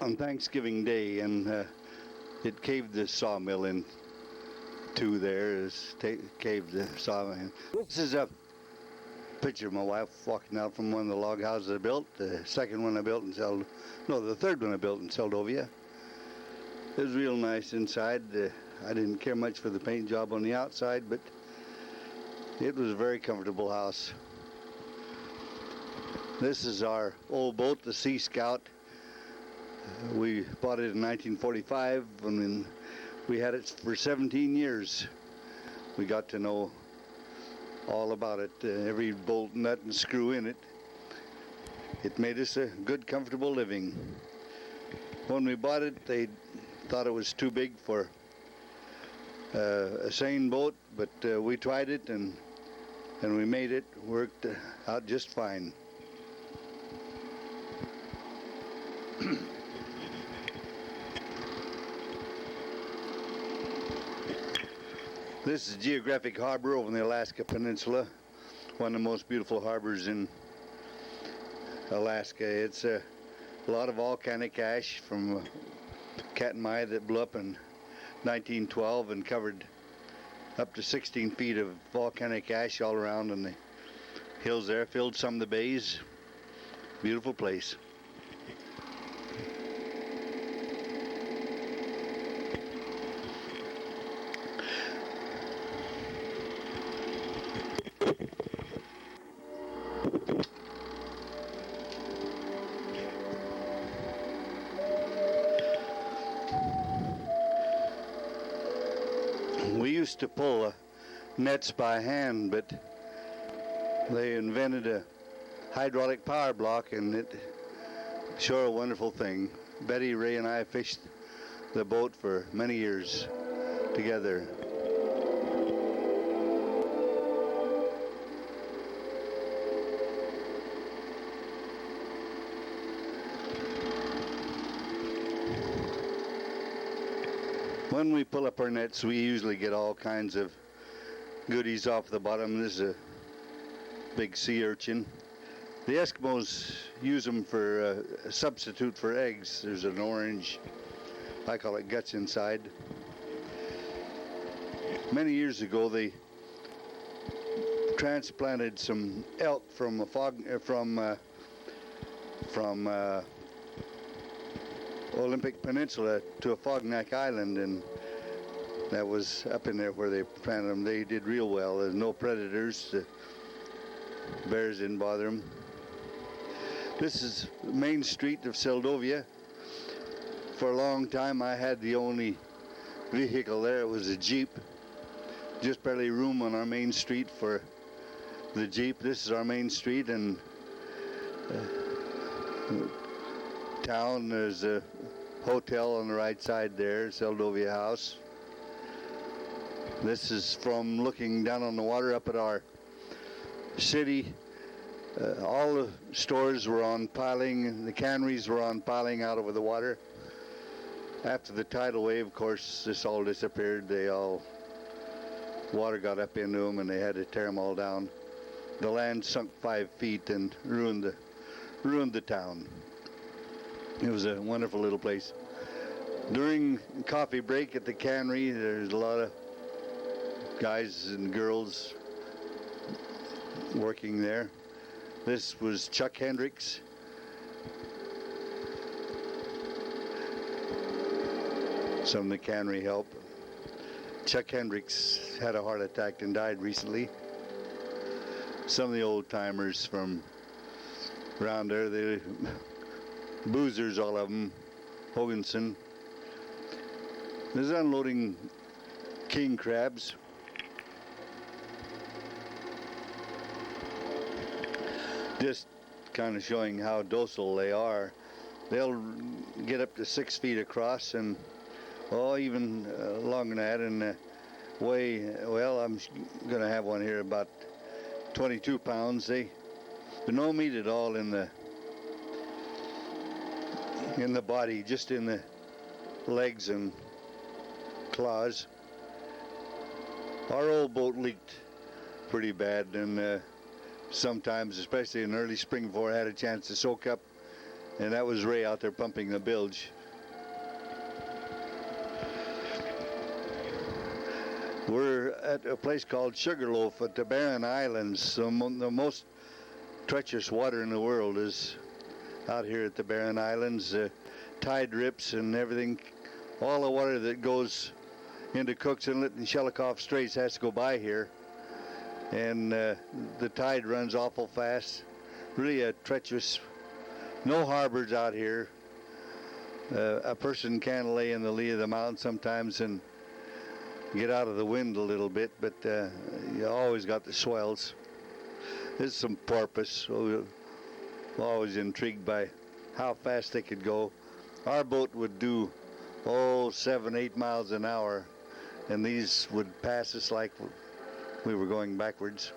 on Thanksgiving Day, and it caved the sawmill in two there. Caved the sawmill. This is a picture of my wife walking out from one of the log houses I built. The second one I built in the third one I built in Seldovia. It was real nice inside. I didn't care much for the paint job on the outside, but it was a very comfortable house. This is our old boat, the Sea Scout. We bought it in 1945, and we had it for 17 years. We got to know all about it, every bolt, nut, and screw in it. It made us a good, comfortable living. When we bought it, they thought it was too big for a seine boat, but we tried it and we made it. Worked out just fine. This is Geographic Harbor over in the Alaska Peninsula, one of the most beautiful harbors in Alaska. It's a lot of volcanic ash from Katmai that blew up in 1912 and covered up to 16 feet of volcanic ash all around, and the hills there filled some of the bays. Beautiful place. We used to pull nets by hand, but they invented a hydraulic power block, and it sure a wonderful thing. Betty, Ray, and I fished the boat for many years together. When we pull up our nets, we usually get all kinds of goodies off the bottom. This is a big sea urchin. The Eskimos use them for a substitute for eggs. There's an orange, I call it guts inside. Many years ago, they transplanted some elk from Olympic Peninsula to a Fognak Island, and that was up in there where they planted them. They did real well. There's no predators. The bears didn't bother them. This is Main Street of Seldovia. For a long time, I had the only vehicle there. It was a Jeep. Just barely room on our main street for the Jeep. This is our main street, and town. There's a hotel on the right side there, Seldovia House. This is from looking down on the water up at our city. All the stores were on piling, and the canneries were on piling out over the water. After the tidal wave, of course, this all disappeared. Water got up into them, and they had to tear them all down. The land sunk 5 feet and ruined the town. It was a wonderful little place. During coffee break at the cannery, there's a lot of guys and girls working there. This was Chuck Hendricks. Some of the cannery help. Chuck Hendricks had a heart attack and died recently. Some of the old timers from around there, they boozers, all of them. Hoganson. This is unloading king crabs. Just kind of showing how docile they are. They'll get up to 6 feet across, and even longer than that, and weigh, well, I'm going to have one here about 22 pounds. There's no meat at all in the body, just in the legs and claws. Our old boat leaked pretty bad, and sometimes, especially in early spring before I had a chance to soak up and that was Ray out there pumping the bilge. We're at a place called Sugarloaf at the Barren Islands. The most treacherous water in the world is out here at the Barren Islands. Tide rips and everything. All the water that goes into Cook's Inlet and Shelikof Straits has to go by here. And the tide runs awful fast. Really a treacherous, no harbors out here. A person can lay in the lee of the mountain sometimes and get out of the wind a little bit, but you always got the swells. There's some porpoise, so we're always intrigued by how fast they could go. Our boat would do, 7-8 miles an hour, and these would pass us like we were going backwards.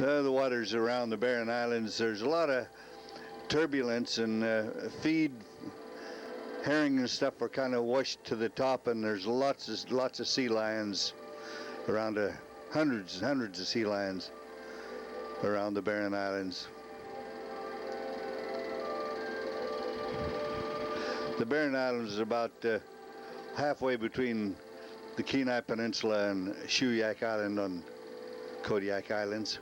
The waters around the Barren Islands, there's a lot of turbulence, and feed, herring and stuff are kind of washed to the top, and there's lots of sea lions around, hundreds and hundreds of sea lions around the Barren Islands. The Barren Islands is about halfway between the Kenai Peninsula and Shuyak Island on Kodiak Islands.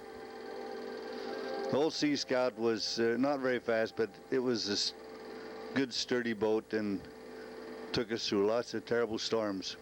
The old Sea Scout was not very fast, but it was a good sturdy boat and took us through lots of terrible storms.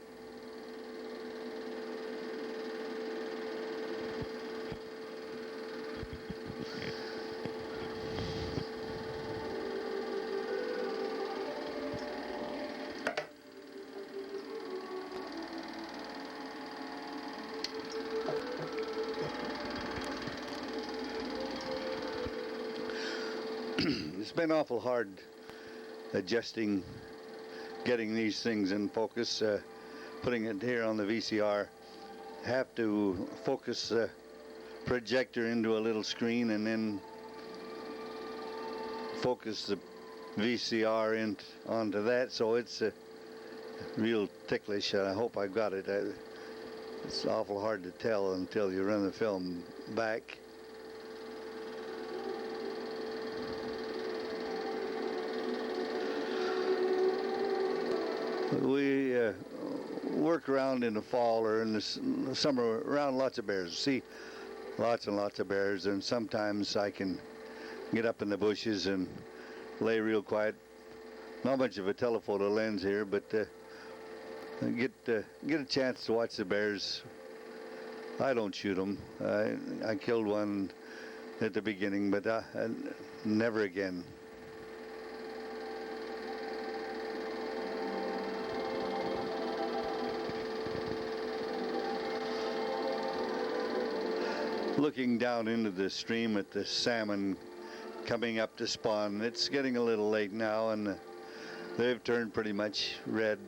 It's been awful hard adjusting, getting these things in focus, putting it here on the VCR. Have to focus the projector into a little screen and then focus the VCR onto that, so it's real ticklish, and I hope I got it. It's awful hard to tell until you run the film back. We work around in the fall or in the summer around lots of bears. See lots and lots of bears, and sometimes I can get up in the bushes and lay real quiet. Not much of a telephoto lens here, but get a chance to watch the bears. I don't shoot them. I killed one at the beginning, but never again. Looking down into the stream at the salmon coming up to spawn. It's getting a little late now, and they've turned pretty much red.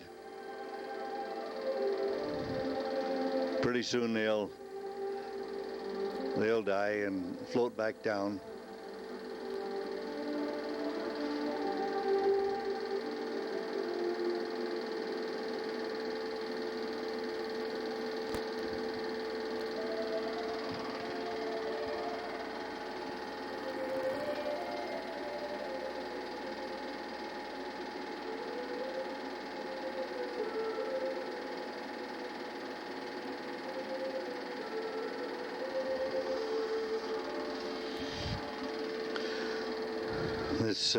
Pretty soon they'll die and float back down. This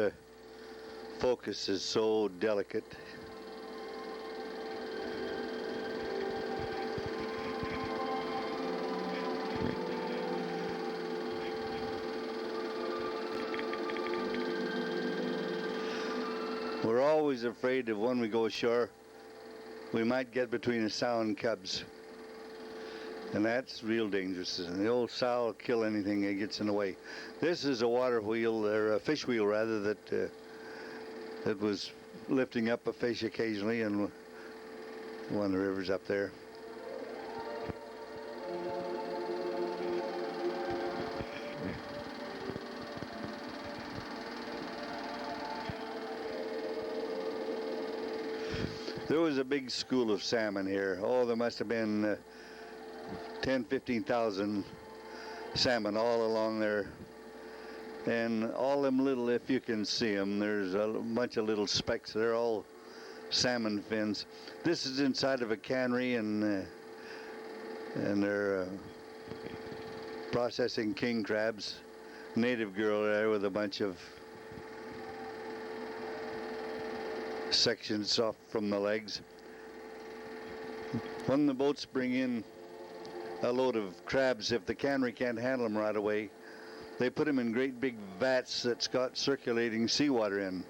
focus is so delicate. We're always afraid that when we go ashore, we might get between the sow and cubs. And that's real dangerous. The old sow will kill anything that gets in the way. This is a water wheel, or a fish wheel rather, that was lifting up a fish occasionally in one of the rivers up there. There was a big school of salmon here. Oh, there must have been 10, 15,000 salmon all along there. And all them little, if you can see them, there's a bunch of little specks. They're all salmon fins. This is inside of a cannery, and they're processing king crabs. Native girl there with a bunch of sections off from the legs. When the boats bring in a load of crabs, if the cannery can't handle them right away, they put them in great big vats that's got circulating seawater in.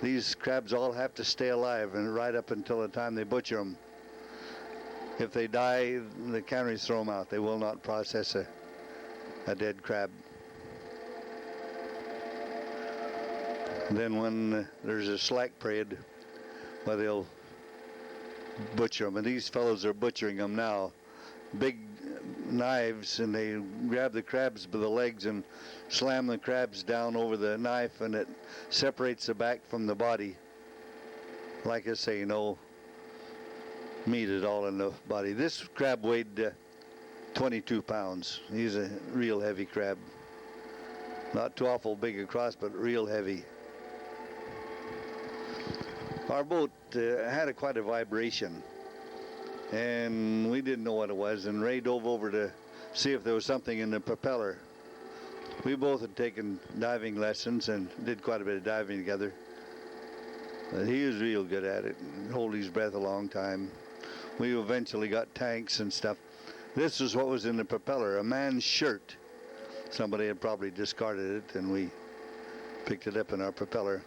These crabs all have to stay alive and right up until the time they butcher them. If they die, the canneries throw them out. They will not process a dead crab. Then when there's a slack period, well, they'll butcher them. And these fellows are butchering them now. Big knives, and they grab the crabs by the legs and slam the crabs down over the knife, and it separates the back from the body. Like I say, no meat at all in the body. This crab weighed 22 pounds. He's a real heavy crab. Not too awful big across, but real heavy. Our boat had quite a vibration, and we didn't know what it was, and Ray dove over to see if there was something in the propeller. We both had taken diving lessons and did quite a bit of diving together. He was real good at it, and hold his breath a long time. We eventually got tanks and stuff. This is what was in the propeller, a man's shirt. Somebody had probably discarded it, and we picked it up in our propeller.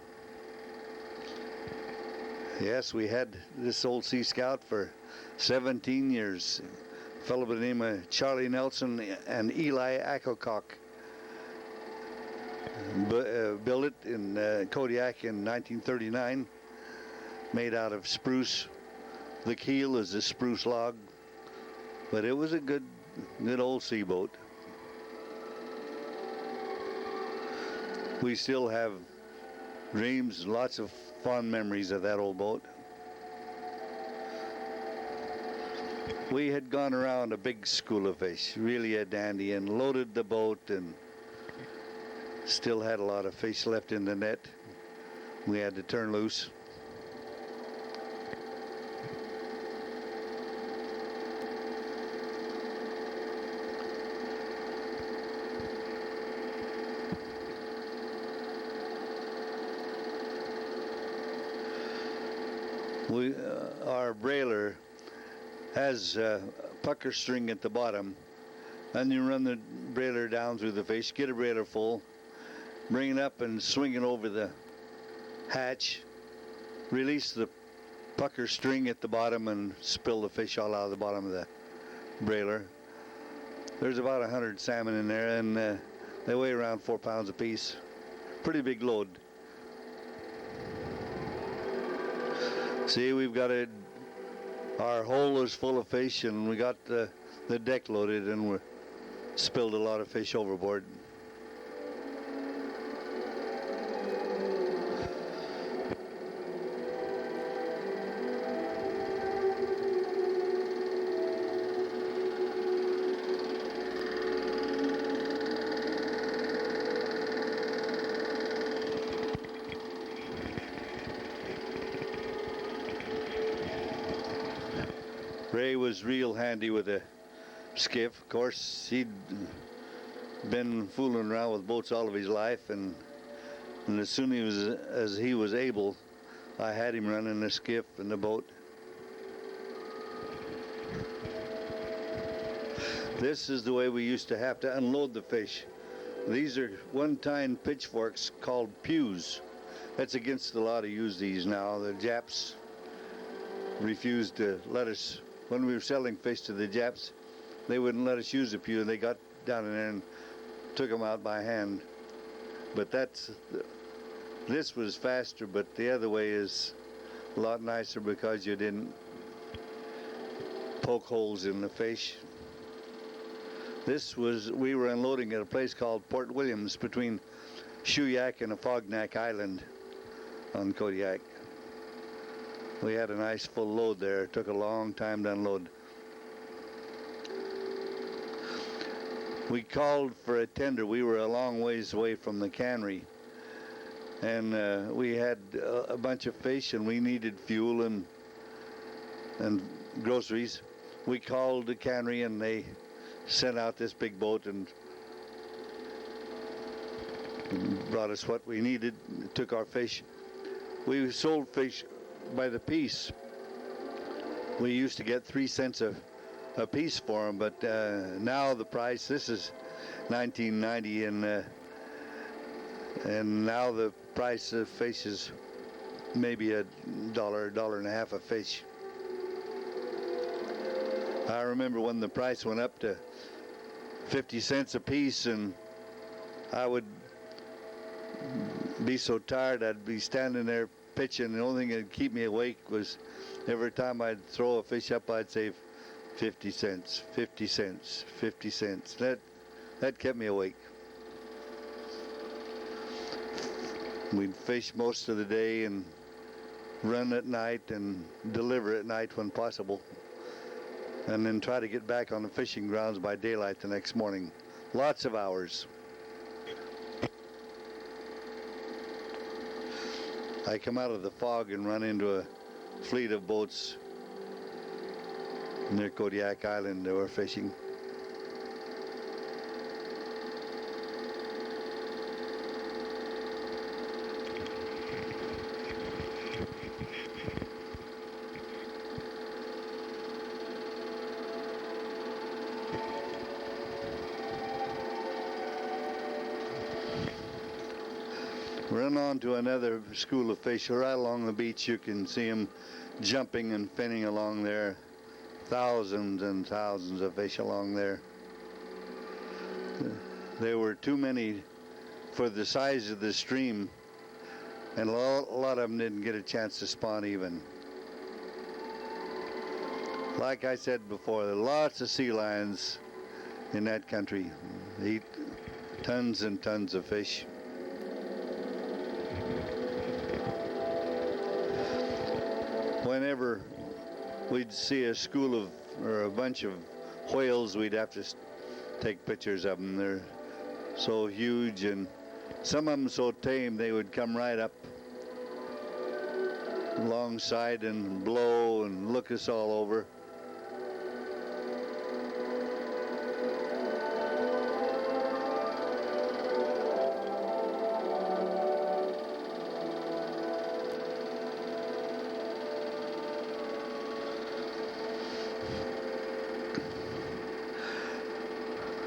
Yes, we had this old Sea Scout for 17 years. A fellow by the name of Charlie Nelson and Eli Acocock built it in Kodiak in 1939, made out of spruce. The keel is a spruce log, but it was a good old sea boat. We still have dreams, lots of fond memories of that old boat. We had gone around a big school of fish, really a dandy, and loaded the boat, and still had a lot of fish left in the net. We had to turn loose. Our brailer has a pucker string at the bottom, and you run the brailer down through the fish, get a brailer full, bring it up and swing it over the hatch, release the pucker string at the bottom, and spill the fish all out of the bottom of the brailer. There's about 100 salmon in there, and they weigh around 4 pounds apiece. Pretty big load. See, we've got our hole is full of fish, and we got the deck loaded, and we spilled a lot of fish overboard. Ray was real handy with a skiff. Of course, he'd been fooling around with boats all of his life, and as soon as he was able, I had him running the skiff and the boat. This is the way we used to have to unload the fish. These are one-time pitchforks called pews. That's against the law to use these now. The Japs refused to let us. When we were selling fish to the Japs, they wouldn't let us use the pew, and they got down in there and took them out by hand. But this was faster, but the other way is a lot nicer because you didn't poke holes in the fish. We were unloading at a place called Port Williams between Shuyak and Afognak Island on Kodiak. We had a nice full load there. It took a long time to unload. We called for a tender. We were a long ways away from the cannery, and we had a bunch of fish, and we needed fuel and groceries. We called the cannery, and they sent out this big boat and brought us what we needed, took our fish. We sold fish by the piece. We used to get 3 cents a piece for them, but now the price, this is 1990, and now the price of fish is maybe $1, $1.50 a fish. I remember when the price went up to 50 cents a piece, and I would be so tired I'd be standing there pitching. The only thing that'd keep me awake was every time I'd throw a fish up, I'd say 50 cents, 50 cents, 50 cents. That kept me awake. We'd fish most of the day and run at night and deliver at night when possible, and then try to get back on the fishing grounds by daylight the next morning. Lots of hours. I come out of the fog and run into a fleet of boats near Kodiak Island. They were fishing. Run on to another school of fish right along the beach. You can see them jumping and finning along there. Thousands and thousands of fish along there. There were too many for the size of the stream, and a lot of them didn't get a chance to spawn even. Like I said before, there are lots of sea lions in that country. They eat tons and tons of fish. Whenever we'd see a school of, or a bunch of whales, we'd have to take pictures of them. They're so huge, and some of them so tame they would come right up alongside and blow and look us all over.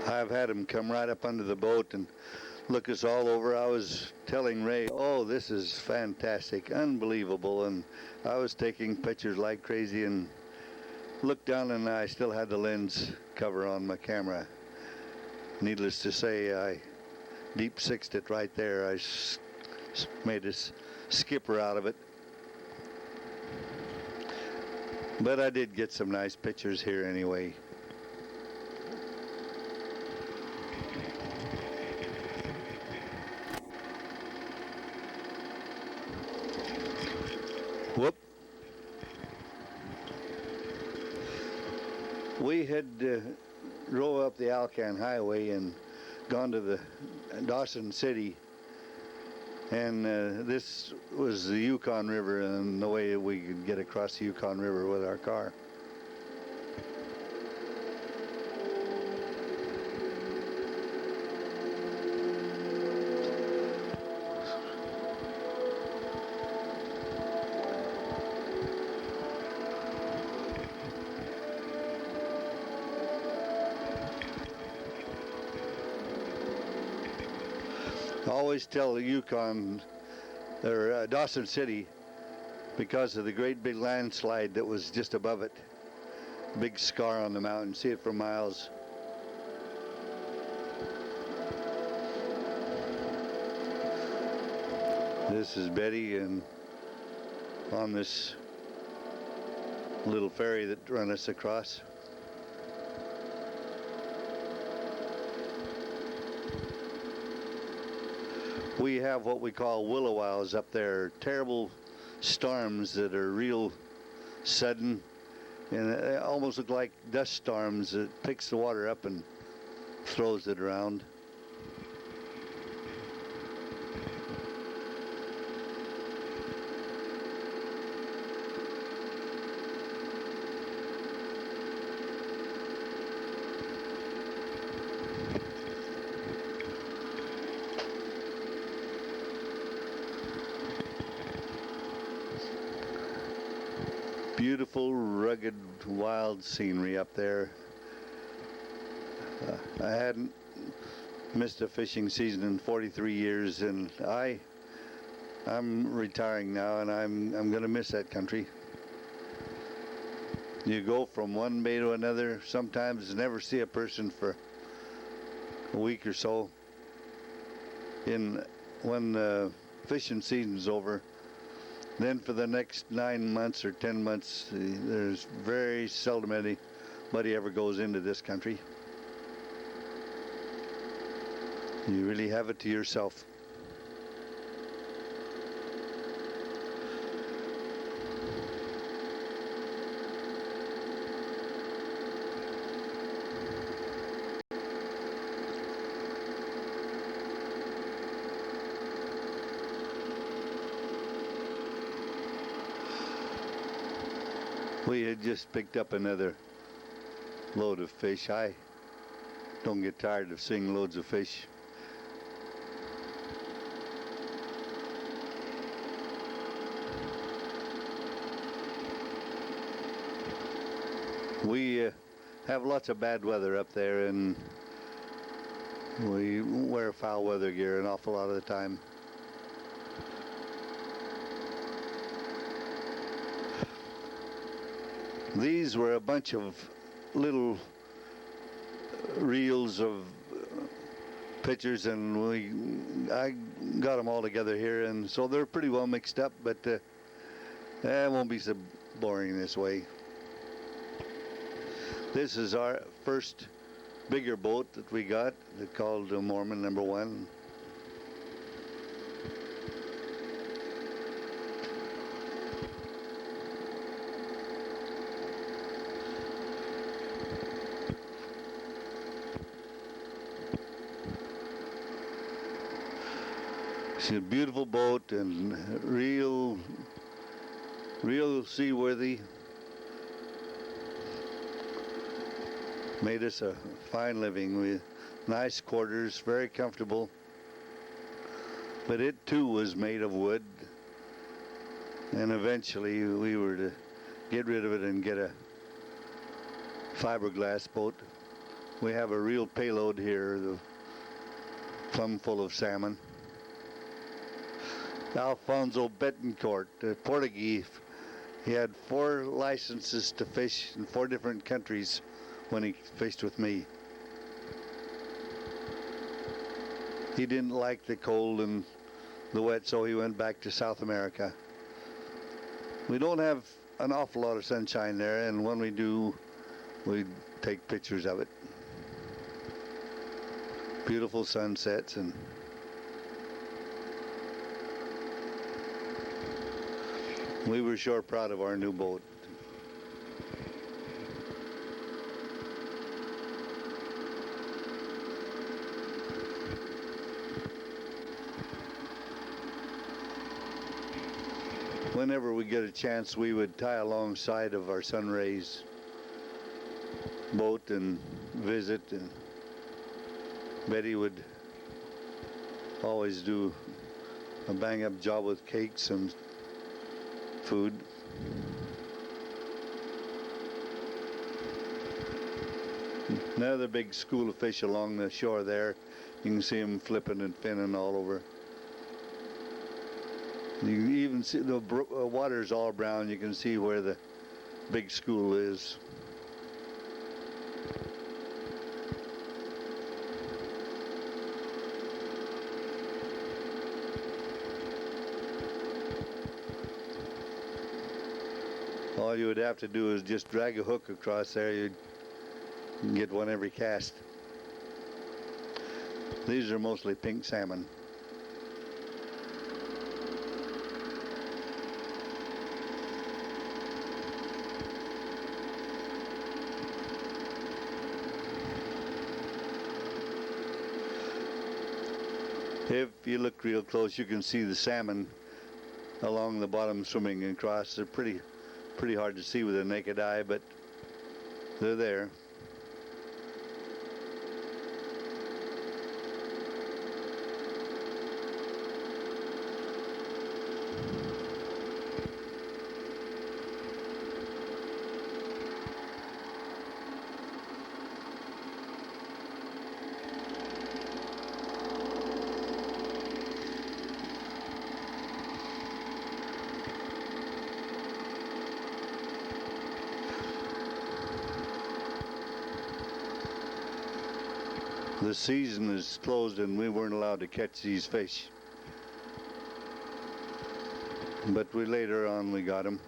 I've had them come right up under the boat and look us all over. I was telling Ray, oh, this is fantastic, unbelievable, and I was taking pictures like crazy, and looked down and I still had the lens cover on my camera. Needless to say, I deep sixed it right there. I made a skipper out of it. But I did get some nice pictures here anyway. Whoop. We had drove up the Alcan Highway and gone to the Dawson City, and this was the Yukon River and the way we could get across the Yukon River with our car. I always tell the Yukon, or Dawson City, because of the great big landslide that was just above it. Big scar on the mountain, see it for miles. This is Betty, and on this little ferry that run us across. We have what we call willow wows up there, terrible storms that are real sudden, and they almost look like dust storms. It picks the water up and throws it around. Beautiful, rugged, wild scenery up there. I hadn't missed a fishing season in 43 years, and I'm retiring now, and I'm going to miss that country. You go from one bay to another, sometimes never see a person for a week or so. When the fishing season's over, then for the next 9 months or 10 months, there's very seldom anybody ever goes into this country. You really have it to yourself. We had just picked up another load of fish. I don't get tired of seeing loads of fish. We have lots of bad weather up there, and we wear foul weather gear an awful lot of the time. These were a bunch of little reels of pictures, and I got them all together here, and so they're pretty well mixed up, but it won't be so boring this way. This is our first bigger boat that we got. It's called Mormon number 1. It's a beautiful boat and real seaworthy. Made us a fine living with nice quarters, very comfortable. But it too was made of wood, and eventually we were to get rid of it and get a fiberglass boat. We have a real payload here, plumb full of salmon. Alfonso Betancourt, the Portuguese, he had 4 licenses to fish in 4 different countries when he fished with me. He didn't like the cold and the wet, so he went back to South America. We don't have an awful lot of sunshine there, and when we do, we take pictures of it. Beautiful sunsets, and we were sure proud of our new boat. Whenever we get a chance, we would tie alongside of our Sunrays boat and visit, and Betty would always do a bang-up job with cakes and food. Another big school of fish along the shore there. You can see them flipping and finning all over. You can even see the water's all brown. You can see where the big school is. All you would have to do is just drag a hook across there. You'd get one every cast. These are mostly pink salmon. If you look real close, you can see the salmon along the bottom swimming across. They're pretty hard to see with the naked eye, but they're there. The season is closed and we weren't allowed to catch these fish. But later on we got them.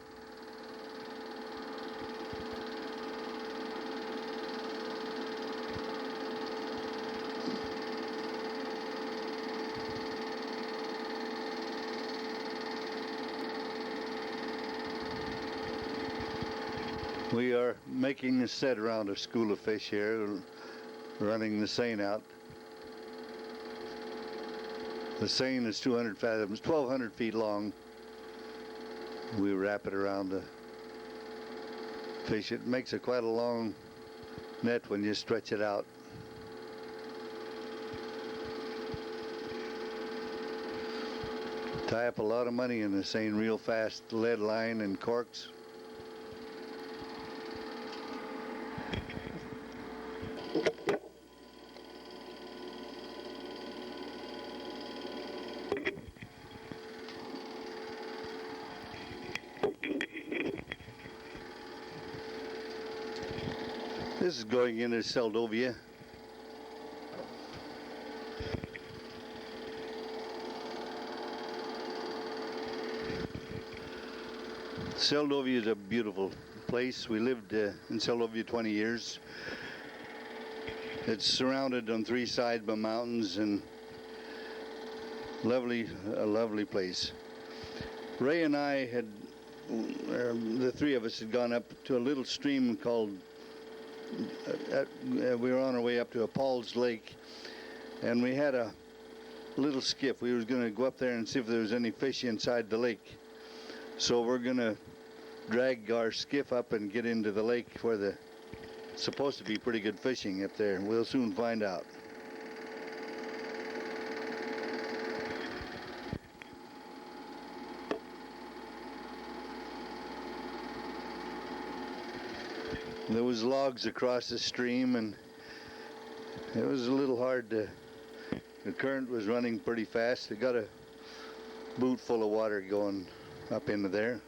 We are making a set around a school of fish here, running the seine out. The seine is 200 fathoms, 1,200 feet long. We wrap it around the fish. It makes quite a long net when you stretch it out. Tie up a lot of money in the seine real fast, lead line and corks. This is going into Seldovia. Seldovia is a beautiful place. We lived in Seldovia 20 years. It's surrounded on three sides by mountains and a lovely place. Ray and I had, the three of us had gone up to a little stream called we were on our way up to a Paul's Lake, and we had a little skiff. We were going to go up there and see if there was any fish inside the lake. So we're going to drag our skiff up and get into the lake where there's supposed to be pretty good fishing up there. We'll soon find out. There was logs across the stream, and it was a little hard to, the current was running pretty fast. It got a boot full of water going up into there.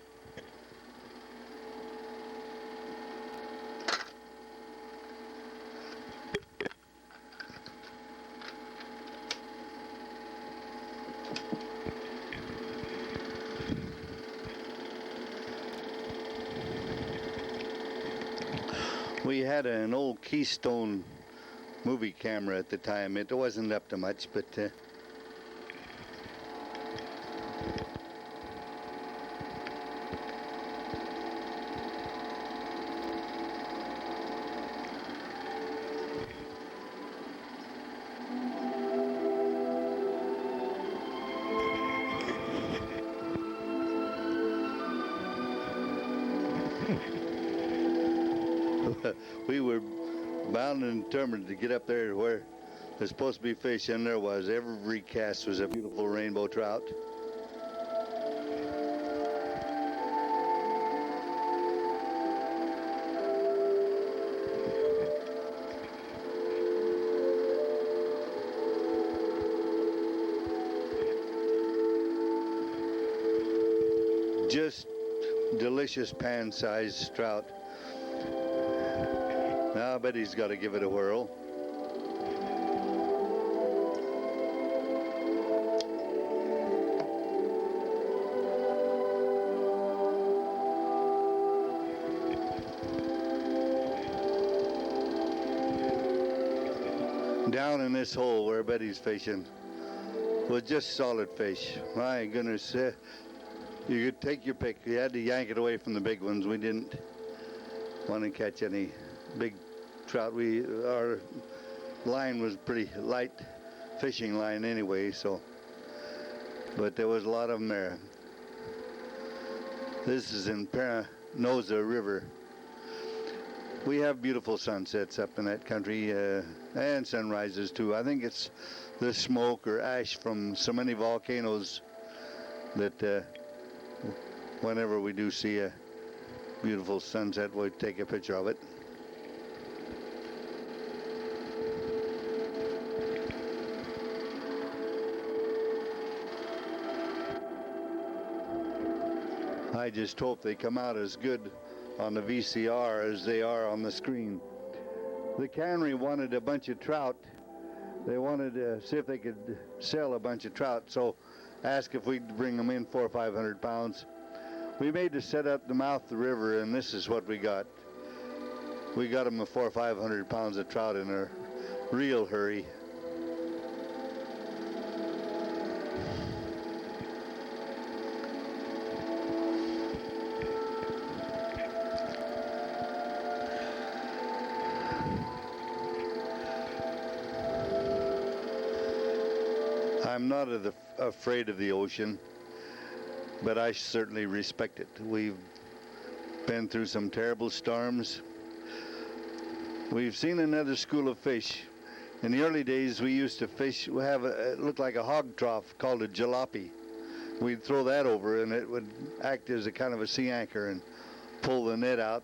We had an old Keystone movie camera at the time. It wasn't up to much, but we were bound and determined to get up there where there's supposed to be fish, and there was. Every cast was a beautiful rainbow trout. Just delicious pan-sized trout. Now I bet he's got to give it a whirl. Down in this hole where Betty's fishing was just solid fish. My goodness, you could take your pick. You had to yank it away from the big ones. We didn't want to catch any big trout. Our line was pretty light fishing line anyway, so. But there was a lot of them there. This is in Paranosa River. We have beautiful sunsets up in that country, and sunrises too. I think it's the smoke or ash from so many volcanoes that whenever we do see a beautiful sunset, we take a picture of it. I just hope they come out as good on the VCR as they are on the screen. The cannery wanted a bunch of trout. They wanted to see if they could sell a bunch of trout, so asked if we'd bring them in 400 or 500 pounds. We made to set up the mouth of the river, and this is what we got. We got them 400 or 500 pounds of trout in a real hurry. I'm not afraid of the ocean, but I certainly respect it. We've been through some terrible storms. We've seen another school of fish. In the early days, we used to fish, we have it looked like a hog trough called a jalopy. We'd throw that over, and it would act as a kind of a sea anchor and pull the net out,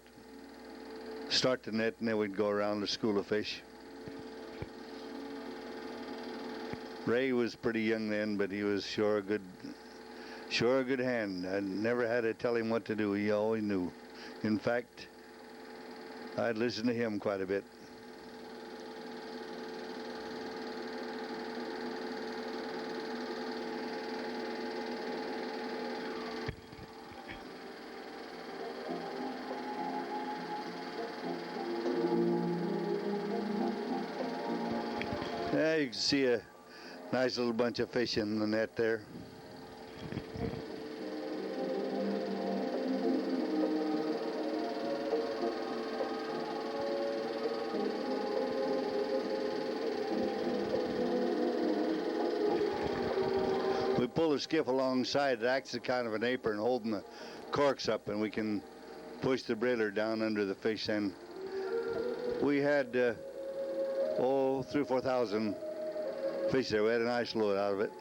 start the net, and then we'd go around the school of fish. Ray was pretty young then, but he was sure a good hand. I never had to tell him what to do. He always knew. In fact, I'd listen to him quite a bit. Yeah, you can see a nice little bunch of fish in the net there. We pull the skiff alongside. It acts as kind of an apron holding the corks up, and we can push the brailer down under the fish. And we had 3,000 or 4,000 fish there. We had a nice load out of it.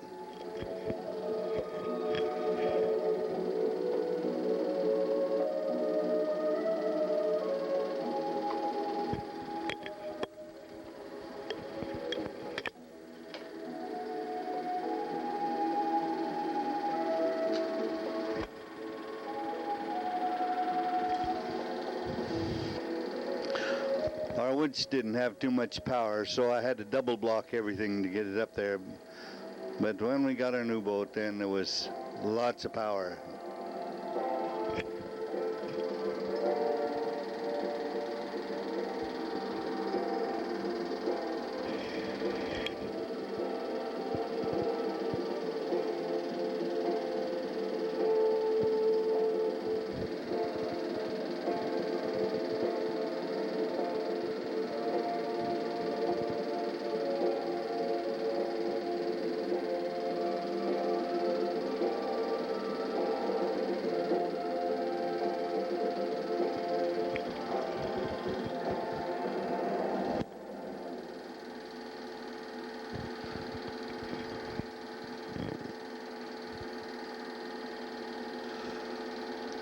Our winch didn't have too much power, so I had to double block everything to get it up there. But when we got our new boat, then there was lots of power.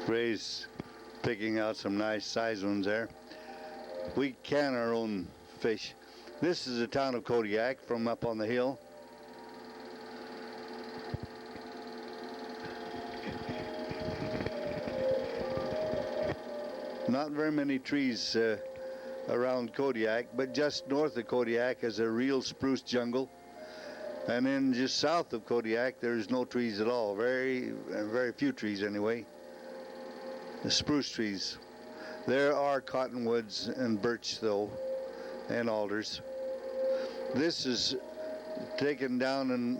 Ray's picking out some nice size ones there. We can our own fish. This is the town of Kodiak from up on the hill. Not very many trees around Kodiak, but just north of Kodiak is a real spruce jungle. And then just south of Kodiak, there's no trees at all. Very few trees anyway. The spruce trees. There are cottonwoods and birch though, and alders. This is taken down in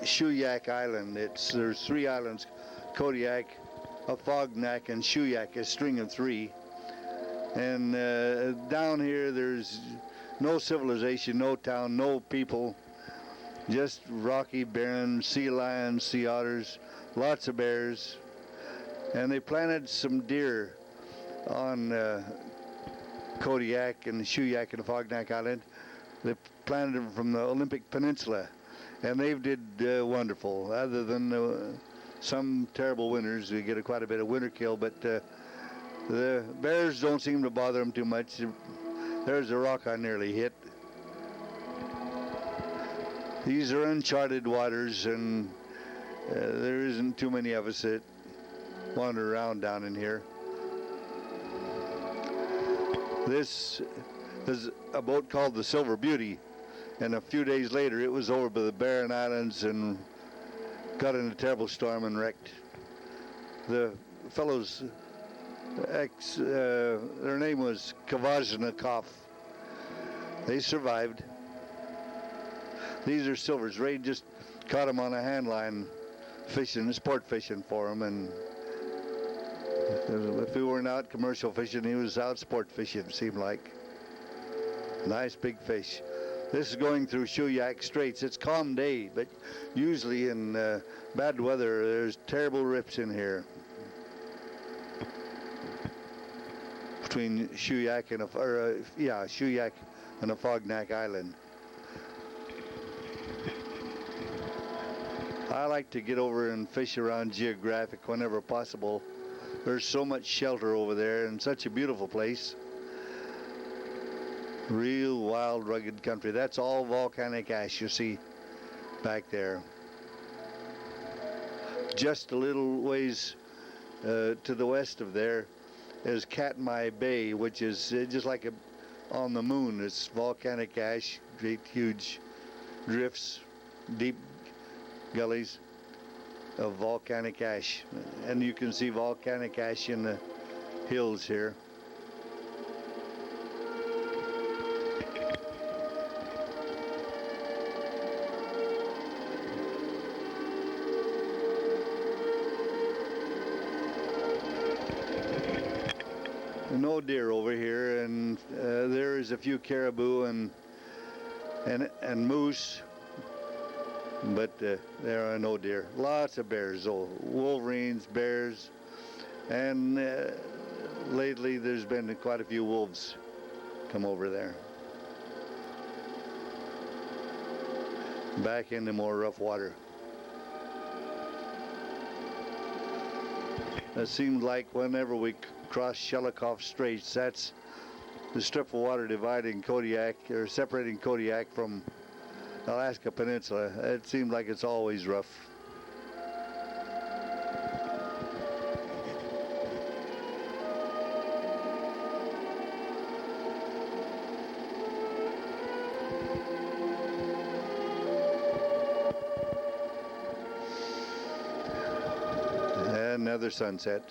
Shuyak Island. There's 3 islands, Kodiak, Afognak, and Shuyak, a string of 3. And down here there's no civilization, no town, no people. Just rocky, barren, sea lions, sea otters, lots of bears. And they planted some deer on Kodiak and Shuyak and Fognak Island. They planted them from the Olympic Peninsula, and they did wonderful. Other than some terrible winters, we get quite a bit of winter kill, but the bears don't seem to bother them too much. There's a rock I nearly hit. These are uncharted waters, and there isn't too many of us that wander around down in here. This is a boat called the Silver Beauty, and a few days later it was over by the Barren Islands and got in a terrible storm and wrecked. The fellows, their name was Kavazhnikov. They survived. These are silvers. Ray just caught them on a hand line fishing, sport fishing for them, and if we weren't out commercial fishing, he was out sport fishing, it seemed like. Nice big fish. This is going through Shuyak Straits. It's calm day, but usually in bad weather, there's terrible rips in here. Between Shuyak and Shuyak and Fognak Island. I like to get over and fish around Geographic whenever possible. There's so much shelter over there and such a beautiful place. Real wild, rugged country. That's all volcanic ash you see back there. Just a little ways to the west of there is Katmai Bay, which is just like on the moon. It's volcanic ash, great huge drifts, deep gullies of volcanic ash, and you can see volcanic ash in the hills here. No deer over here, and there is a few caribou and moose, but there are no deer. Lots of bears, though. Wolverines, bears, and lately there's been quite a few wolves come over there. Back into more rough water. It seemed like whenever we cross Shelikof Straits, that's the strip of water dividing Kodiak, or separating Kodiak from Alaska Peninsula. It seems like it's always rough. And another sunset.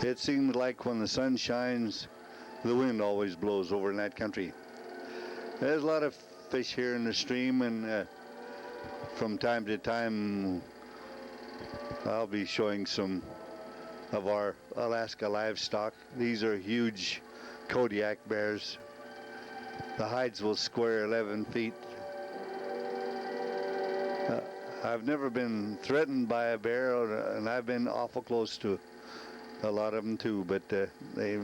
It seems like when the sun shines, the wind always blows over in that country. There's a lot of fish here in the stream, and from time to time I'll be showing some of our Alaska livestock. These are huge Kodiak bears. The hides will square 11 feet. I've never been threatened by a bear, and I've been awful close to a lot of them too, but they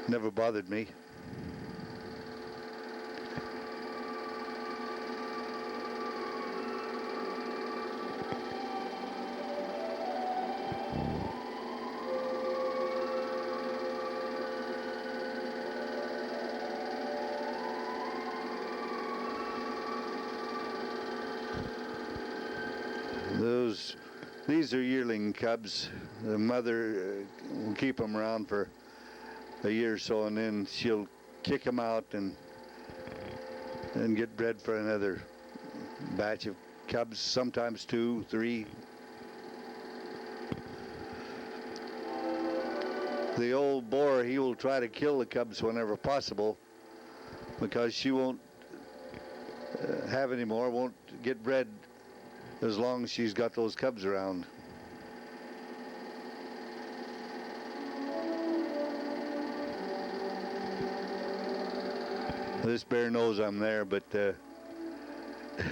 never bothered me. These are yearling cubs. The mother will keep them around for a year or so, and then she'll kick them out and get bred for another batch of cubs, sometimes 2, 3. The old boar, he will try to kill the cubs whenever possible, because she won't have any more, won't get bred as long as she's got those cubs around. This bear knows I'm there, but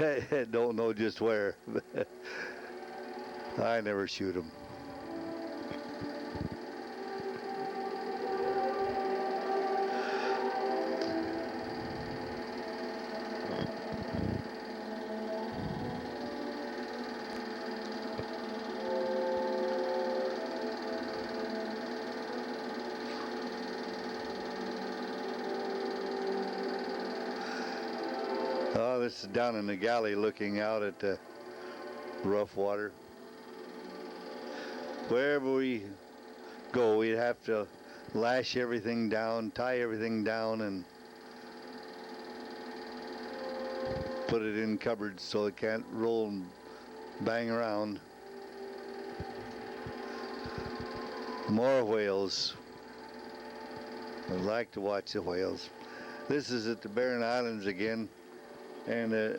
I don't know just where. I never shoot him. Oh, this is down in the galley looking out at the rough water. Wherever we go, we'd have to lash everything down, tie everything down, and put it in cupboards so it can't roll and bang around. More whales. I like to watch the whales. This is at the Barren Islands again, and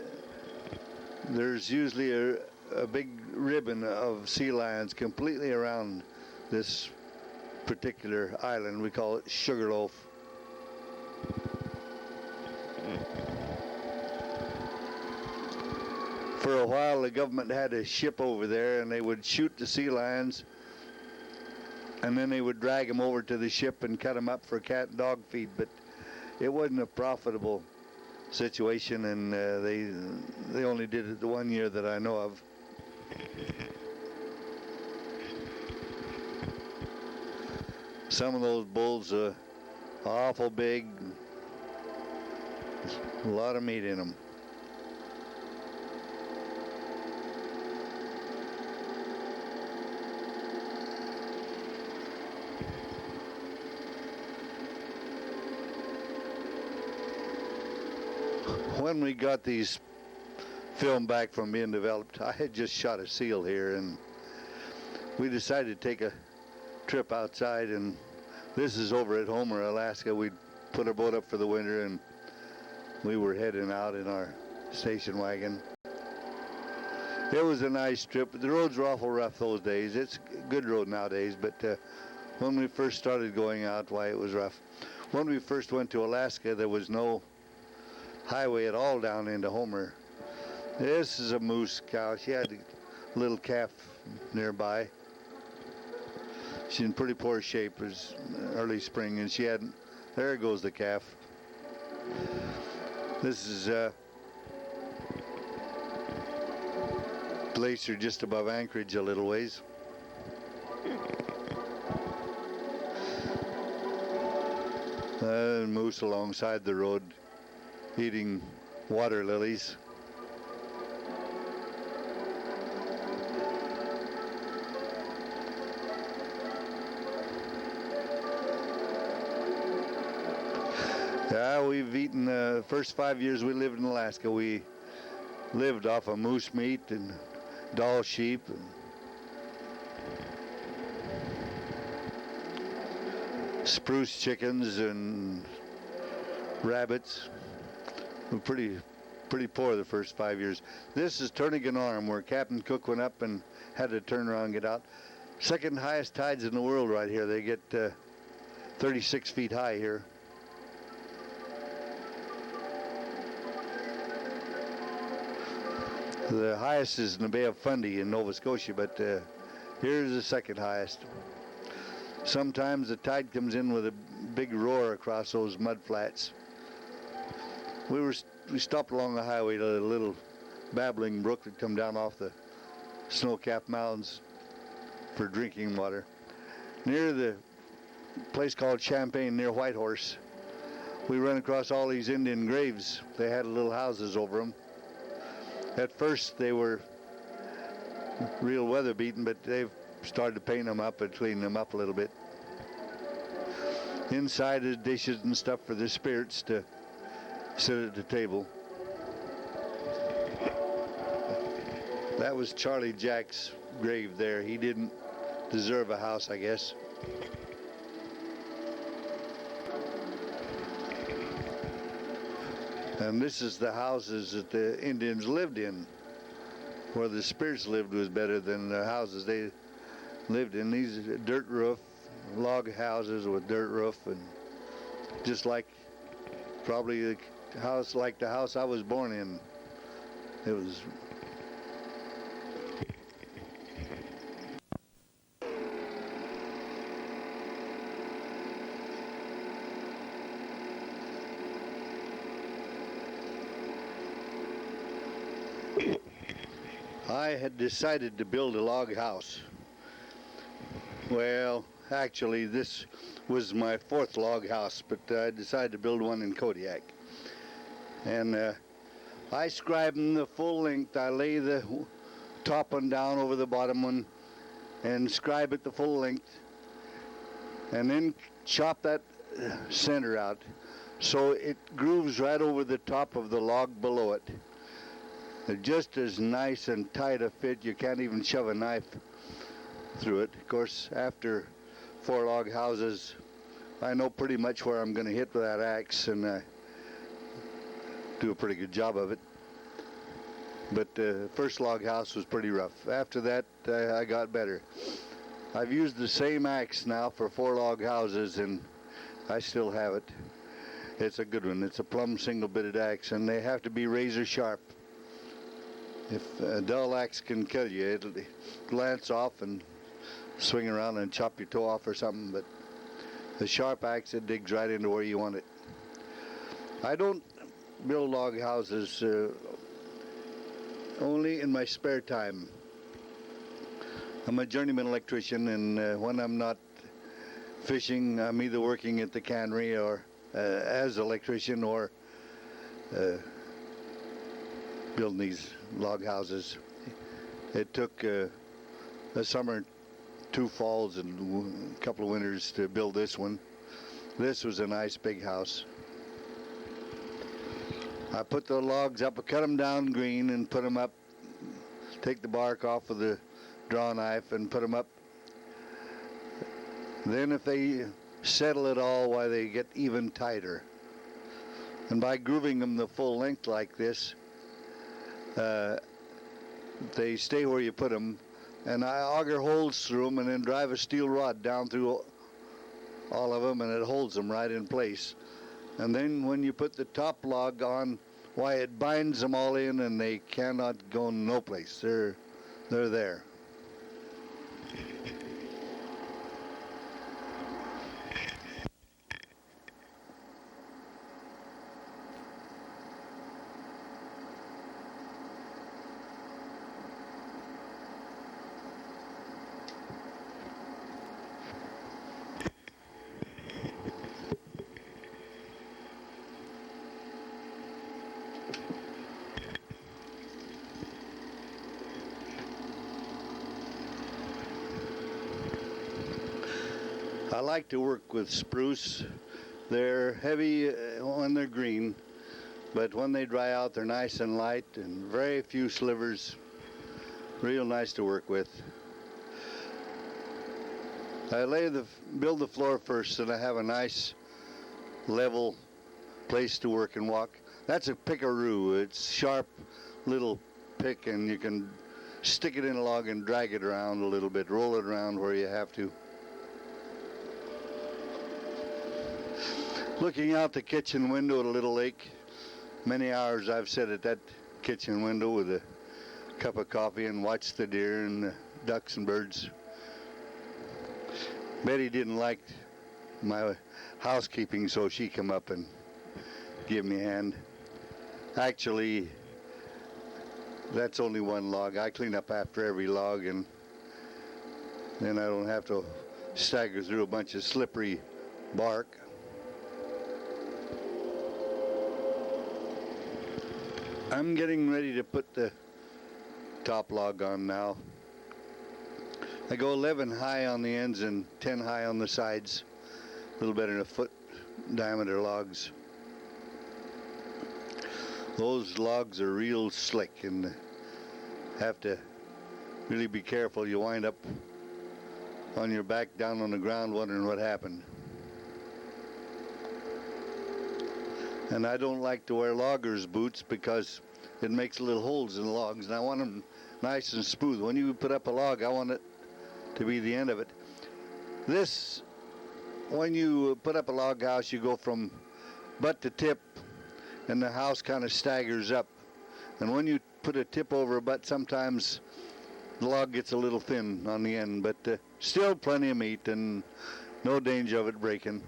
there's usually a big ribbon of sea lions completely around this particular island. We call it Sugarloaf. For a while, the government had a ship over there, and they would shoot the sea lions, and then they would drag them over to the ship and cut them up for cat and dog feed. But it wasn't a profitable situation, and they only did it the 1 year that I know of. Some of those bulls are awful big, a lot of meat in them. When we got these film back from being developed, I had just shot a seal here, and we decided to take a trip outside, and this is over at Homer, Alaska. We put our boat up for the winter, and we were heading out in our station wagon. It was a nice trip, but the roads were awful rough those days. It's a good road nowadays, but when we first started going out, why, it was rough. When we first went to Alaska, there was no highway at all down into Homer. This is a moose cow. She had a little calf nearby. She's in pretty poor shape. It was early spring, and she hadn't. There goes the calf. This is glacier just above Anchorage a little ways. Moose alongside the road eating water lilies. Yeah, we've eaten the first 5 years we lived in Alaska. We lived off of moose meat and Dall sheep and spruce chickens and rabbits. We're pretty poor the first 5 years. This is Turnagain Arm, where Captain Cook went up and had to turn around and get out. Second highest tides in the world right here. They get 36 feet high here. The highest is in the Bay of Fundy in Nova Scotia, but here's the second highest. Sometimes the tide comes in with a big roar across those mud flats. We stopped along the highway to a little babbling brook that come down off the snow-capped mountains for drinking water. Near the place called Champaign, near Whitehorse, we ran across all these Indian graves. They had little houses over them. At first they were real weather beaten, but they've started to paint them up and clean them up a little bit. Inside is dishes and stuff for the spirits to sit at the table. That was Charlie Jack's grave there. He didn't deserve a house, I guess. And this is the houses that the Indians lived in. Where the spirits lived was better than the houses they lived in. These dirt roof, log houses with dirt roof, and just like probably the house like the house I was born in. It was. I had decided to build a log house. Well, actually, this was my fourth log house, but I decided to build one in Kodiak. And I scribe them the full length. I lay the top one down over the bottom one and scribe it the full length. And then chop that center out so it grooves right over the top of the log below it. Just as nice and tight a fit, you can't even shove a knife through it. Of course, after 4 log houses, I know pretty much where I'm going to hit with that axe, and I do a pretty good job of it. But the first log house was pretty rough. After that, I got better. I've used the same axe now for 4 log houses, and I still have it. It's a good one. It's a plumb single-bitted axe, and they have to be razor sharp. If a dull axe can kill you, it'll glance off and swing around and chop your toe off or something, but the sharp axe, it digs right into where you want it. I don't build log houses only in my spare time. I'm a journeyman electrician, and when I'm not fishing, I'm either working at the cannery or as an electrician or building these log houses. It took a summer, 2 falls, and a couple of winters to build this one. This was a nice big house. I put the logs up, I cut them down green and put them up, take the bark off with the draw knife and put them up. Then if they settle at all, why, they get even tighter. And by grooving them the full length like this, they stay where you put them, and I auger holes through them and then drive a steel rod down through all of them, and it holds them right in place. And then when you put the top log on, why, it binds them all in, and they cannot go no place. They're there. I like to work with spruce. They're heavy when they're green, but when they dry out, they're nice and light and very few slivers. Real nice to work with. I build the floor first, and I have a nice level place to work and walk. That's a pickaroo. It's sharp little pick, and you can stick it in a log and drag it around a little bit, roll it around where you have to. Looking out the kitchen window at a little lake, many hours I've sat at that kitchen window with a cup of coffee and watched the deer and the ducks and birds. Betty didn't like my housekeeping, so she come up and give me a hand. Actually, that's only one log. I clean up after every log, and then I don't have to stagger through a bunch of slippery bark. I'm getting ready to put the top log on now. I go 11 high on the ends and 10 high on the sides, a little better than a foot diameter logs. Those logs are real slick and have to really be careful. You wind up on your back down on the ground wondering what happened. And I don't like to wear loggers boots because it makes little holes in the logs, and I want them nice and smooth. When you put up a log, I want it to be the end of it. This, when you put up a log house, you go from butt to tip, and the house kind of staggers up. And when you put a tip over a butt, sometimes the log gets a little thin on the end, but still plenty of meat and no danger of it breaking.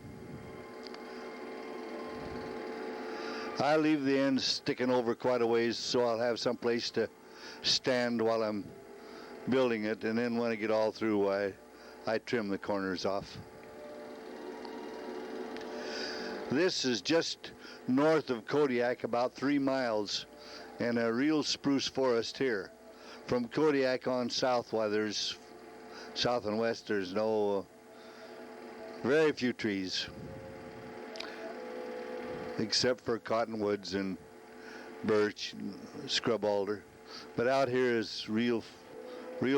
I leave the ends sticking over quite a ways so I'll have some place to stand while I'm building it, and then when I get all through, I trim the corners off. This is just north of Kodiak, about 3 miles, and a real spruce forest here. From Kodiak on south, while there's south and west, there's very few trees, except for cottonwoods and birch and scrub alder. But out here is real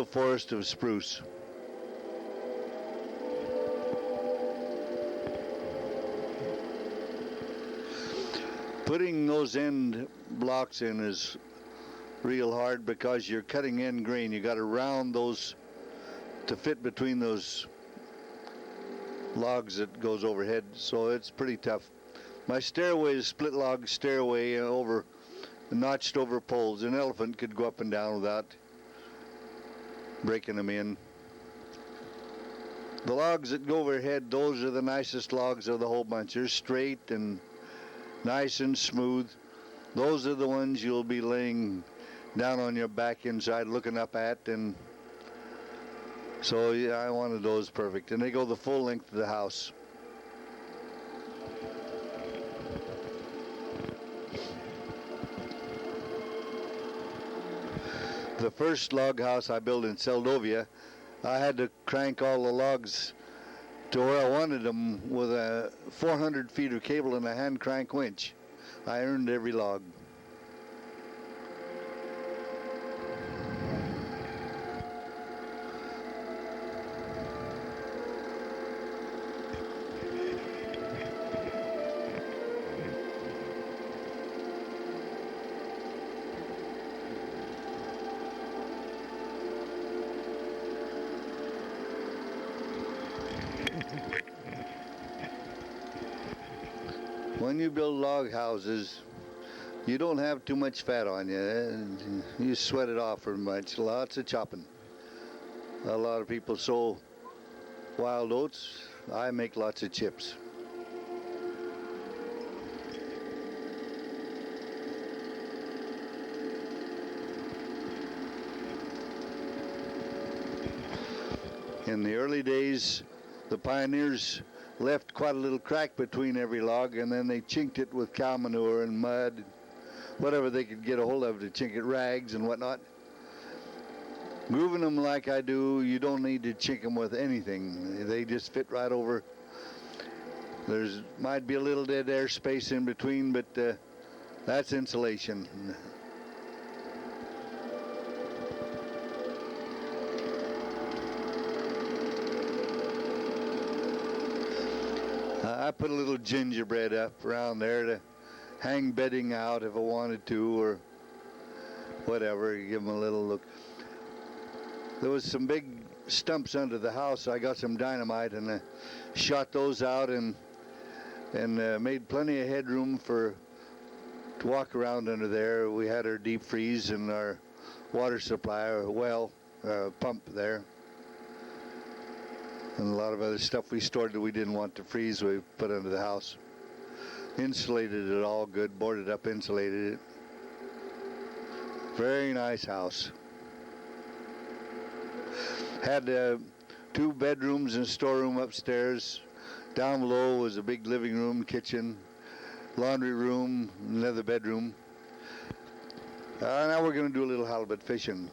forest of spruce. Putting those end blocks in is real hard because you're cutting end grain. You got to round those to fit between those logs that goes overhead, so it's pretty tough. My stairway is split log stairway over notched over poles. An elephant could go up and down without breaking them in. The logs that go overhead, those are the nicest logs of the whole bunch. They're straight and nice and smooth. Those are the ones you'll be laying down on your back inside looking up at, and so yeah, I wanted those perfect, and they go the full length of the house. The first log house I built in Seldovia, I had to crank all the logs to where I wanted them with a 400 feet of cable and a hand crank winch. I earned every log. When you build log houses, you don't have too much fat on you. You sweat it off very much. Lots of chopping. A lot of people sow wild oats. I make lots of chips. In the early days, the pioneers left quite a little crack between every log, and then they chinked it with cow manure and mud, whatever they could get a hold of to chink it, rags and whatnot. Grooving them like I do, you don't need to chink them with anything. They just fit right over. There's might be a little dead air space in between, but that's insulation. I put a little gingerbread up around there to hang bedding out if I wanted to, or whatever, give them a little look. There was some big stumps under the house. I got some dynamite and shot those out and made plenty of headroom to walk around under there. We had our deep freeze and our water supply, our pump there. And a lot of other stuff we stored that we didn't want to freeze, we put under the house. Insulated it all good, boarded up, insulated it. Very nice house. Had 2 bedrooms and storeroom upstairs. Down below was a big living room, kitchen, laundry room, another bedroom. Now we're going to do a little halibut fishing.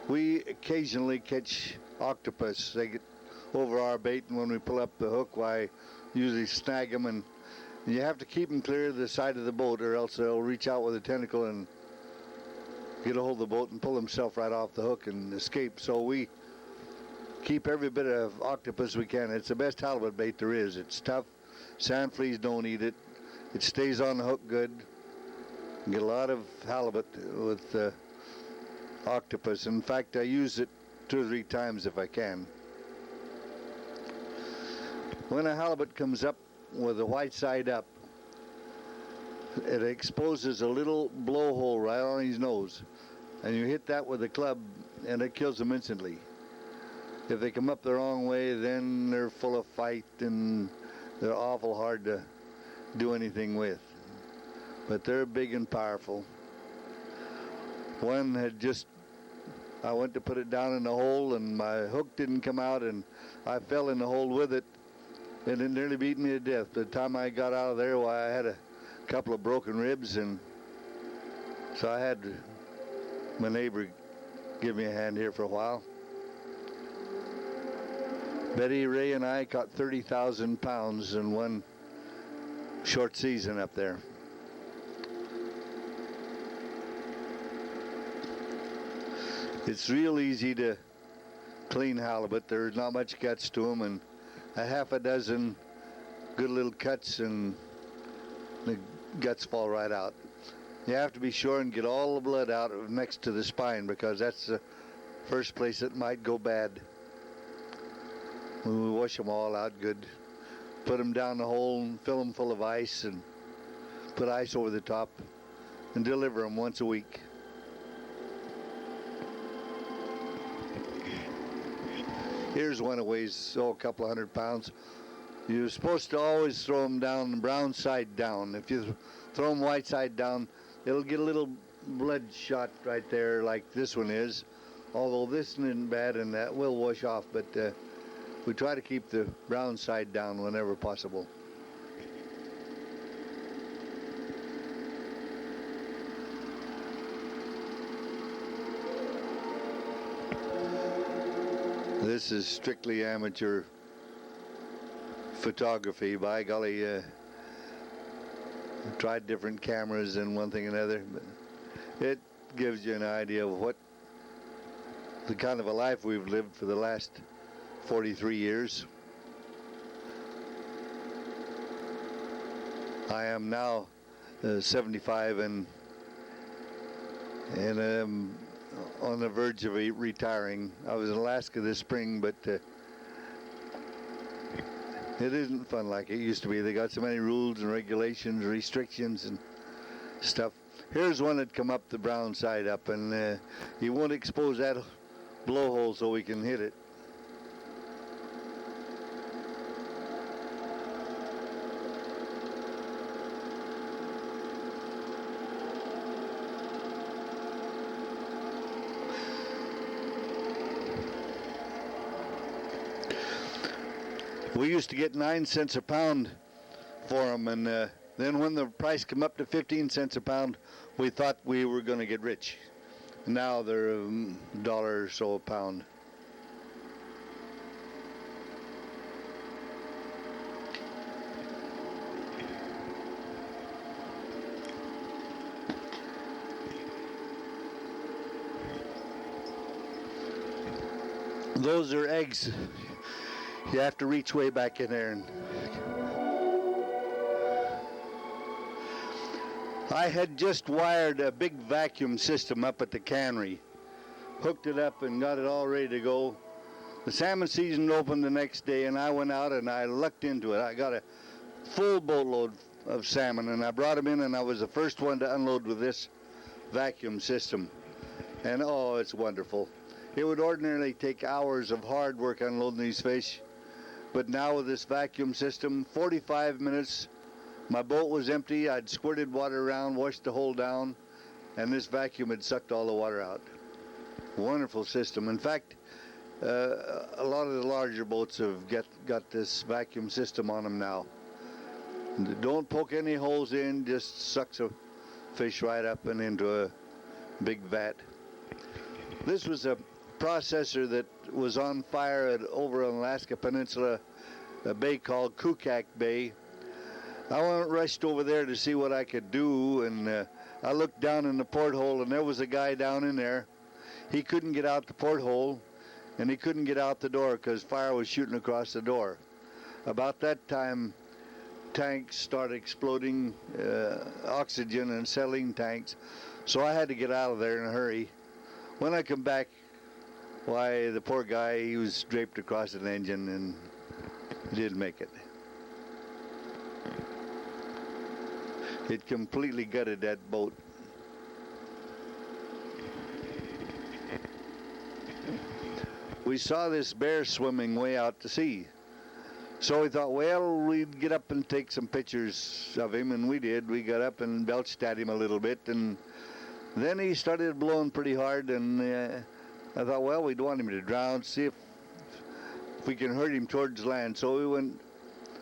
We occasionally catch octopus. They get over our bait, and when we pull up the hook, I usually snag them, and you have to keep them clear of the side of the boat, or else they'll reach out with a tentacle and get a hold of the boat and pull themselves right off the hook and escape. So we keep every bit of octopus we can. It's the best halibut bait there is. It's tough. Sand fleas don't eat it. It stays on the hook good. You get a lot of halibut with octopus. In fact, I use it 2 or 3 times if I can. When a halibut comes up with the white side up, it exposes a little blowhole right on his nose, and you hit that with a club and it kills them instantly. If they come up the wrong way, then they're full of fight and they're awful hard to do anything with. But they're big and powerful. One had just, I went to put it down in the hole and my hook didn't come out and I fell in the hole with it and it nearly beat me to death. By the time I got out of there, why, I had a couple of broken ribs, and so I had my neighbor give me a hand here for a while. Betty, Ray, and I caught 30,000 pounds in one short season up there. It's real easy to clean halibut. There's not much guts to them, and a half a dozen good little cuts and the guts fall right out. You have to be sure and get all the blood out next to the spine, because that's the first place it might go bad. We wash them all out good, put them down the hole and fill them full of ice and put ice over the top and deliver them once a week. Here's one that weighs a couple of 100 pounds. You're supposed to always throw them down the brown side down. If you throw them white side down, it'll get a little blood shot right there like this one is. Although this isn't bad and that will wash off, but we try to keep the brown side down whenever possible. This is strictly amateur photography. By golly, tried different cameras and one thing and another, but it gives you an idea of what the kind of a life we've lived for the last 43 years. I am now 75 and on the verge of retiring. I was in Alaska this spring, but it isn't fun like it used to be. They got so many rules and regulations, restrictions and stuff. Here's one that come up the brown side up, and you won't expose that blowhole so we can hit it. We used to get 9 cents a pound for them, and then when the price came up to 15 cents a pound, we thought we were going to get rich. Now they're $1 or so a pound. Those are eggs. You have to reach way back in there. And I had just wired a big vacuum system up at the cannery, hooked it up and got it all ready to go. The salmon season opened the next day, and I went out and I lucked into it. I got a full boatload of salmon, and I brought them in, and I was the first one to unload with this vacuum system. And oh, it's wonderful. It would ordinarily take hours of hard work unloading these fish, but now with this vacuum system, 45 minutes, my boat was empty. I'd squirted water around, washed the hole down, and this vacuum had sucked all the water out. Wonderful system. In fact, a lot of the larger boats have got this vacuum system on them now. Don't poke any holes in, just sucks a fish right up and into a big vat. This was a processor that was on fire over on Alaska Peninsula, a bay called Kodiak Bay. I rushed over there to see what I could do, and I looked down in the porthole, and there was a guy down in there. He couldn't get out the porthole, and he couldn't get out the door because fire was shooting across the door. About that time, tanks start exploding, oxygen and acetylene tanks. So I had to get out of there in a hurry. When I come back, why, the poor guy, he was draped across an engine and he didn't make it. It completely gutted that boat. We saw this bear swimming way out to sea. So we thought, well, we'd get up and take some pictures of him, and we did. We got up and belched at him a little bit, and then he started blowing pretty hard, and I thought, well, we don't want him to drown, see if we can hurt him towards land. So we went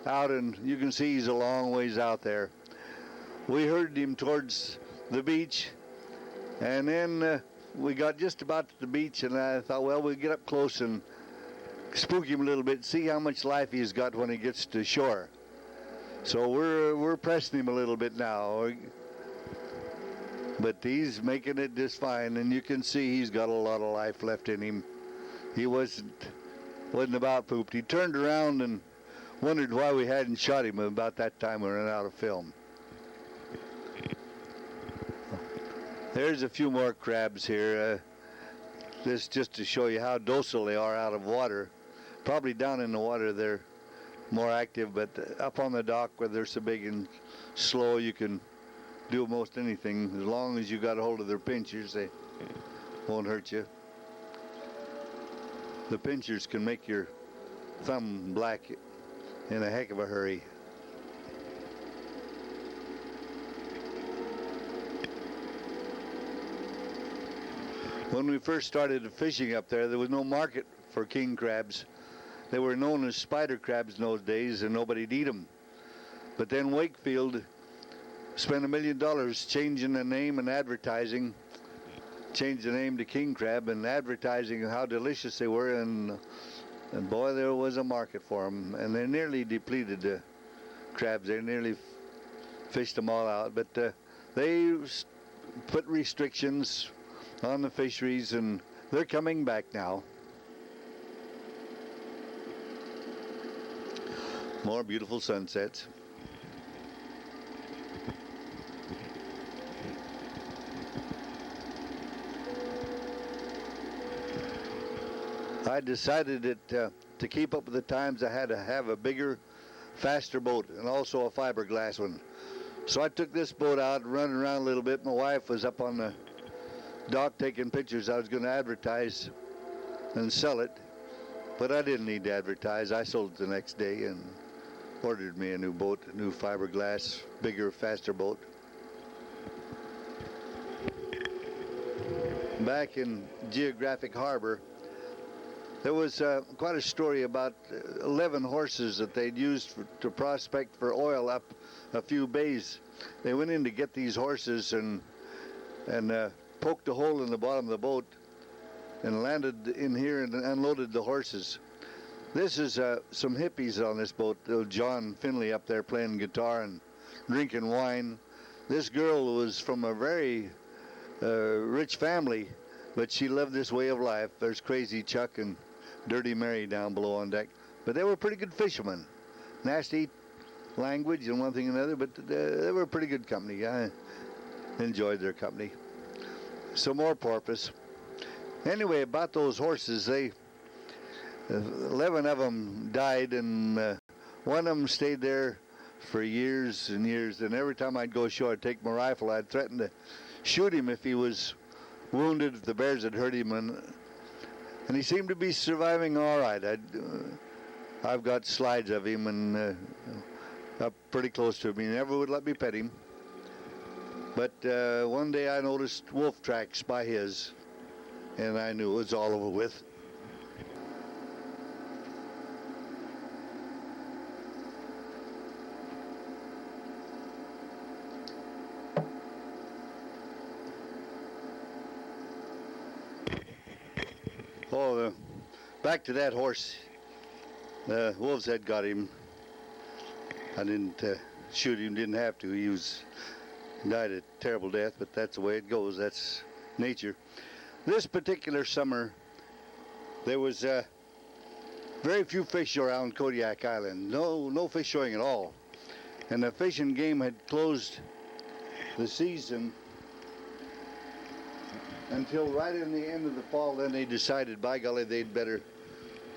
out, and you can see he's a long ways out there. We herded him towards the beach, and then we got just about to the beach, and I thought, well, we'll get up close and spook him a little bit, see how much life he's got when he gets to shore. So we're pressing him a little bit now, but he's making it just fine, and you can see he's got a lot of life left in him. He wasn't about pooped. He turned around and wondered why we hadn't shot him. About that time we ran out of film. There's a few more crabs here. This just to show you how docile they are out of water. Probably down in the water they're more active, but up on the dock where they're so big and slow, you can do almost anything. As long as you got a hold of their pinchers, they won't hurt you. The pinchers can make your thumb black in a heck of a hurry. When we first started fishing up there was no market for king crabs. They were known as spider crabs in those days, and nobody'd eat them. But then Wakefield spent $1 million changing the name and advertising, changed the name to king crab and advertising how delicious they were, and boy, there was a market for them. And they nearly depleted the crabs. They nearly fished them all out. But they put restrictions on the fisheries, and they're coming back now. More beautiful sunsets. I decided that to keep up with the times, I had to have a bigger, faster boat, and also a fiberglass one. So I took this boat out and running around a little bit. My wife was up on the dock taking pictures. I was going to advertise and sell it, but I didn't need to advertise. I sold it the next day and ordered me a new boat, a new fiberglass, bigger, faster boat. Back in Geographic Harbor, there was quite a story about 11 horses that they'd used to prospect for oil up a few bays. They went in to get these horses and poked a hole in the bottom of the boat and landed in here and unloaded the horses. This is some hippies on this boat. John Finley up there playing guitar and drinking wine. This girl was from a very rich family, but she lived this way of life. There's Crazy Chuck and Dirty Mary down below on deck. But they were pretty good fishermen. Nasty language and one thing and another, but they were pretty good company. I enjoyed their company. Some more porpoise. Anyway, about those horses, 11 of them died, and one of them stayed there for years and years. And every time I'd go ashore, I'd take my rifle. I'd threaten to shoot him if he was wounded, if the bears had hurt him, and he seemed to be surviving all right. I've got slides of him and up pretty close to him. He never would let me pet him. But one day I noticed wolf tracks by his, and I knew it was all over with. Oh, back to that horse. The wolves had got him. I didn't shoot him, didn't have to. He died a terrible death, but that's the way it goes. That's nature. This particular summer, there was very few fish around Kodiak Island. No fish showing at all. And the Fish and Game had closed the season until right in the end of the fall. Then they decided, by golly, they'd better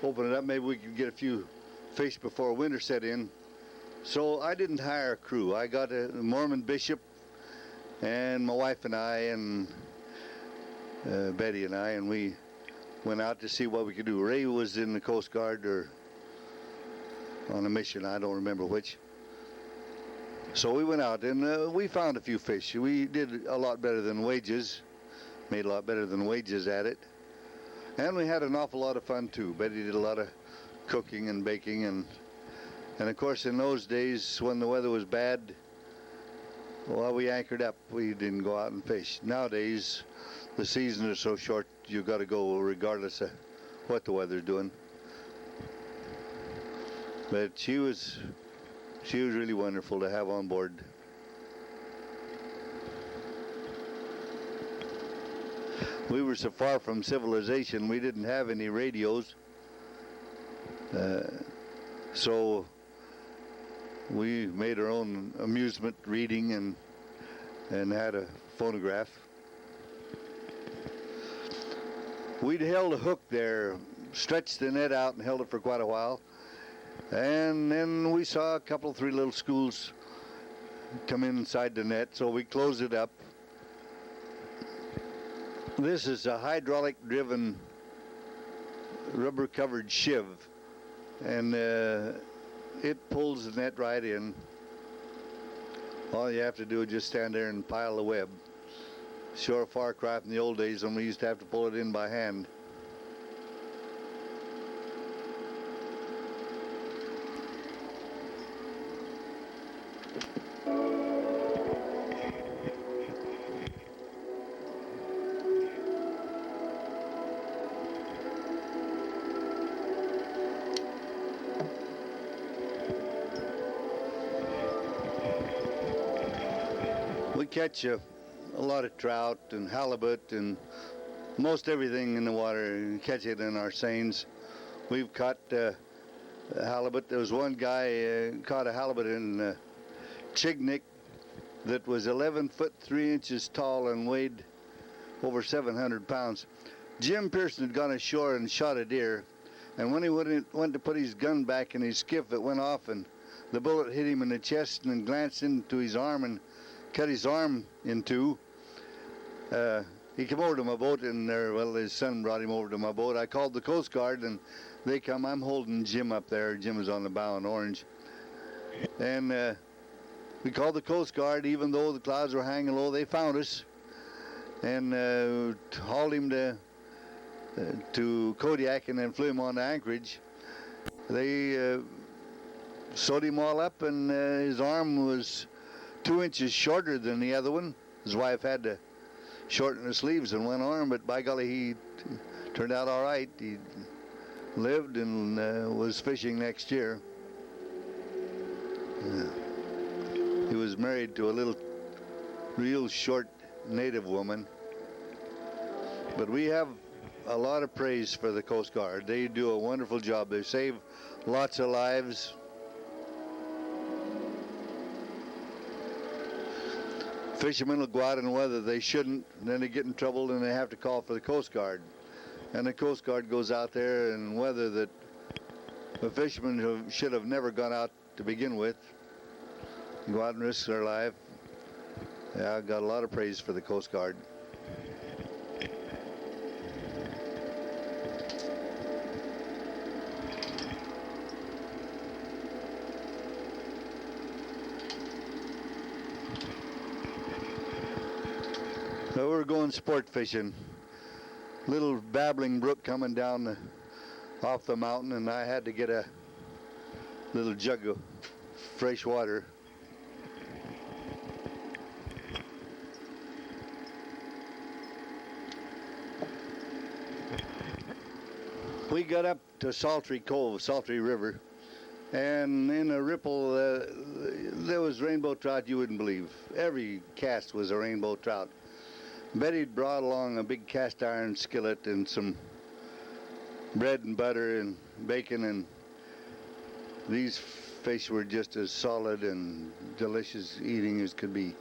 open it up. Maybe we could get a few fish before winter set in. So I didn't hire a crew. I got a Mormon bishop and my wife and I and Betty and I, and we went out to see what we could do. Ray was in the Coast Guard or on a mission, I don't remember which. So we went out and we found a few fish. We did a lot better than wages, made a lot better than wages at it. And we had an awful lot of fun too. Betty did a lot of cooking and baking, and of course in those days when the weather was bad, well, we anchored up. We didn't go out and fish. Nowadays the seasons are so short, you got to go regardless of what the weather's doing. But she was really wonderful to have on board. We were so far from civilization, we didn't have any radios. So we made our own amusement reading and had a phonograph. We'd held a hook there, stretched the net out and held it for quite a while. And then we saw a couple, 3 little schools come inside the net, so we closed it up. This is a hydraulic-driven, rubber-covered shiv, and it pulls the net right in. All you have to do is just stand there and pile the web. Sure a far cry from the old days when we used to have to pull it in by hand. We catch a lot of trout and halibut and most everything in the water, and catch it in our seines. We've caught halibut. There was one guy caught a halibut in Chignik that was 11 foot 3 inches tall and weighed over 700 pounds. Jim Pearson had gone ashore and shot a deer, and when he went to put his gun back in his skiff, it went off and the bullet hit him in the chest and then glanced into his arm and cut his arm in two. He came over to my boat, and well, his son brought him over to my boat. I called the Coast Guard, and they come. I'm holding Jim up there. Jim was on the bow in orange. And we called the Coast Guard, even though the clouds were hanging low. They found us and hauled him to Kodiak and then flew him on to Anchorage. They sewed him all up, and his arm was 2 inches shorter than the other one. His wife had to shorten the sleeves in one arm, but by golly, he turned out all right. He lived and was fishing next year. He was married to a little, real short native woman. But we have a lot of praise for the Coast Guard. They do a wonderful job. They save lots of lives. Fishermen will go out in weather they shouldn't, and then they get in trouble and they have to call for the Coast Guard. And the Coast Guard goes out there in weather that the fishermen who should have never gone out to begin with go out and risk their life. Yeah, I got a lot of praise for the Coast Guard. So we're going sport fishing. Little babbling brook coming down off the mountain, and I had to get a little jug of fresh water. We got up to Sultry Cove, Sultry River, and in a ripple there was rainbow trout you wouldn't believe. Every cast was a rainbow trout. Betty brought along a big cast iron skillet and some bread and butter and bacon, and these fish were just as solid and delicious eating as could be.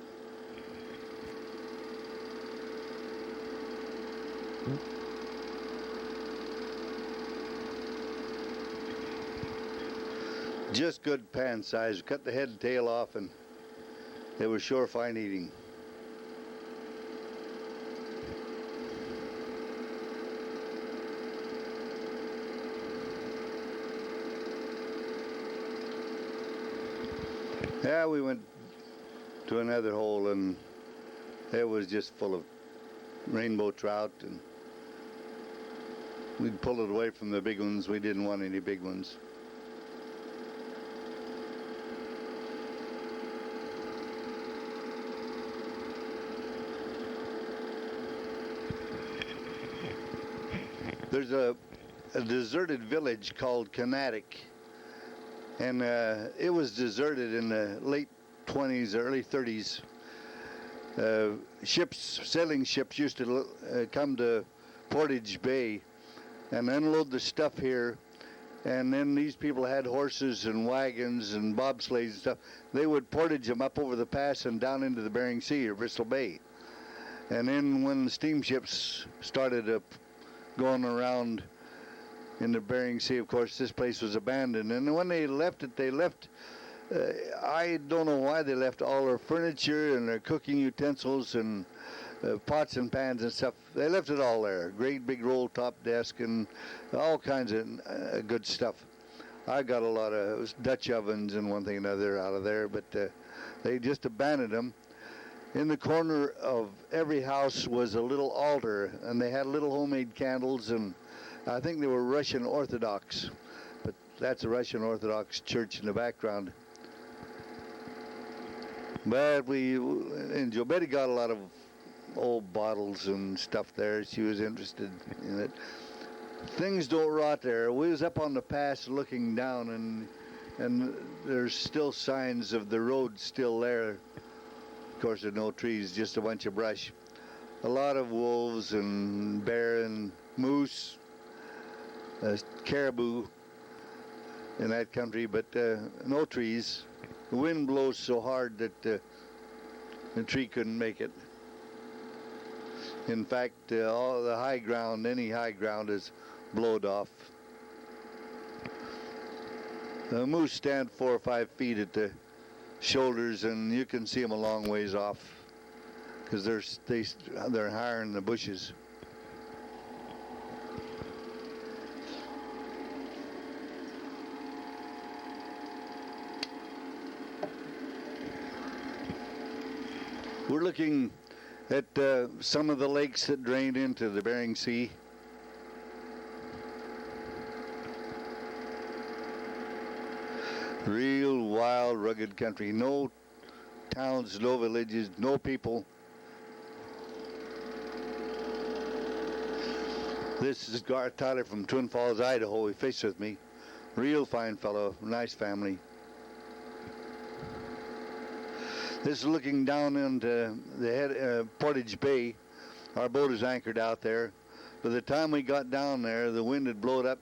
Just good pan size. Cut the head and tail off, and they were sure fine eating. Yeah, we went to another hole, and it was just full of rainbow trout, and we'd pull it away from the big ones. We didn't want any big ones. There's a deserted village called Kodiak, and it was deserted in the late 20s, early 30s. Sailing ships used to come to Portage Bay and unload the stuff here, and then these people had horses and wagons and bobsleighs and stuff. They would portage them up over the pass and down into the Bering Sea or Bristol Bay. And then when the steamships started going around in the Bering Sea, of course, this place was abandoned. And when they left it, I don't know why they left all their furniture and their cooking utensils and pots and pans and stuff. They left it all there. Great big roll-top desk and all kinds of good stuff. I got a lot of Dutch ovens and one thing and another out of there, but they just abandoned them. In the corner of every house was a little altar, and they had little homemade candles, and I think they were Russian Orthodox, but that's a Russian Orthodox church in the background. But and Joe Betty got a lot of old bottles and stuff there. She was interested in it. Things don't rot there. We was up on the pass looking down, and there's still signs of the road still there. Of course, there are no trees, just a bunch of brush. A lot of wolves and bear and moose, caribou in that country, but no trees. The wind blows so hard that the tree couldn't make it. In fact, all the high ground, any high ground, is blowed off. The moose stand 4 or 5 feet at the shoulders, and you can see them a long ways off because they're higher in the bushes. We're looking at some of the lakes that drain into the Bering Sea. Real wild, rugged country. No towns, no villages, no people. This is Garth Tyler from Twin Falls, Idaho. He fished with me. Real fine fellow, nice family. This is looking down into the Portage Bay. Our boat is anchored out there. By the time we got down there, the wind had blown up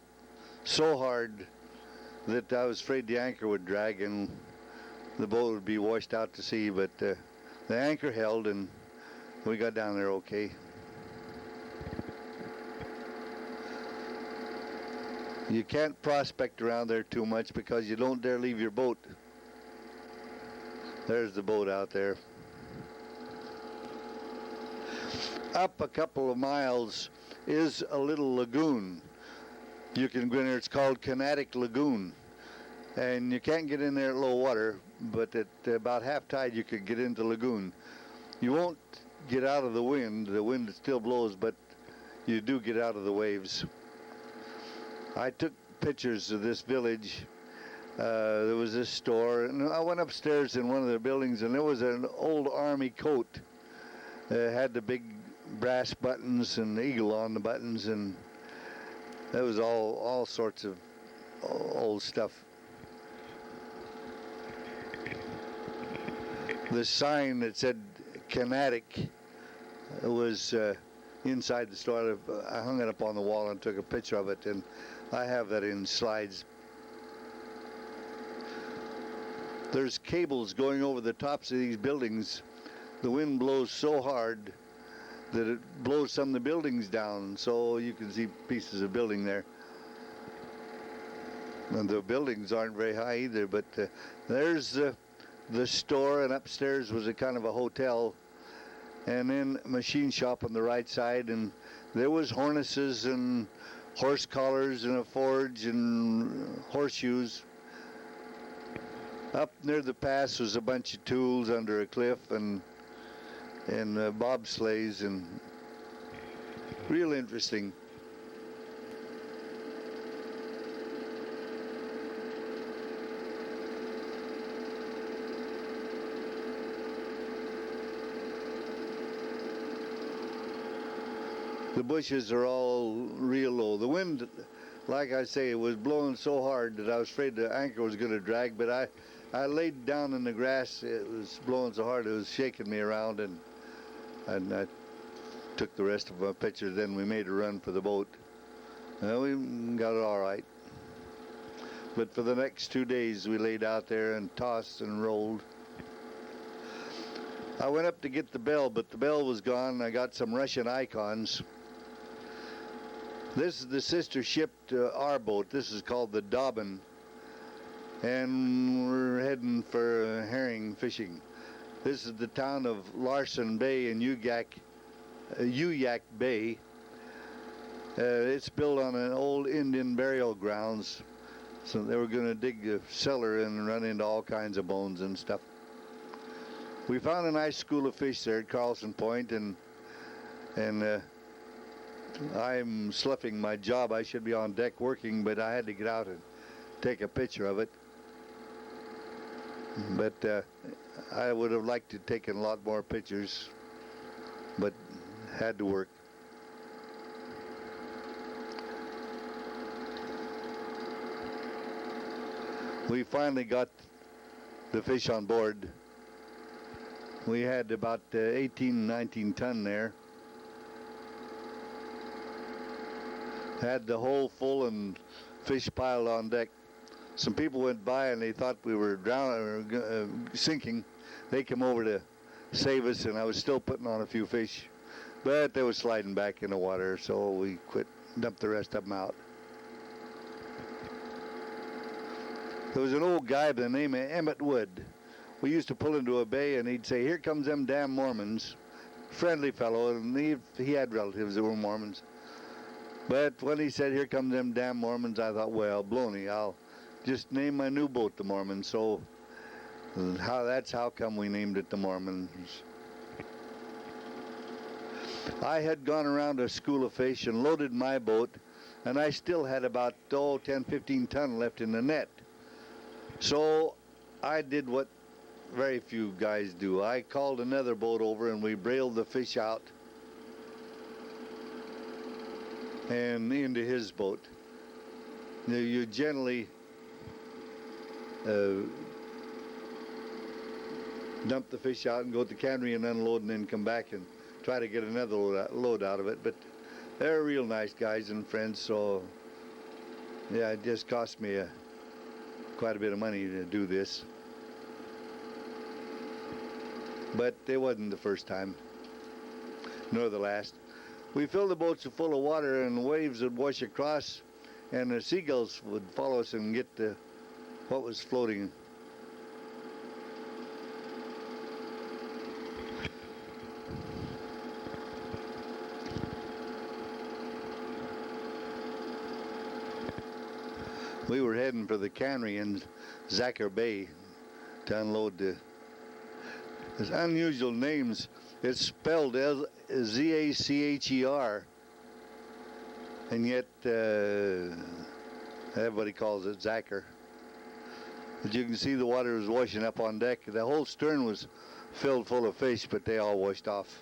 so hard that I was afraid the anchor would drag and the boat would be washed out to sea, but the anchor held and we got down there okay. You can't prospect around there too much because you don't dare leave your boat. There's the boat out there. Up a couple of miles is a little lagoon. You can go in there. It's called Kodiak Lagoon. And you can't get in there at low water, but at about half tide you could get into the lagoon. You won't get out of the wind. The wind still blows, but you do get out of the waves. I took pictures of this village. There was this store, and I went upstairs in one of the buildings, and there was an old army coat. Had the big brass buttons and the eagle on the buttons, and that was all sorts of old stuff. The sign that said Kodiak was inside the store. I hung it up on the wall and took a picture of it, and I have that in slides. There's cables going over the tops of these buildings. The wind blows so hard that it blows some of the buildings down, so you can see pieces of building there. And the buildings aren't very high either, but there's the store, and upstairs was a kind of a hotel, and then a machine shop on the right side, and there was harnesses and horse collars and a forge and horseshoes. Up near the pass was a bunch of tools under a cliff and bobsleighs, and real interesting. The bushes are all real low. The wind, like I say, was blowing so hard that I was afraid the anchor was going to drag, but I laid down in the grass. It was blowing so hard it was shaking me around, and I took the rest of my pictures. Then we made a run for the boat. We got it all right. But for the next 2 days we laid out there and tossed and rolled. I went up to get the bell, but the bell was gone. I got some Russian icons. This is the sister ship to our boat. This is called the Dobbin, and we're heading for herring fishing. This is the town of Larson Bay in Uyak Bay. It's built on an old Indian burial grounds, so they were going to dig a cellar and run into all kinds of bones and stuff. We found a nice school of fish there at Carlson Point, and I'm sloughing my job. I should be on deck working, but I had to get out and take a picture of it. But I would have liked to take a lot more pictures, but had to work. We finally got the fish on board. We had about 18, 19 ton there. Had the hole full and fish piled on deck. Some people went by and they thought we were drowning or sinking. They came over to save us, and I was still putting on a few fish, but they were sliding back in the water, so we quit, dumped the rest of them out. There was an old guy by the name of Emmett Wood. We used to pull into a bay, and he'd say, "Here comes them damn Mormons." Friendly fellow, and he had relatives that were Mormons. But when he said, "Here come them damn Mormons," I thought, well, bloney, I'll just name my new boat the Mormon. So that's how come we named it the Mormons. I had gone around a school of fish and loaded my boat, and I still had about 10, 15 ton left in the net. So I did what very few guys do. I called another boat over, and we brailed the fish out and into his boat. Now, you generally dump the fish out and go to the cannery and unload, and then come back and try to get another load out of it. But they're real nice guys and friends, so yeah, it just cost me quite a bit of money to do this. But it wasn't the first time, nor the last. We filled the boats full of water, and the waves would wash across, and the seagulls would follow us and get what was floating. We were heading for the cannery in Zacher Bay to unload there's unusual names. It's spelled Zacher, and yet everybody calls it Zacher. But you can see the water was washing up on deck. The whole stern was filled full of fish, but they all washed off.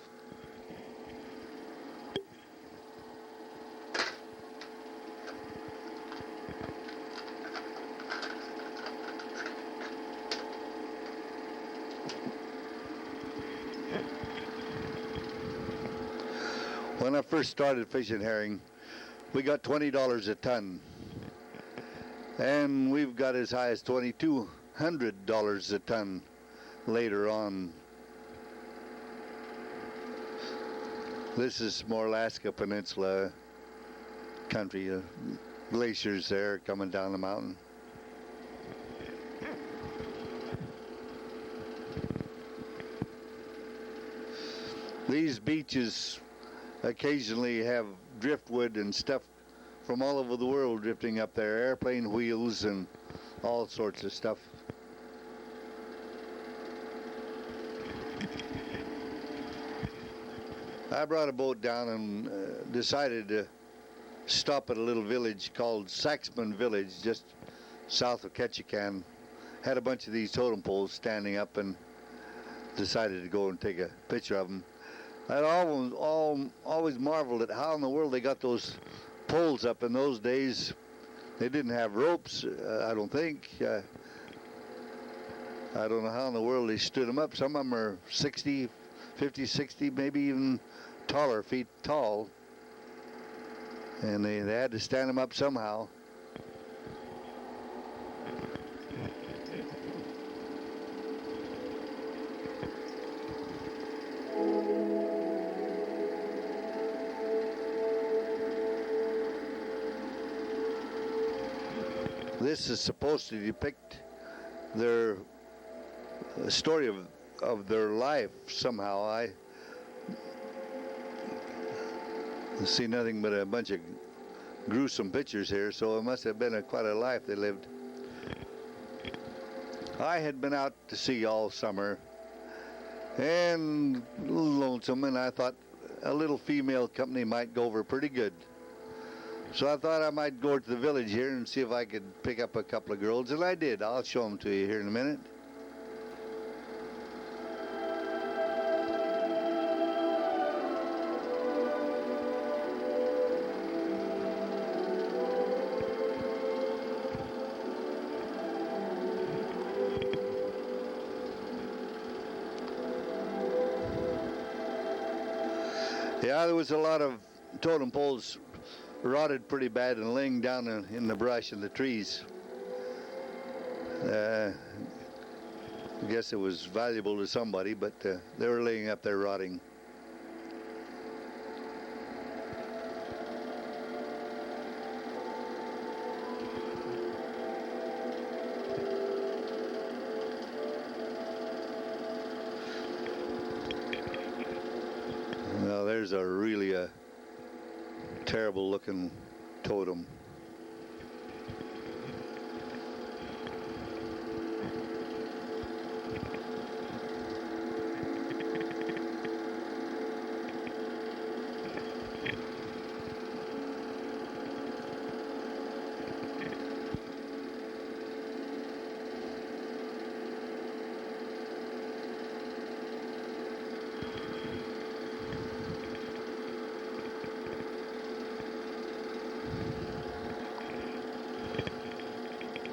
When I first started fishing herring, we got $20 a ton, and we've got as high as 22 $100 a ton later on. This is more Alaska Peninsula country. Glaciers there coming down the mountain. These beaches occasionally have driftwood and stuff from all over the world drifting up there, airplane wheels and all sorts of stuff. I brought a boat down and decided to stop at a little village called Saxman Village, just south of Ketchikan. Had a bunch of these totem poles standing up and decided to go and take a picture of them. I always marveled at how in the world they got those poles up in those days. They didn't have ropes, I don't think. I don't know how in the world they stood them up. Some of them are 50, 60, maybe even taller, feet tall. And they had to stand them up somehow. This is supposed to depict their story of their life somehow. I see nothing but a bunch of gruesome pictures here, so it must have been quite a life they lived. I had been out to sea all summer and a little lonesome, and I thought a little female company might go over pretty good. So I thought I might go to the village here and see if I could pick up a couple of girls, and I did. I'll show them to you here in a minute. Yeah, there was a lot of totem poles rotted pretty bad and laying down in the brush and the trees. I guess it was valuable to somebody, but they were laying up there rotting. Now there's really a terrible looking totem.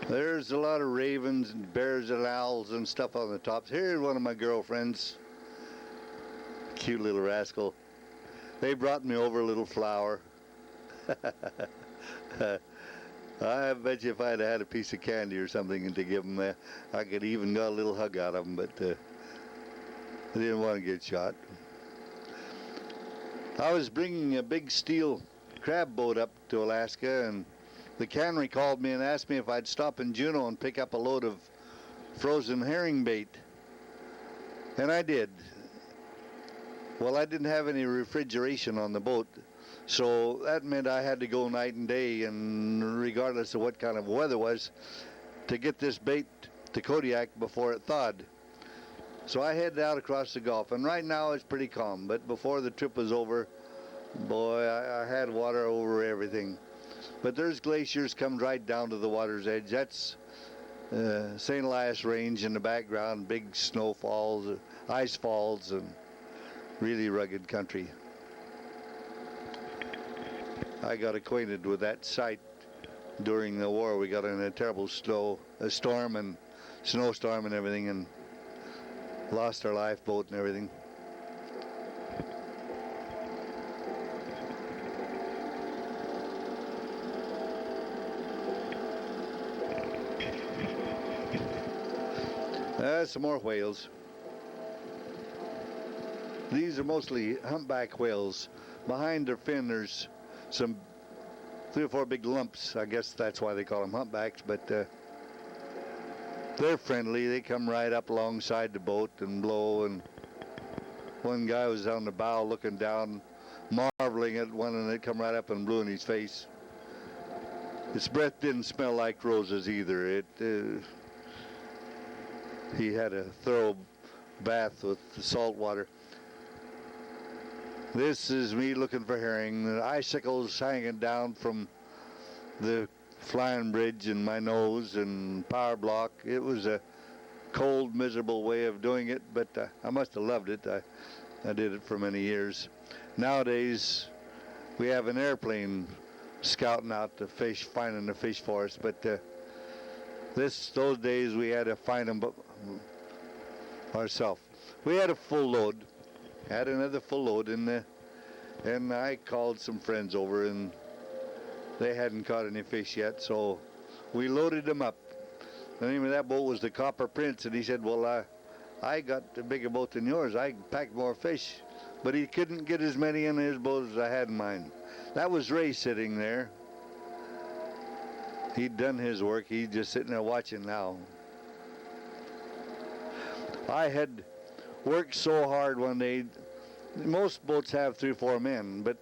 There's a lot of ravens and bears and owls and stuff on the tops. Here's one of my girlfriends. Cute little rascal. They brought me over a little flower. I bet you if I'd had a piece of candy or something to give them, I could even got a little hug out of them, but I didn't want to get shot. I was bringing a big steel crab boat up to Alaska, and the cannery called me and asked me if I'd stop in Juneau and pick up a load of frozen herring bait. And I did. Well, I didn't have any refrigeration on the boat, so that meant I had to go night and day, and regardless of what kind of weather was, to get this bait to Kodiak before it thawed. So I headed out across the Gulf, and right now it's pretty calm, but before the trip was over, boy, I had water over everything. But there's glaciers come right down to the water's edge. That's St. Elias Range in the background, big snowfalls, ice falls, and really rugged country. I got acquainted with that site during the war. We got in a terrible snowstorm and everything, and lost our lifeboat and everything. some more whales. These are mostly humpback whales. Behind their fin there's some 3 or 4 big lumps. I guess that's why they call them humpbacks, but they're friendly. They come right up alongside the boat and blow, and one guy was on the bow looking down, marveling at one, and it come right up and blew in his face. Its breath didn't smell like roses either. He had a thorough bath with the salt water. This is me looking for herring. The icicles hanging down from the flying bridge in my nose and power block. It was a cold, miserable way of doing it, but I must have loved it. I did it for many years. Nowadays, we have an airplane scouting out the fish, finding the fish for us, but those days we had to find them ourselves. We had a full load, had another full load, and I called some friends over, and they hadn't caught any fish yet, so we loaded them up. The name of that boat was the Copper Prince, and he said, well, I got a bigger boat than yours. I packed more fish. But he couldn't get as many in his boat as I had in mine. That was Ray sitting there. He'd done his work. He's just sitting there watching now. I had worked so hard one day. Most boats have 3 or 4 men, but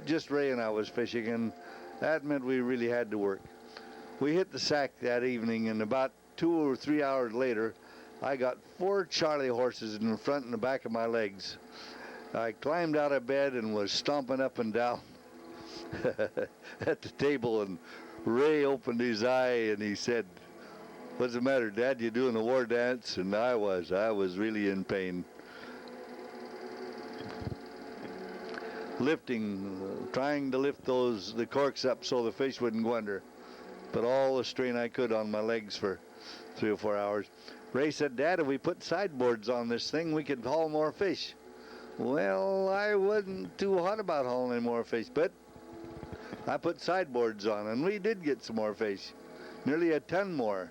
just Ray and I was fishing, and that meant we really had to work. We hit the sack that evening, and about 2 or 3 hours later, I got 4 Charlie horses in the front and the back of my legs. I climbed out of bed and was stomping up and down at the table, and Ray opened his eye and he said, "What's the matter, Dad? You doing a war dance?" And I was really in pain. Trying to lift the corks up so the fish wouldn't go under, but all the strain I could on my legs for 3 or 4 hours. Ray said, "Dad, if we put sideboards on this thing, we could haul more fish." Well, I wasn't too hot about hauling any more fish, but I put sideboards on, and we did get some more fish, nearly a ton more.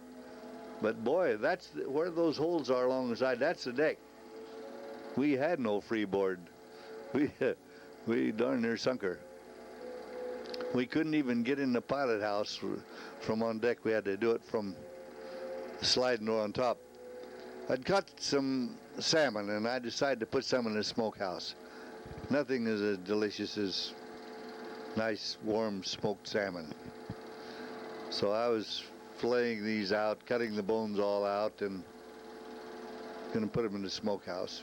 But boy, that's where those holes are along the side. That's the deck. We had no freeboard. We darn near sunk her. We couldn't even get in the pilot house from on deck. We had to do it from the sliding door on top. I'd caught some salmon, and I decided to put some in the smokehouse. Nothing is as delicious as nice, warm, smoked salmon. So I was filleting these out, cutting the bones all out, and going to put them in the smokehouse.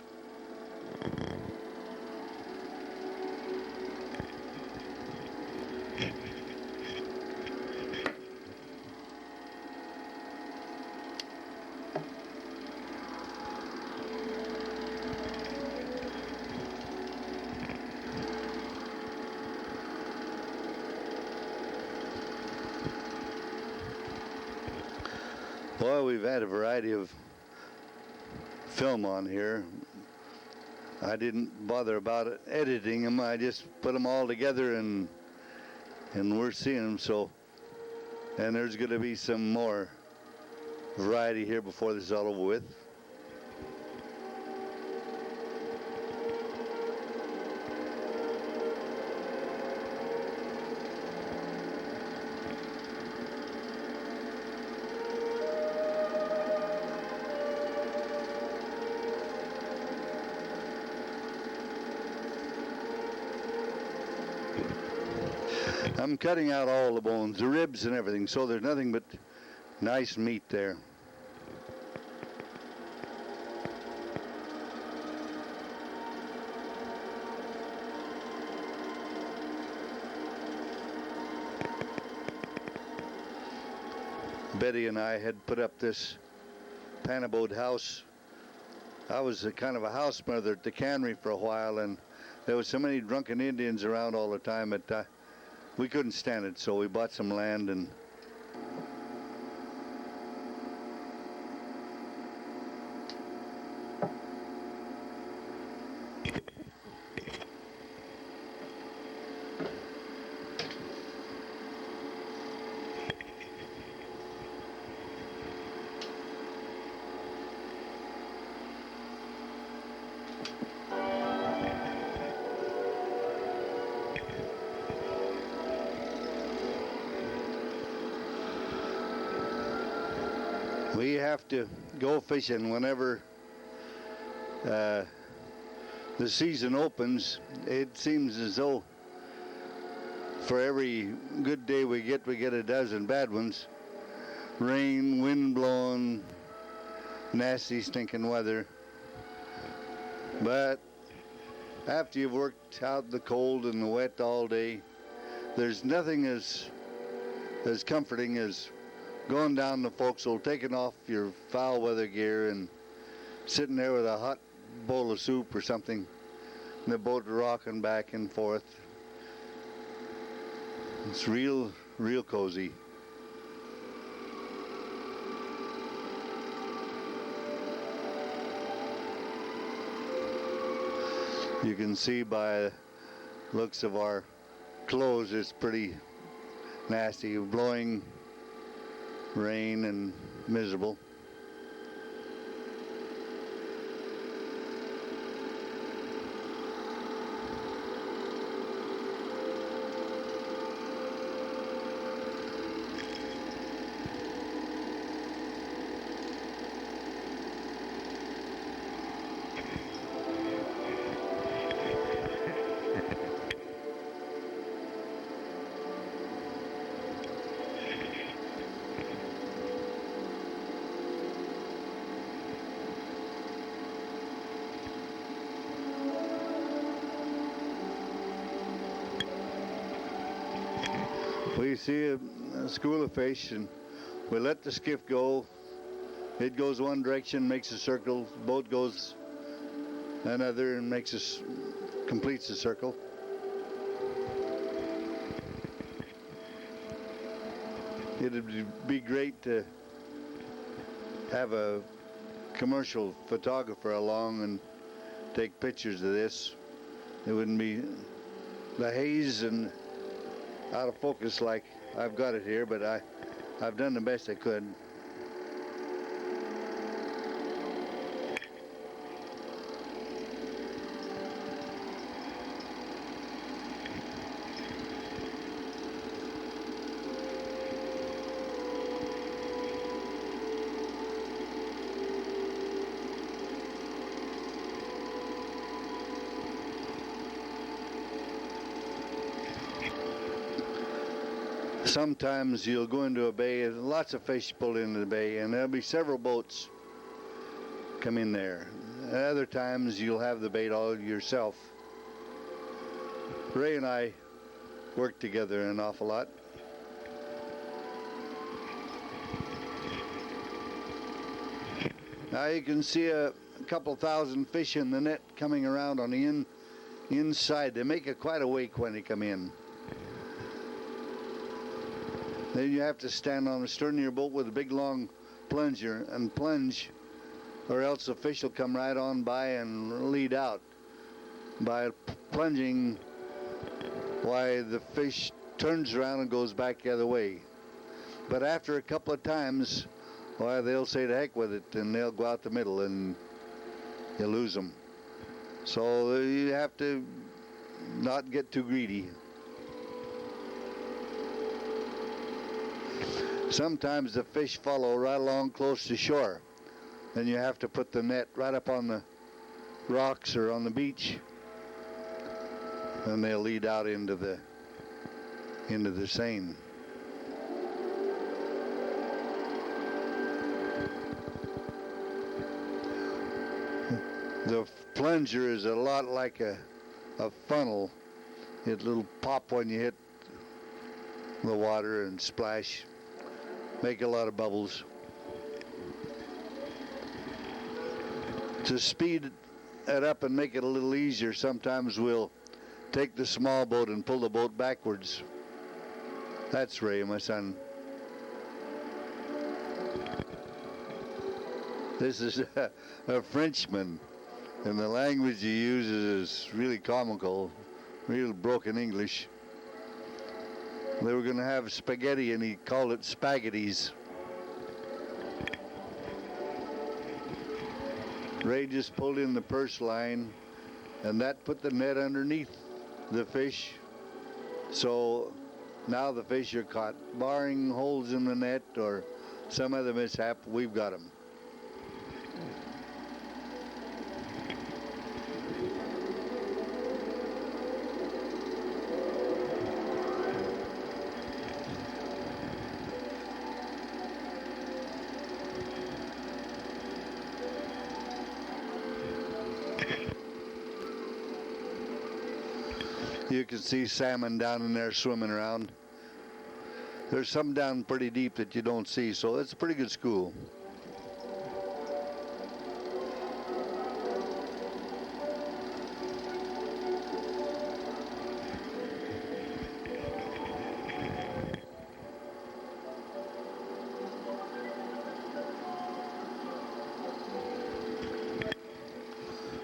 Well, we've had a variety of film on here. I didn't bother about editing them. I just put them all together, and we're seeing them. So, and there's going to be some more variety here before this is all over with. I'm cutting out all the bones, the ribs and everything, so there's nothing but nice meat there. Betty and I had put up this panabode house. I was a kind of a house mother at the cannery for a while, and there was so many drunken Indians around all the time that we couldn't stand it, so we bought some land and We have to go fishing whenever the season opens. It seems as though for every good day we get a dozen bad ones. Rain, wind blowing, nasty stinking weather. But after you've worked out the cold and the wet all day, there's nothing as comforting as going down the forecastle, taking off your foul weather gear and sitting there with a hot bowl of soup or something, and the boat rocking back and forth. It's real cozy. You can see by looks of our clothes, it's pretty nasty, blowing rain and miserable. We see a school of fish and we let the skiff go. It goes one direction, makes a circle. The boat goes another and completes the circle. It'd be great to have a commercial photographer along and take pictures of this. It wouldn't be the haze and out of focus like I've got it here, but I've done the best I could. Sometimes you'll go into a bay and lots of fish pull into the bay, and there'll be several boats come in there. Other times you'll have the bait all yourself. Ray and I work together an awful lot. Now you can see a couple thousand fish in the net coming around on the inside. They make quite a wake when they come in. Then you have to stand on the stern of your boat with a big long plunger and plunge, or else the fish will come right on by and lead out. By plunging, why the fish turns around and goes back the other way. But after a couple of times, why they'll say to heck with it and they'll go out the middle and you lose them. So you have to not get too greedy. Sometimes the fish follow right along close to shore, and you have to put the net right up on the rocks or on the beach, and they'll lead out into the seine. The plunger is a lot like a funnel. It'll pop when you hit the water and splash. Make a lot of bubbles. To speed it up and make it a little easier, sometimes we'll take the small boat and pull the boat backwards. That's Ray, my son. This is a Frenchman, and the language he uses is really comical, real broken English. They were going to have spaghetti, and he called it spaghettis. Ray just pulled in the purse line, and that put the net underneath the fish. So now the fish are caught, barring holes in the net or some other mishap, we've got them. You can see salmon down in there swimming around. There's some down pretty deep that you don't see, so it's a pretty good school.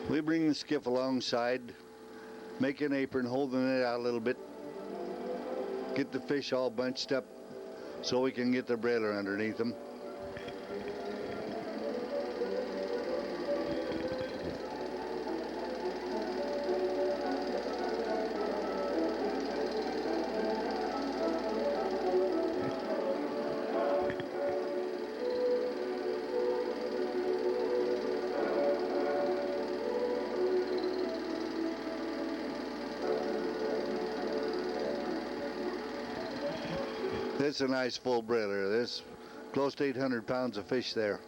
We bring the skiff alongside, make an apron, hold the net out a little bit, get the fish all bunched up so we can get the brailer underneath them. It's a nice full brailer. There's close to 800 pounds of fish there.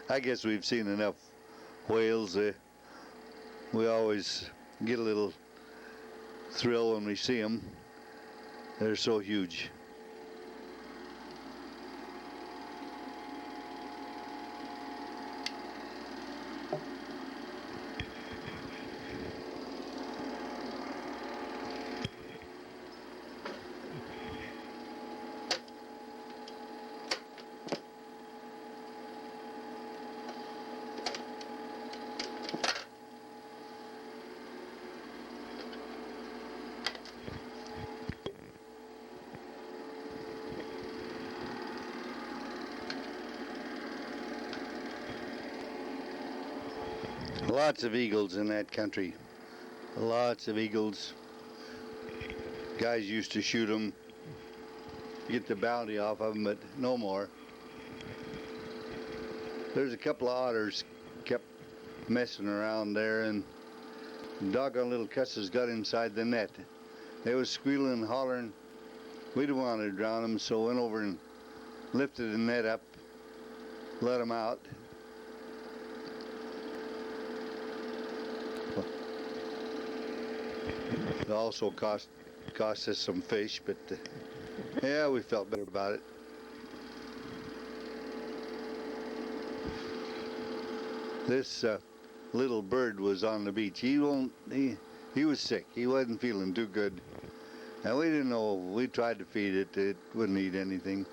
I guess we've seen enough whales. We always get a little thrill when we see them. They're so huge. Lots of eagles in that country. Lots of eagles. Guys used to shoot them, get the bounty off of them, but no more. There's a couple of otters kept messing around there, and doggone little cusses got inside the net. They was squealing and hollering. We didn't want to drown them, so went over and lifted the net up, let them out. It also cost us some fish, but yeah, we felt better about it. This little bird was on the beach. He was sick. He wasn't feeling too good, and we didn't know. We tried to feed it. It wouldn't eat anything,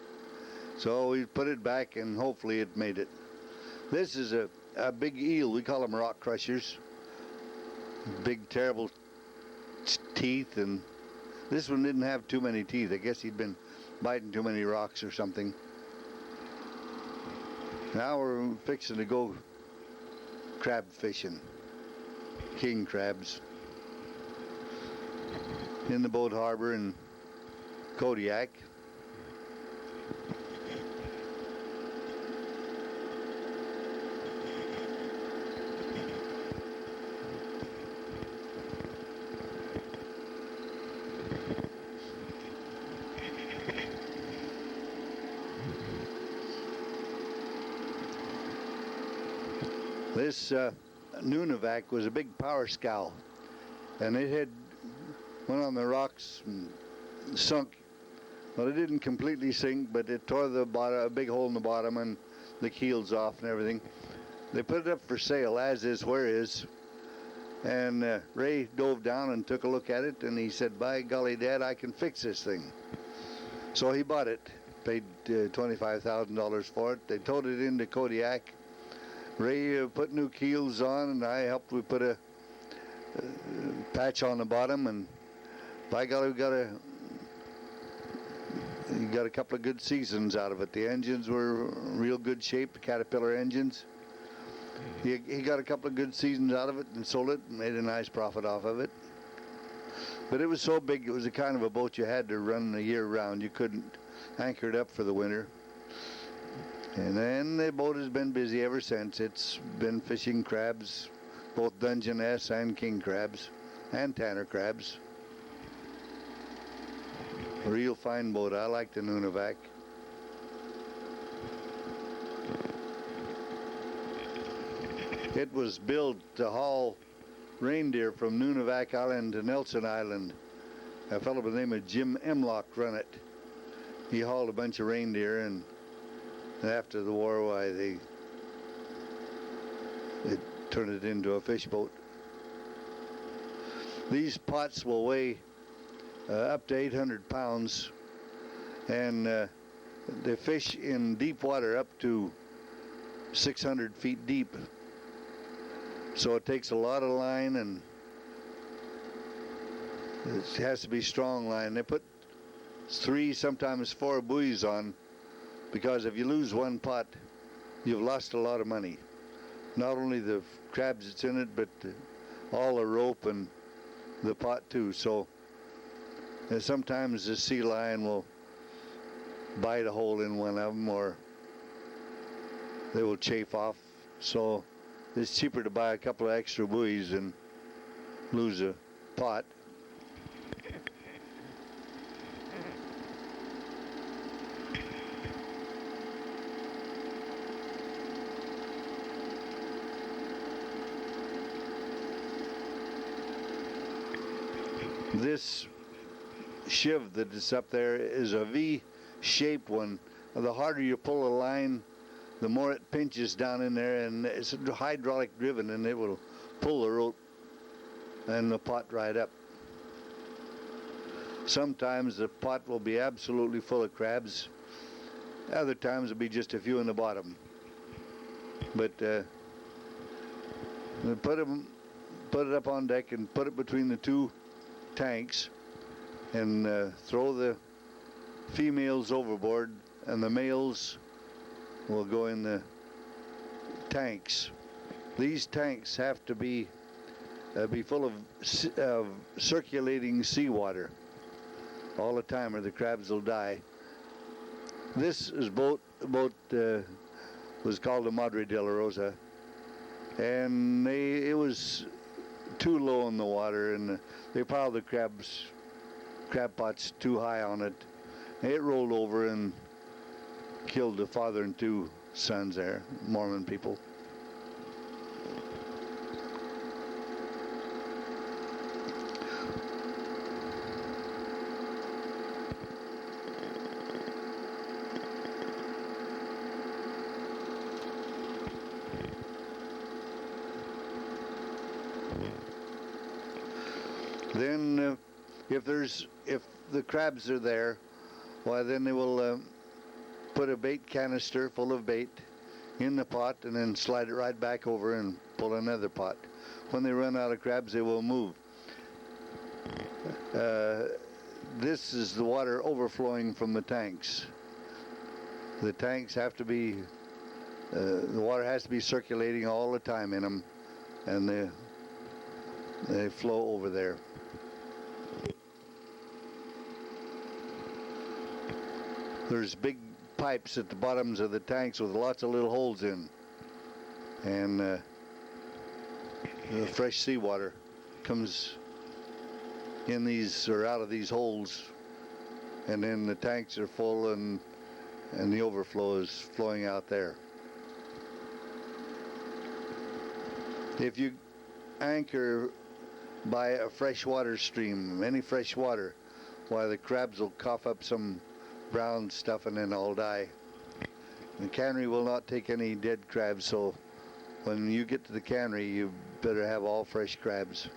so we put it back, and hopefully it made it. This is a big eel. We call them rock crushers. Big, terrible teeth, and this one didn't have too many teeth. I guess he'd been biting too many rocks or something. Now we're fixing to go crab fishing. King crabs in the boat harbor in Kodiak. This Nunivak was a big power scow, and it had went on the rocks and sunk. Well, it didn't completely sink, but it tore the bottom, a big hole in the bottom, and the keel's off and everything. They put it up for sale, as is, where is. And Ray dove down and took a look at it, and he said, "By golly, Dad, I can fix this thing." So he bought it, paid $25,000 for it. They towed it into Kodiak. Ray put new keels on, and I helped. We put a patch on the bottom, and by golly, we got a couple of good seasons out of it. The engines were real good shape, Caterpillar engines. He got a couple of good seasons out of it and sold it and made a nice profit off of it. But it was so big, it was a kind of a boat you had to run the year round. You couldn't anchor it up for the winter. And then the boat has been busy ever since. It's been fishing crabs, both Dungeness and king crabs, and tanner crabs. A real fine boat. I like the Nunivak. It was built to haul reindeer from Nunivak Island to Nelson Island. A fellow by the name of Jim Emlock run it. He hauled a bunch of reindeer, and after the war, why they turned it into a fish boat. These pots will weigh up to 800 pounds, and they fish in deep water up to 600 feet deep. So it takes a lot of line, and it has to be strong line. They put 3, sometimes 4 buoys on, because if you lose one pot, you've lost a lot of money. Not only the crabs that's in it, but all the rope and the pot too. So sometimes the sea lion will bite a hole in one of them, or they will chafe off. So it's cheaper to buy a couple of extra buoys and lose a pot. This shiv that is up there is a V-shaped one. The harder you pull a line, the more it pinches down in there, and it's hydraulic driven, and it will pull the rope and the pot right up. Sometimes the pot will be absolutely full of crabs. Other times it'll be just a few in the bottom. But put it up on deck and put it between the 2 tanks, and throw the females overboard, and the males will go in the tanks. These tanks have to be full of circulating seawater all the time, or the crabs will die. This boat was called the Madre de la Rosa, and it was too low in the water, and they piled the crab pots too high on it. It rolled over and killed the father and 2 sons there, Mormon people. Then if the crabs are there, why then they will put a bait canister full of bait in the pot, and then slide it right back over and pull another pot. When they run out of crabs, they will move. This is the water overflowing from the tanks. The tanks have to be, the water has to be circulating all the time in them, and they flow over there. There's big pipes at the bottoms of the tanks with lots of little holes in, and the fresh seawater comes in these or out of these holes, and then the tanks are full, and the overflow is flowing out there. If you anchor by a freshwater stream, any fresh water, why the crabs will cough up some brown stuff and then all die. The cannery will not take any dead crabs, so when you get to the cannery, you better have all fresh crabs.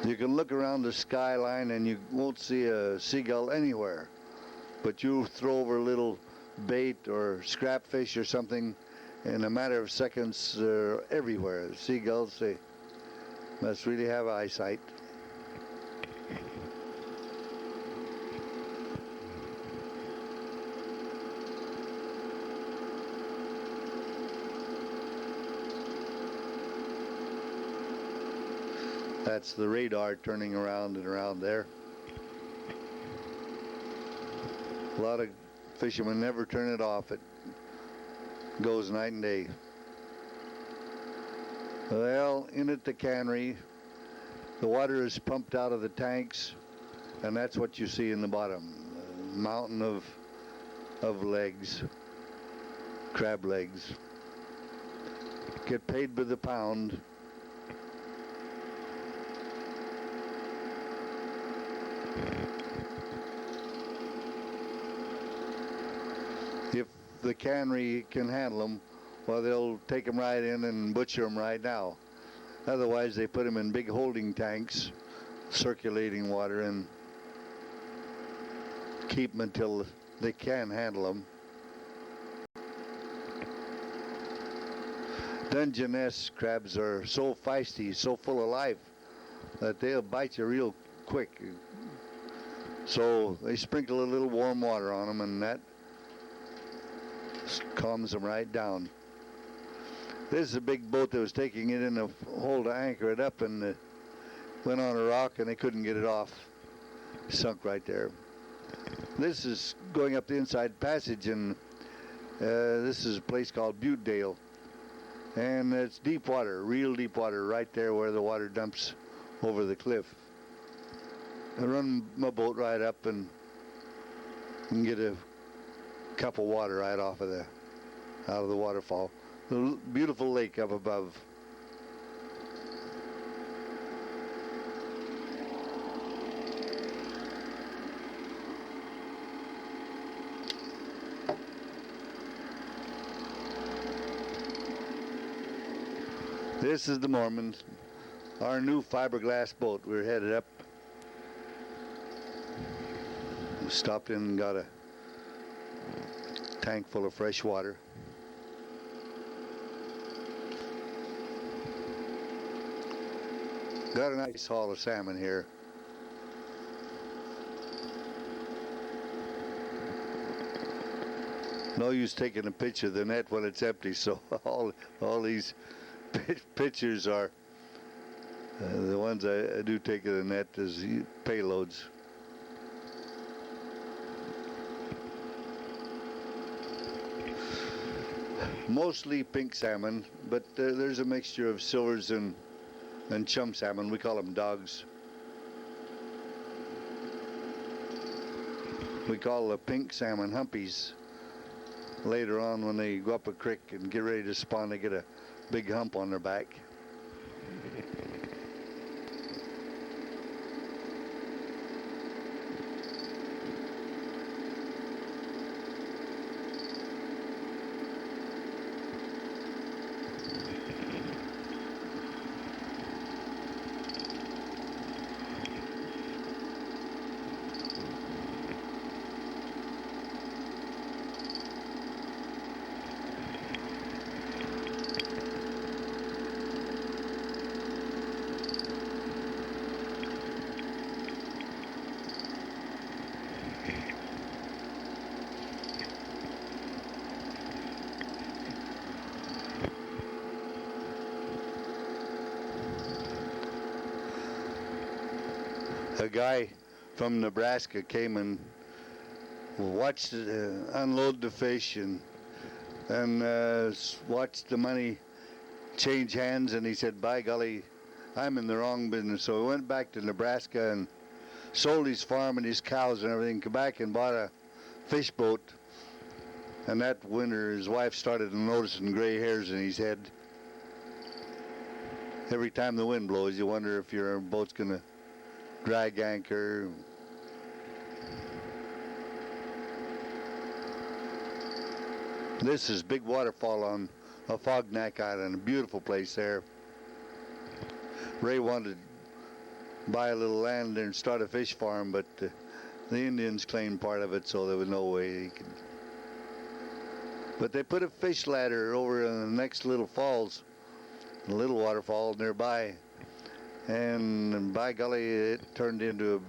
You can look around the skyline and you won't see a seagull anywhere. But you throw over a little bait or scrap fish or something, in a matter of seconds, they're everywhere. Seagulls, they must really have eyesight. That's the radar turning around and around there. A lot of fishermen never turn it off. It goes night and day. Well, in at the cannery, the water is pumped out of the tanks, and that's what you see in the bottom. A mountain of legs, crab legs. Get paid by the pound. If the cannery can handle them, well, they'll take them right in and butcher them right now. Otherwise, they put them in big holding tanks, circulating water, and keep them until they can handle them. Dungeness crabs are so feisty, so full of life, that they'll bite you real quick. So they sprinkle a little warm water on them, and that calms them right down. This is a big boat that was taking it in a hole to anchor it up, and went on a rock and they couldn't get it off. Sunk right there. This is going up the inside passage, and this is a place called Buttedale, and it's deep water, real deep water, right there where the water dumps over the cliff. I run my boat right up and can get a cup of water right off of out of the waterfall. The beautiful lake up above. This is the Mormon, our new fiberglass boat. We're headed up. We stopped in and got a tank full of fresh water. Got a nice haul of salmon here. No use taking a picture of the net when it's empty, so all these pictures are the ones I do take of the net as payloads. Mostly pink salmon, but there's a mixture of silvers and chum salmon. We call them dogs. We call the pink salmon humpies. Later on, when they go up a creek and get ready to spawn, they get a big hump on their back. A guy from Nebraska came and watched unload the fish and watched the money change hands, and he said, by golly, I'm in the wrong business. So he went back to Nebraska and sold his farm and his cows and everything, come back and bought a fish boat. And that winter his wife started noticing gray hairs in his head. Every time the wind blows, you wonder if your boat's gonna drag anchor. This is Big Waterfall on Fognac Island, a beautiful place there. Ray wanted buy a little land there and start a fish farm, but the Indians claimed part of it, so there was no way he could. But they put a fish ladder over in the next little falls, a little waterfall nearby, and by golly, it turned into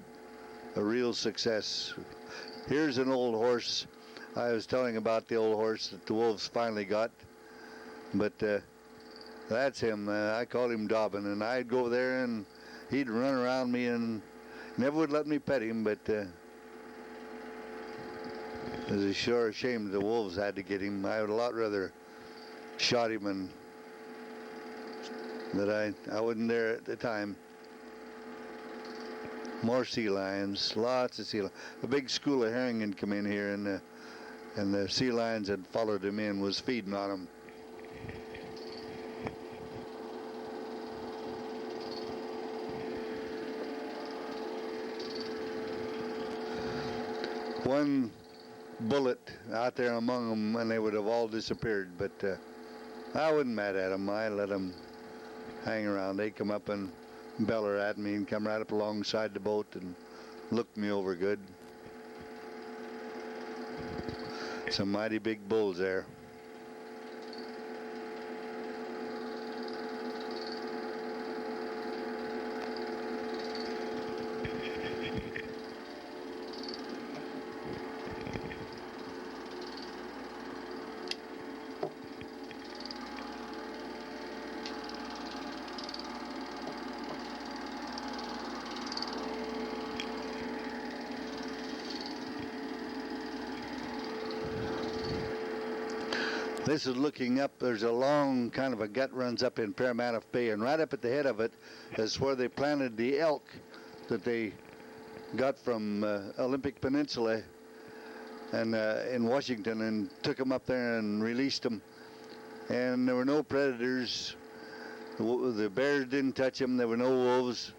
a real success. Here's an old horse. I was telling about the old horse that the wolves finally got, but that's him. I called him Dobbin, and I'd go there and he'd run around me and never would let me pet him, but it was a sure shame the wolves had to get him. I would a lot rather shot him, and but I wasn't there at the time. More sea lions, lots of sea lions. A big school of herring had come in here, and the sea lions had followed him in, was feeding on them. One bullet out there among them, and they would have all disappeared, but I wasn't mad at them. I let them hang around. They'd come up and beller at me and come right up alongside the boat and looked me over good. Some mighty big bulls there. This is looking up. There's a long kind of a gut runs up in Parramatta Bay, and right up at the head of it is where they planted the elk that they got from Olympic Peninsula and in Washington, and took them up there and released them. And there were no predators. The bears didn't touch them. There were no wolves,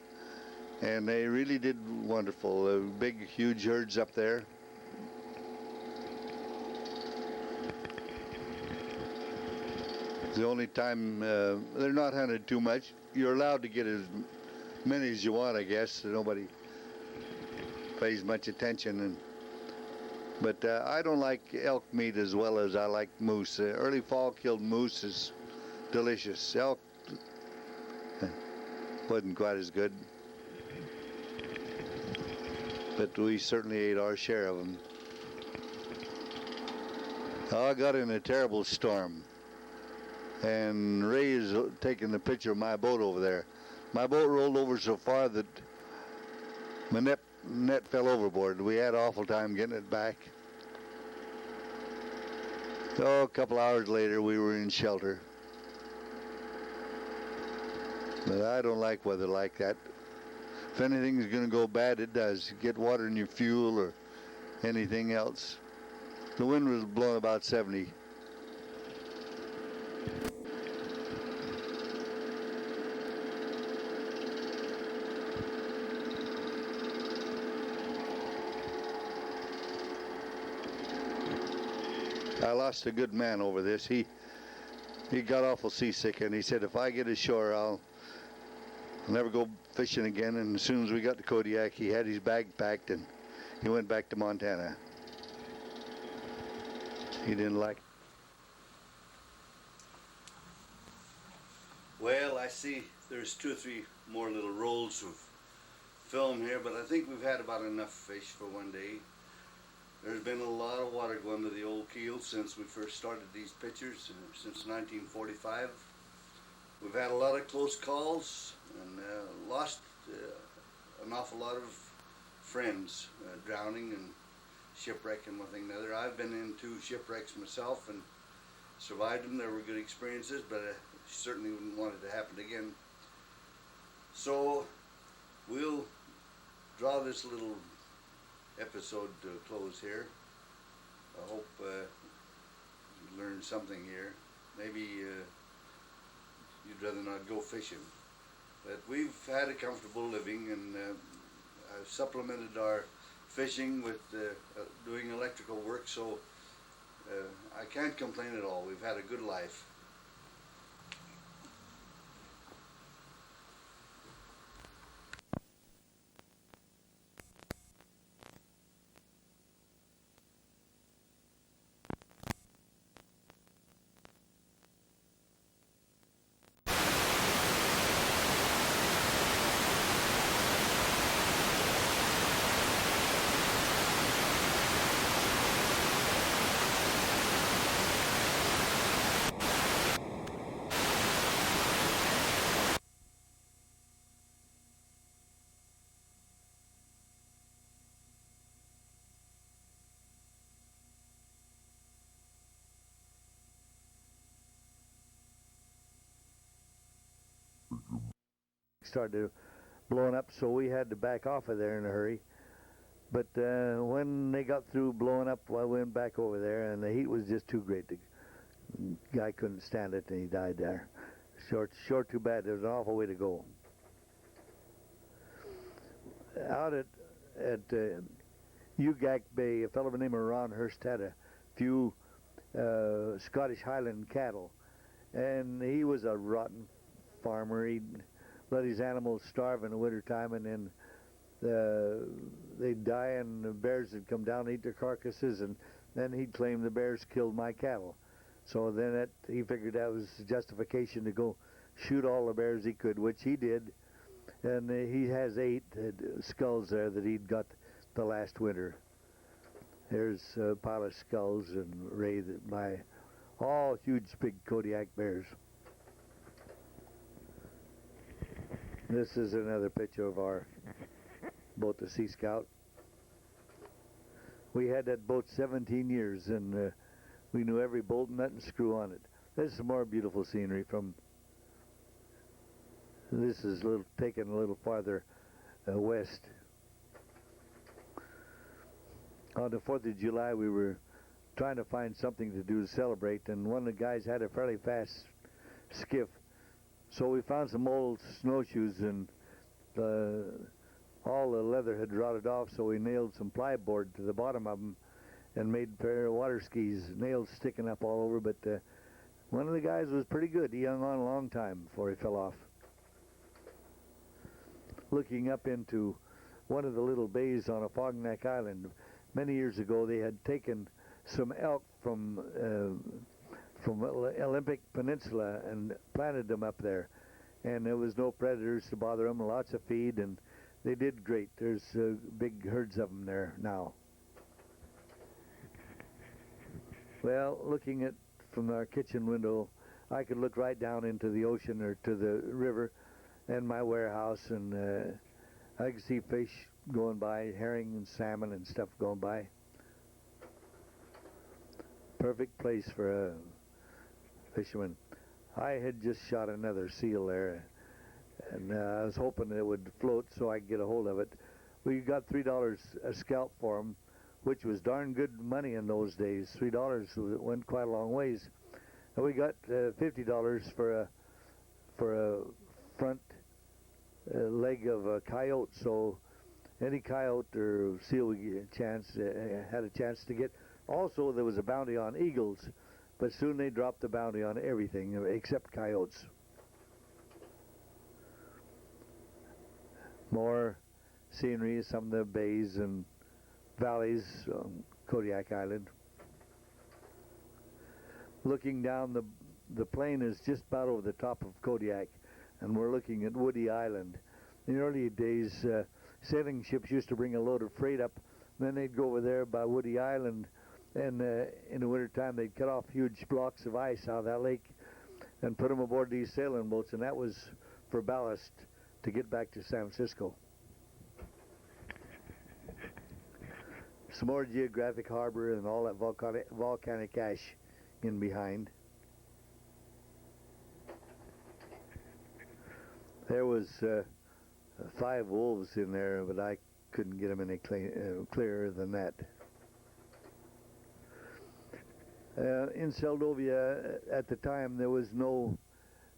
and they really did wonderful. Big, huge herds up there. The only time they're not hunted too much. You're allowed to get as many as you want, I guess. Nobody pays much attention. But I don't like elk meat as well as I like moose. Early fall killed moose is delicious. Elk wasn't quite as good. But we certainly ate our share of them. I got in a terrible storm. And Ray is taking a picture of my boat over there. My boat rolled over so far that my net fell overboard. We had an awful time getting it back. So a couple hours later, we were in shelter. But I don't like weather like that. If anything's going to go bad, it does. Get water in your fuel or anything else. The wind was blowing about 70. I lost a good man over this. He got awful seasick, and he said, if I get ashore, I'll never go fishing again. And as soon as we got to Kodiak, he had his bag packed, and he went back to Montana. He didn't like it. Well, I see there's 2 or 3 more little rolls of film here, but I think we've had about enough fish for one day. There's been a lot of water going to the old keel since we first started these pictures, since 1945. We've had a lot of close calls and lost an awful lot of friends, drowning and shipwrecking one thing or another. I've been in 2 shipwrecks myself and survived them. They were good experiences, but I certainly wouldn't want it to happen again. So we'll draw this little episode to close here. I hope you learned something here. Maybe you'd rather not go fishing. But we've had a comfortable living, and I've supplemented our fishing with doing electrical work, so I can't complain at all. We've had a good life. started blowing up, so we had to back off of there in a hurry. But when they got through blowing up, I went back over there, and the heat was just too great. The guy couldn't stand it, and he died there. Short, too bad. There was an awful way to go. Out at Kodiak Bay, a fellow by the name of Ron Hurst had a few Scottish Highland cattle, and he was a rotten farmer. He'd let his animals starve in the wintertime, and then they'd die, and the bears would come down and eat their carcasses, and then he'd claim the bears killed my cattle. So then he figured that was justification to go shoot all the bears he could, which he did. And he has 8 skulls there that he'd got the last winter. There's a pile of skulls and raised by all huge big Kodiak bears. This is another picture of our boat, the Sea Scout. We had that boat 17 years, and we knew every bolt, nut, and screw on it. There's some more beautiful scenery from. This is taken a little farther west. On the 4th of July, we were trying to find something to do to celebrate, and one of the guys had a fairly fast skiff. So we found some old snowshoes, and all the leather had rotted off, so we nailed some plyboard to the bottom of them and made a pair of water skis, nails sticking up all over. But one of the guys was pretty good. He hung on a long time before he fell off. Looking up into one of the little bays on Afognak Island, many years ago they had taken some elk from Olympic Peninsula and planted them up there, and there was no predators to bother them, lots of feed, and they did great. There's big herds of them there now. Well, looking at from our kitchen window, I could look right down into the ocean or to the river and my warehouse, and I could see fish going by, herring and salmon and stuff going by. Perfect place for a fisherman. I had just shot another seal there, and I was hoping it would float so I could get a hold of it. We got $3 a scalp for him, which was darn good money in those days. $3 went quite a long ways. And we got $50 for a front leg of a coyote. So any coyote or seal we had a chance to get. Also, there was a bounty on eagles, but soon they dropped the bounty on everything except coyotes. More scenery, some of the bays and valleys on Kodiak Island. Looking down, the plane is just about over the top of Kodiak, and we're looking at Woody Island. In the early days, sailing ships used to bring a load of freight up, and then they'd go over there by Woody Island, and in the wintertime they'd cut off huge blocks of ice out of that lake and put them aboard these sailing boats, and that was for ballast to get back to San Francisco. Some more geographic harbor and all that volcanic ash in behind. There was 5 wolves in there, but I couldn't get them any clearer than that. In Seldovia, at the time, there was no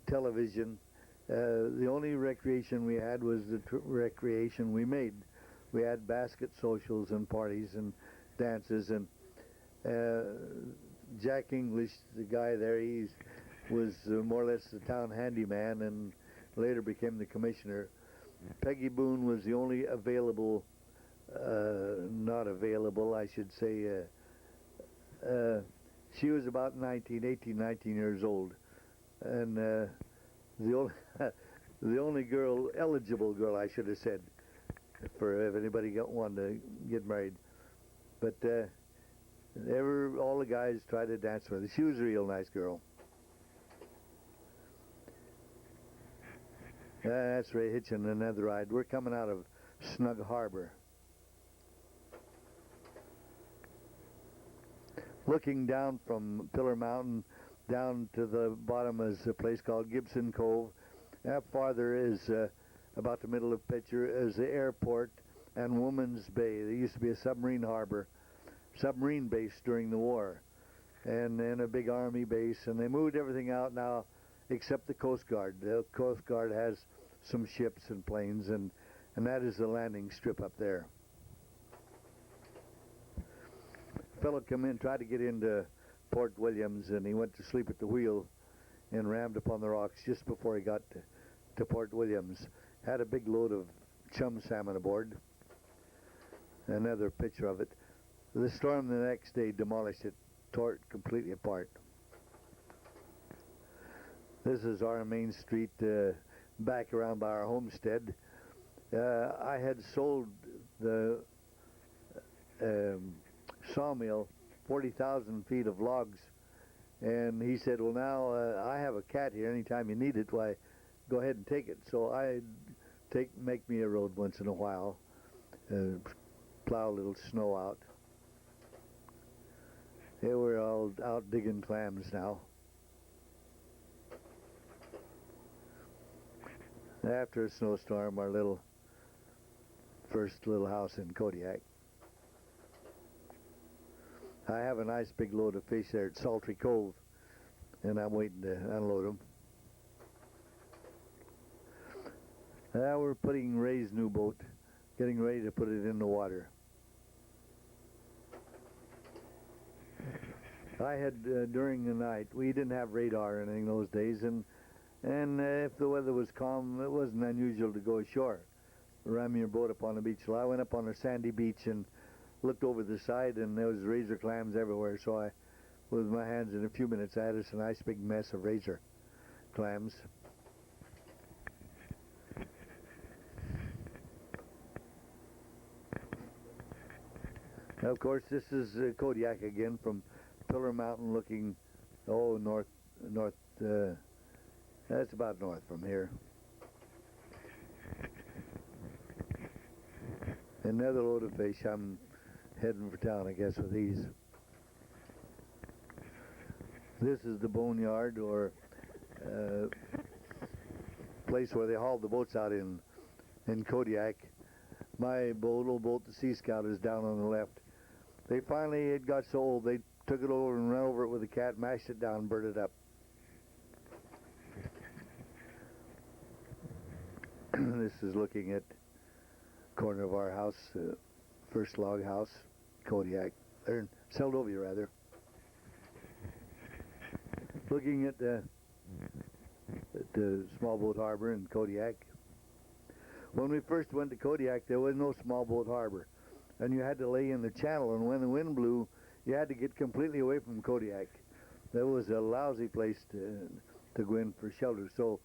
television. The only recreation we had was the recreation we made. We had basket socials and parties and dances, and Jack English, the guy there, he was more or less the town handyman and later became the commissioner. Peggy Boone was the only available, not available, I should say. She was about 19 years old, and the only girl, eligible girl, I should have said, for if anybody wanted to get married. But all the guys tried to dance with her. She was a real nice girl. That's Ray hitching another ride. We're coming out of Snug Harbor. Looking down from Pillar Mountain down to the bottom is a place called Gibson Cove. That farther is about the middle of the picture is the airport and Woman's Bay. There used to be a submarine harbor, submarine base during the war, and then a big army base, and they moved everything out now except the Coast Guard. The Coast Guard has some ships and planes, and that is the landing strip up there. A fellow come in, tried to get into Port Williams, and he went to sleep at the wheel and rammed upon the rocks just before he got to Port Williams. Had a big load of chum salmon aboard. Another picture of it. The storm the next day demolished it, tore it completely apart. This is our main street back around by our homestead. I had sold the sawmill 40,000 feet of logs, and he said, well, now I have a cat here. Anytime you need it, why, go ahead and take it. So I make me a road once in a while, plow a little snow out. Here we're all out digging clams now. After a snowstorm, our first little house in Kodiak. I have a nice big load of fish there at Saltry Cove, and I'm waiting to unload them. Now we're putting Ray's new boat, getting ready to put it in the water. I had, during the night, we didn't have radar or anything those days, and if the weather was calm, it wasn't unusual to go ashore, ram your boat up on the beach. So I went up on a sandy beach and looked over the side, and there was razor clams everywhere. So I, with my hands, in a few minutes, I had us a nice big mess of razor clams. Now, of course, this is Kodiak again from Pillar Mountain looking, north, that's about north from here. Another load of fish. I'm heading for town, I guess, with these. This is the boneyard, or place where they haul the boats out in Kodiak. My boat, little boat, the Sea Scout, is down on the left. They finally, it got so old, they took it over and ran over it with a cat, mashed it down, and burned it up. This is looking at corner of our house, first log house, Kodiak, or Seldovia rather. Looking at the small boat harbor in Kodiak. When we first went to Kodiak, there was no small boat harbor, and you had to lay in the channel, and when the wind blew, you had to get completely away from Kodiak. That was a lousy place to go in for shelter. So,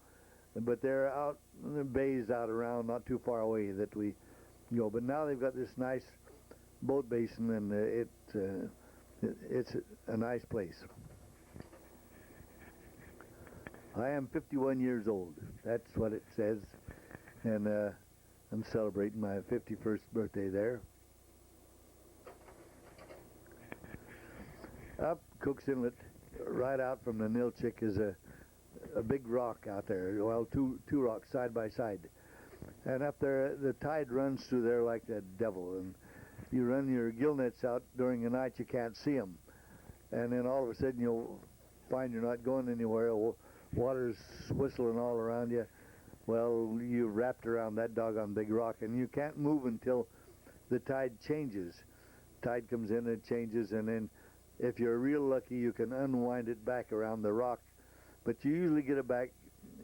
but they're out, the bays out around, not too far away that we go. But now they've got this nice boat basin, and it's a nice place. I am 51 years old. That's what it says, and I'm celebrating my 51st birthday there. Up Cook's Inlet, right out from the Nilchik, is a big rock out there. Well, two rocks side by side, and up there the tide runs through there like the devil. And you run your gill nets out during the night, you can't see them, and then all of a sudden you'll find you're not going anywhere. Water's whistling all around you. Well, you're wrapped around that doggone big rock, and you can't move until the tide changes. Tide comes in, it changes, and then if you're real lucky, you can unwind it back around the rock, but you usually get it back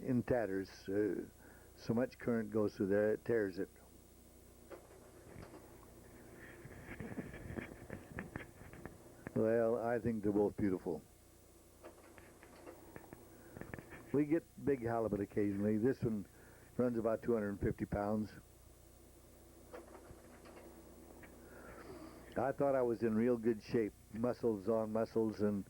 in tatters. So much current goes through there, it tears it. Well, I think they're both beautiful. We get big halibut occasionally. This one runs about 250 pounds. I thought I was in real good shape, muscles on muscles, and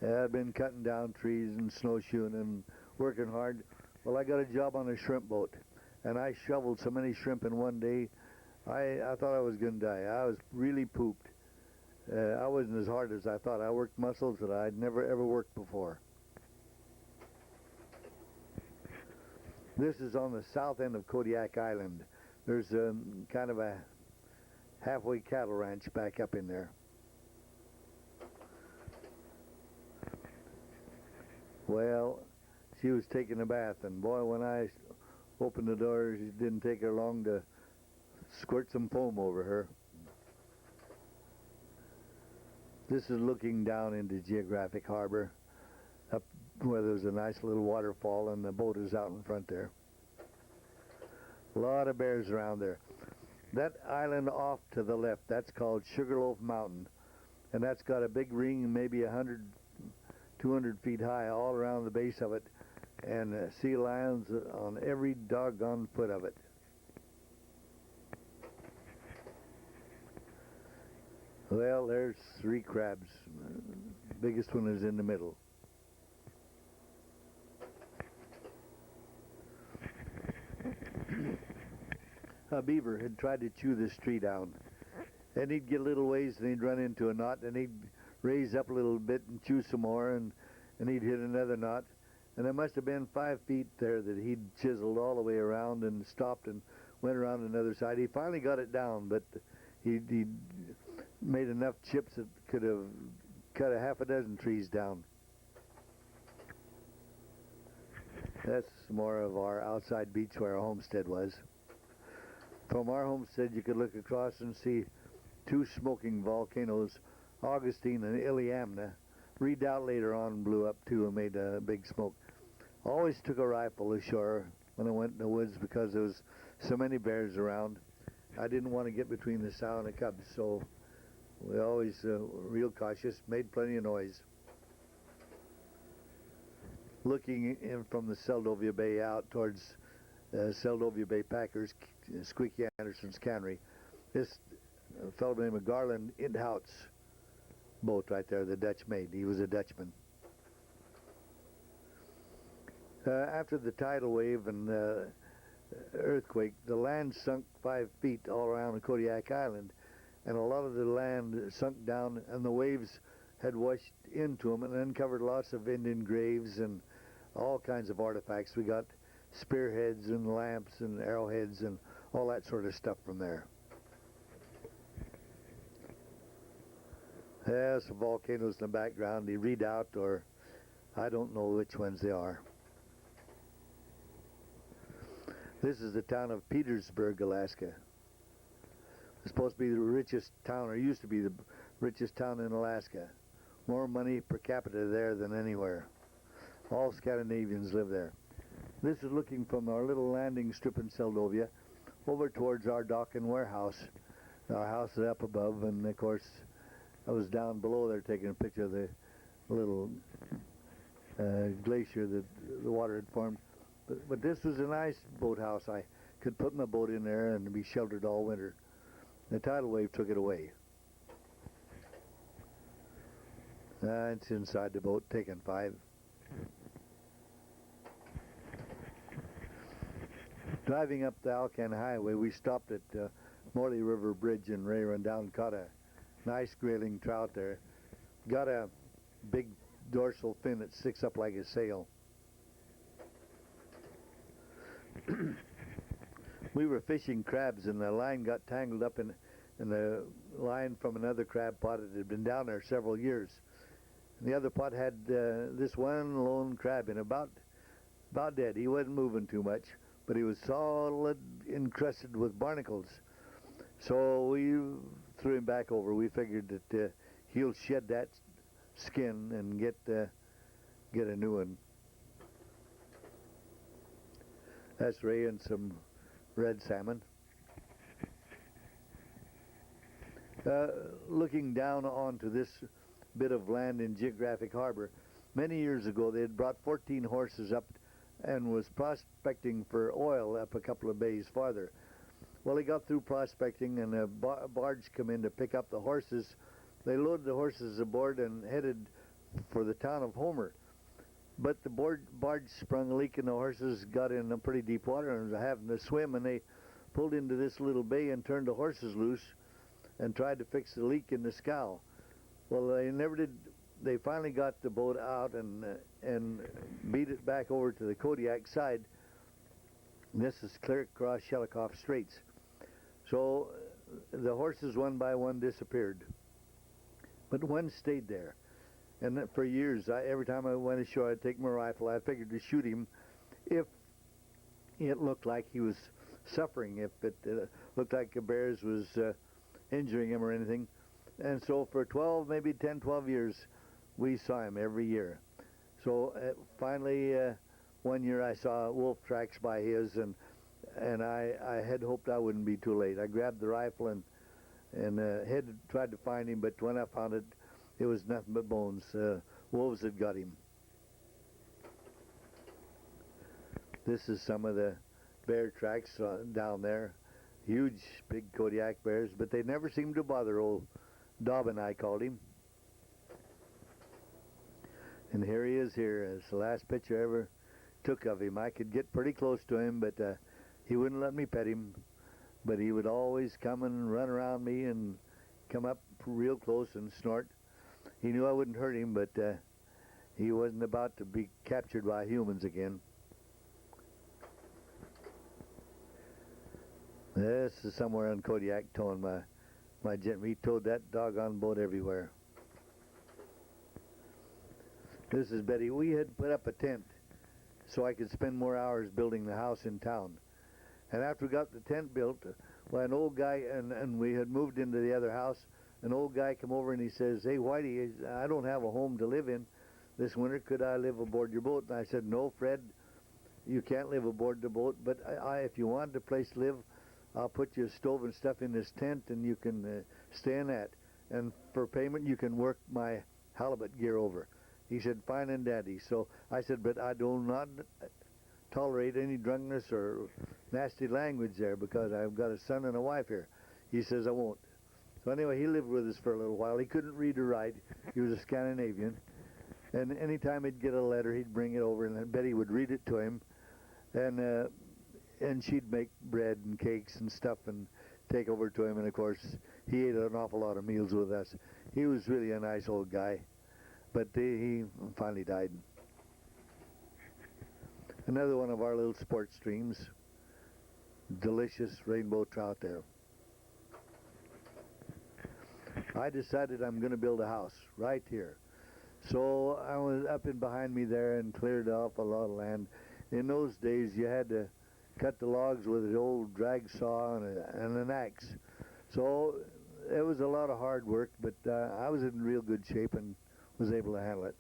I've been cutting down trees and snowshoeing and working hard. Well, I got a job on a shrimp boat, and I shoveled so many shrimp in one day, I thought I was going to die. I was really pooped. I wasn't as hard as I thought. I worked muscles that I'd never ever worked before. This is on the south end of Kodiak Island. There's kind of a halfway cattle ranch back up in there. Well, she was taking a bath, and boy, when I opened the door, it didn't take her long to squirt some foam over her. This is looking down into Geographic Harbor, up where there's a nice little waterfall, and the boat is out in front there. A lot of bears around there. That island off to the left, that's called Sugarloaf Mountain, and that's got a big ring, maybe 100, 200 feet high, all around the base of it, and sea lions on every doggone foot of it. Well, there's 3 crabs. Biggest one is in the middle. A beaver had tried to chew this tree down, and he'd get a little ways and he'd run into a knot, and he'd raise up a little bit and chew some more, and he'd hit another knot, and there must have been 5 feet there that he'd chiseled all the way around and stopped and went around another side. He finally got it down, but he made enough chips that could have cut a half a dozen trees down. That's more of our outside beach where our homestead was. From our homestead, you could look across and see 2 smoking volcanoes, Augustine and Iliamna. Redoubt later on blew up too and made a big smoke. Always took a rifle ashore when I went in the woods because there was so many bears around. I didn't want to get between the sow and the cubs, so we always real cautious, made plenty of noise. Looking in from the Seldovia Bay out towards Seldovia Bay Packers, Squeaky Anderson's cannery, this fellow named Garland Inhout's boat right there, the Dutch made. He was a Dutchman. After the tidal wave and earthquake, the land sunk 5 feet all around the Kodiak Island, and a lot of the land sunk down, and the waves had washed into them and uncovered lots of Indian graves and all kinds of artifacts. We got spearheads and lamps and arrowheads and all that sort of stuff from there. There's some volcanoes in the background, the Redoubt, or I don't know which ones they are. This is the town of Petersburg, Alaska. It's supposed to be the richest town, or used to be the richest town in Alaska. More money per capita there than anywhere. All Scandinavians live there. This is looking from our little landing strip in Seldovia over towards our dock and warehouse. Our house is up above, and of course I was down below there taking a picture of the little glacier that the water had formed. But this was a nice boathouse. I could put my boat in there and be sheltered all winter. The tidal wave took it away. It's inside the boat, taking 5. Driving up the Alcan Highway, we stopped at Morley River Bridge in Ray Rundown, caught a nice grayling trout there. Got a big dorsal fin that sticks up like a sail. We were fishing crabs, and the line got tangled up in the line from another crab pot that had been down there several years. And the other pot had this one lone crab in, about dead. He wasn't moving too much, but he was solid encrusted with barnacles. So we threw him back over. We figured that he'll shed that skin and get a new one. That's Ray and some red salmon. Looking down onto this bit of land in Geographic Harbor, many years ago they had brought 14 horses up and was prospecting for oil up a couple of bays farther. Well, he got through prospecting, and a barge come in to pick up the horses. They loaded the horses aboard and headed for the town of Homer. But the barge sprung a leak, and the horses got in a pretty deep water and was having to swim, and they pulled into this little bay and turned the horses loose and tried to fix the leak in the scow. Well, they never did. They finally got the boat out and beat it back over to the Kodiak side. This is clear across Shelikoff Straits. So the horses one by one disappeared, but one stayed there. And for years, every time I went ashore, I'd take my rifle. I figured to shoot him if it looked like he was suffering, if it looked like the bears was injuring him or anything. And so for 12, maybe 10, 12 years, we saw him every year. So finally, one year I saw wolf tracks by his, and I had hoped I wouldn't be too late. I grabbed the rifle and tried to find him, but when I found it, it was nothing but bones. Wolves had got him. This is some of the bear tracks down there. Huge, big Kodiak bears, but they never seemed to bother old Dobbin, I called him. And here he is here. It's the last picture I ever took of him. I could get pretty close to him, but he wouldn't let me pet him. But he would always come and run around me and come up real close and snort. He knew I wouldn't hurt him, but he wasn't about to be captured by humans again. This is somewhere on Kodiak towing my jet. We towed that doggone boat everywhere. This is Betty. We had put up a tent so I could spend more hours building the house in town. And after we got the tent built, well, an old guy, and we had moved into the other house, an old guy come over and he says, "Hey, Whitey, I don't have a home to live in this winter. Could I live aboard your boat?" And I said, "No, Fred, you can't live aboard the boat, but if you wanted a place to live, I'll put you a stove and stuff in this tent and you can stay in that. And for payment, you can work my halibut gear over." He said, "Fine and dandy." So I said, "But I do not tolerate any drunkenness or nasty language there because I've got a son and a wife here." He says, "I won't." So anyway, he lived with us for a little while. He couldn't read or write. He was a Scandinavian. And anytime he'd get a letter, he'd bring it over, and Betty would read it to him. And she'd make bread and cakes and stuff and take over to him. And, of course, he ate an awful lot of meals with us. He was really a nice old guy. But he finally died. Another one of our little sports streams. Delicious rainbow trout there. I decided I'm going to build a house right here. So I was up and behind me there and cleared off a lot of land. In those days, you had to cut the logs with an old drag saw and an axe. So it was a lot of hard work, but I was in real good shape and was able to handle it.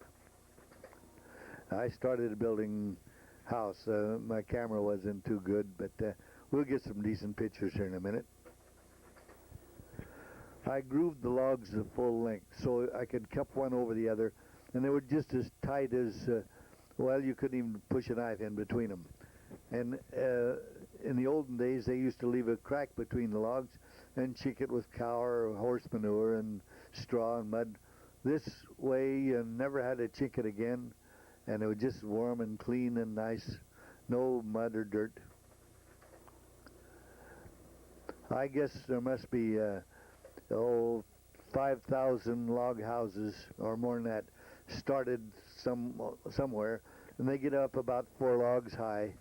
I started a building house. My camera wasn't too good, but we'll get some decent pictures here in a minute. I grooved the logs to full length so I could cup one over the other, and they were just as tight as, well, you couldn't even push a knife in between them. And in the olden days, they used to leave a crack between the logs and check it with cow or horse manure and straw and mud. This way, you never had to check it again, and it was just warm and clean and nice, no mud or dirt. I guess there must be 5,000 log houses or more than that started somewhere, and they get up about 4 logs high,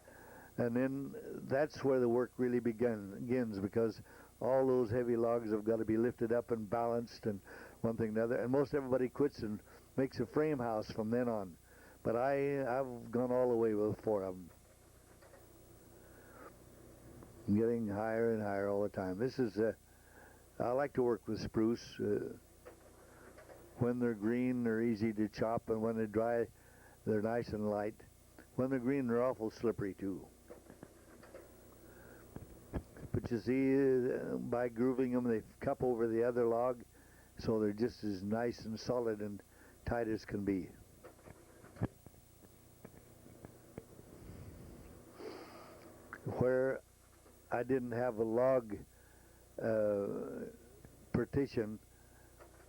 and then that's where the work really begins, because all those heavy logs have got to be lifted up and balanced and one thing and another, and most everybody quits and makes a frame house from then on. But I've gone all the way with 4 of them. I'm getting higher and higher all the time. This is I like to work with spruce. When they're green, they're easy to chop, and when they're dry, they're nice and light. When they're green, they're awful slippery too. But you see, by grooving them, they cup over the other log, so they're just as nice and solid and tight as can be. Where I didn't have a log partition,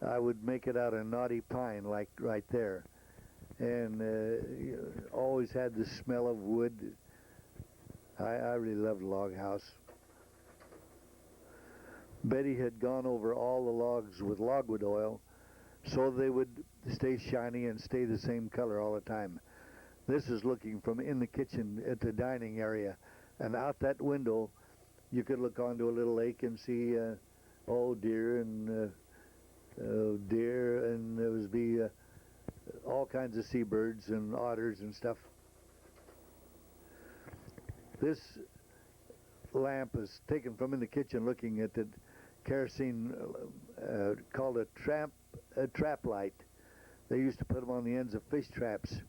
I would make it out of knotty pine, like right there, and always had the smell of wood. I really loved a log house. Betty had gone over all the logs with logwood oil so they would stay shiny and stay the same color all the time. This is looking from in the kitchen at the dining area And out that window, you could look onto a little lake and see deer and there was be all kinds of seabirds and otters and stuff. This lamp is taken from in the kitchen, looking at the kerosene called a trap light. They used to put them on the ends of fish traps,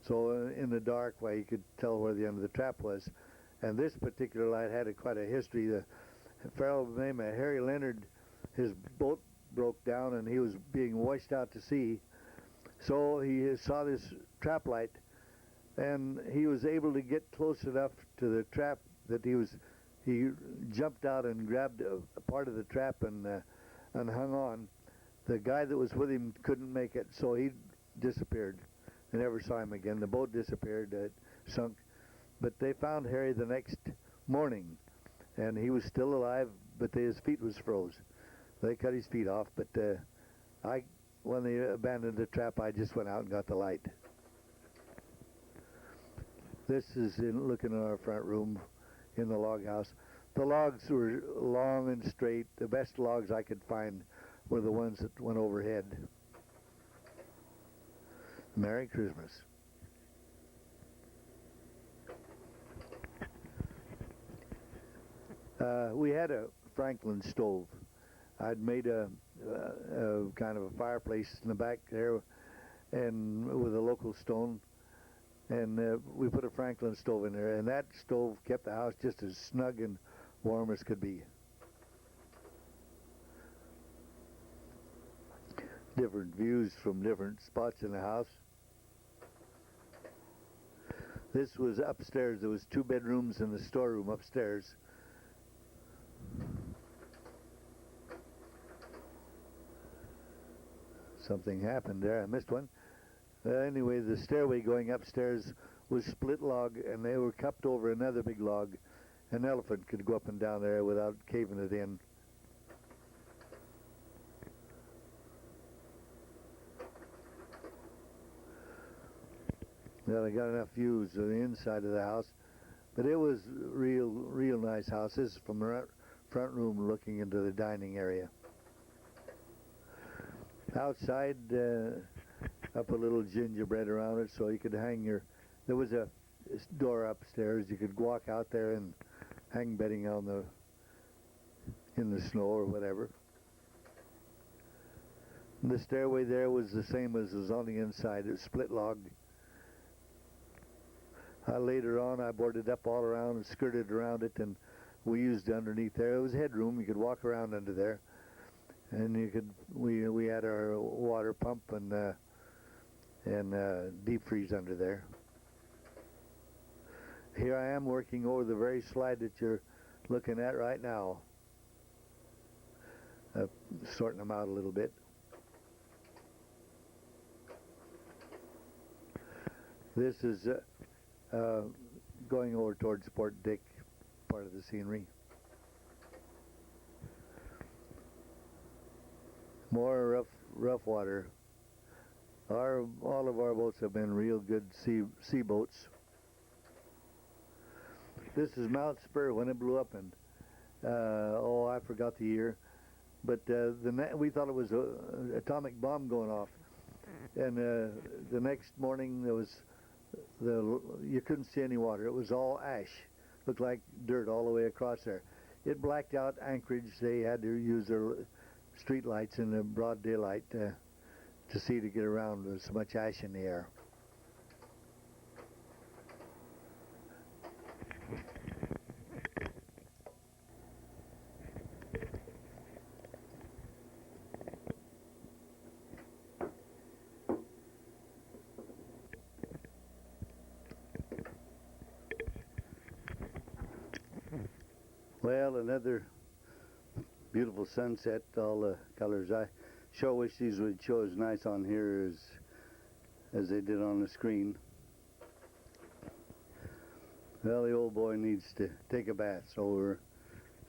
so in the dark, why you could tell where the end of the trap was. And this particular light had quite a history. The fellow named Harry Leonard, his boat broke down and he was being washed out to sea. So he saw this trap light, and he was able to get close enough to the trap that he jumped out and grabbed a part of the trap and hung on. The guy that was with him couldn't make it, so he disappeared. They never saw him again. The boat disappeared, sunk. But they found Harry the next morning, and he was still alive, but his feet was froze. They cut his feet off, but when they abandoned the trap, I just went out and got the light. This is looking in our front room in the log house. The logs were long and straight. The best logs I could find were the ones that went overhead. Merry Christmas. We had a Franklin stove. I'd made a kind of a fireplace in the back there, and with a local stone, and we put a Franklin stove in there, and that stove kept the house just as snug and warm as could be. Different views from different spots in the house. This was upstairs. There was 2 bedrooms and the storeroom upstairs. Something happened there. I missed one. Anyway, the stairway going upstairs was split log, and they were cupped over another big log. An elephant could go up and down there without caving it in. Well, I got enough views of the inside of the house, but it was real nice house. This is from the front room looking into the dining area. Outside, I put a little gingerbread around it so you could hang there was a door upstairs. You could walk out there and hang bedding in the snow or whatever. And the stairway there was the same as was on the inside. It was split log. Later on, I boarded up all around and skirted around it, and we used underneath there. It was headroom. You could walk around under there, and we had our water pump and deep freeze under there. Here I am working over the very slide that you're looking at right now, sorting them out a little bit. This is going over towards Port Dick, part of the scenery. More rough water. All of our boats have been real good sea boats. This is Mount Spur when it blew up, and I forgot the year, but we thought it was an atomic bomb going off, and the next morning you couldn't see any water. It was all ash. Looked like dirt all the way across there. It blacked out Anchorage. They had to use their street lights in the broad daylight to see to get around. There was so much ash in the air. Well, another beautiful sunset, all the colors. I sure wish these would show as nice on here as they did on the screen. Well, the old boy needs to take a bath, so we're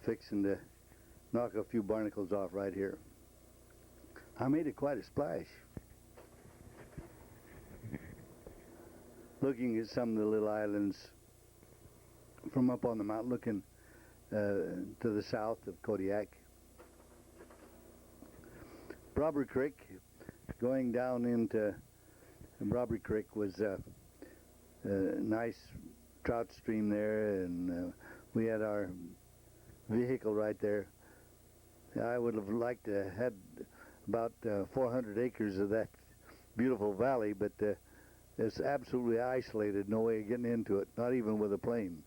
fixing to knock a few barnacles off right here. I made it quite a splash. Looking at some of the little islands from up on the mountain looking to the south of Kodiak. Brawbury Creek, going down into Brawbury Creek was a nice trout stream there, and we had our vehicle right there. I would have liked to have had about 400 acres of that beautiful valley, but it's absolutely isolated, no way of getting into it, not even with a plane.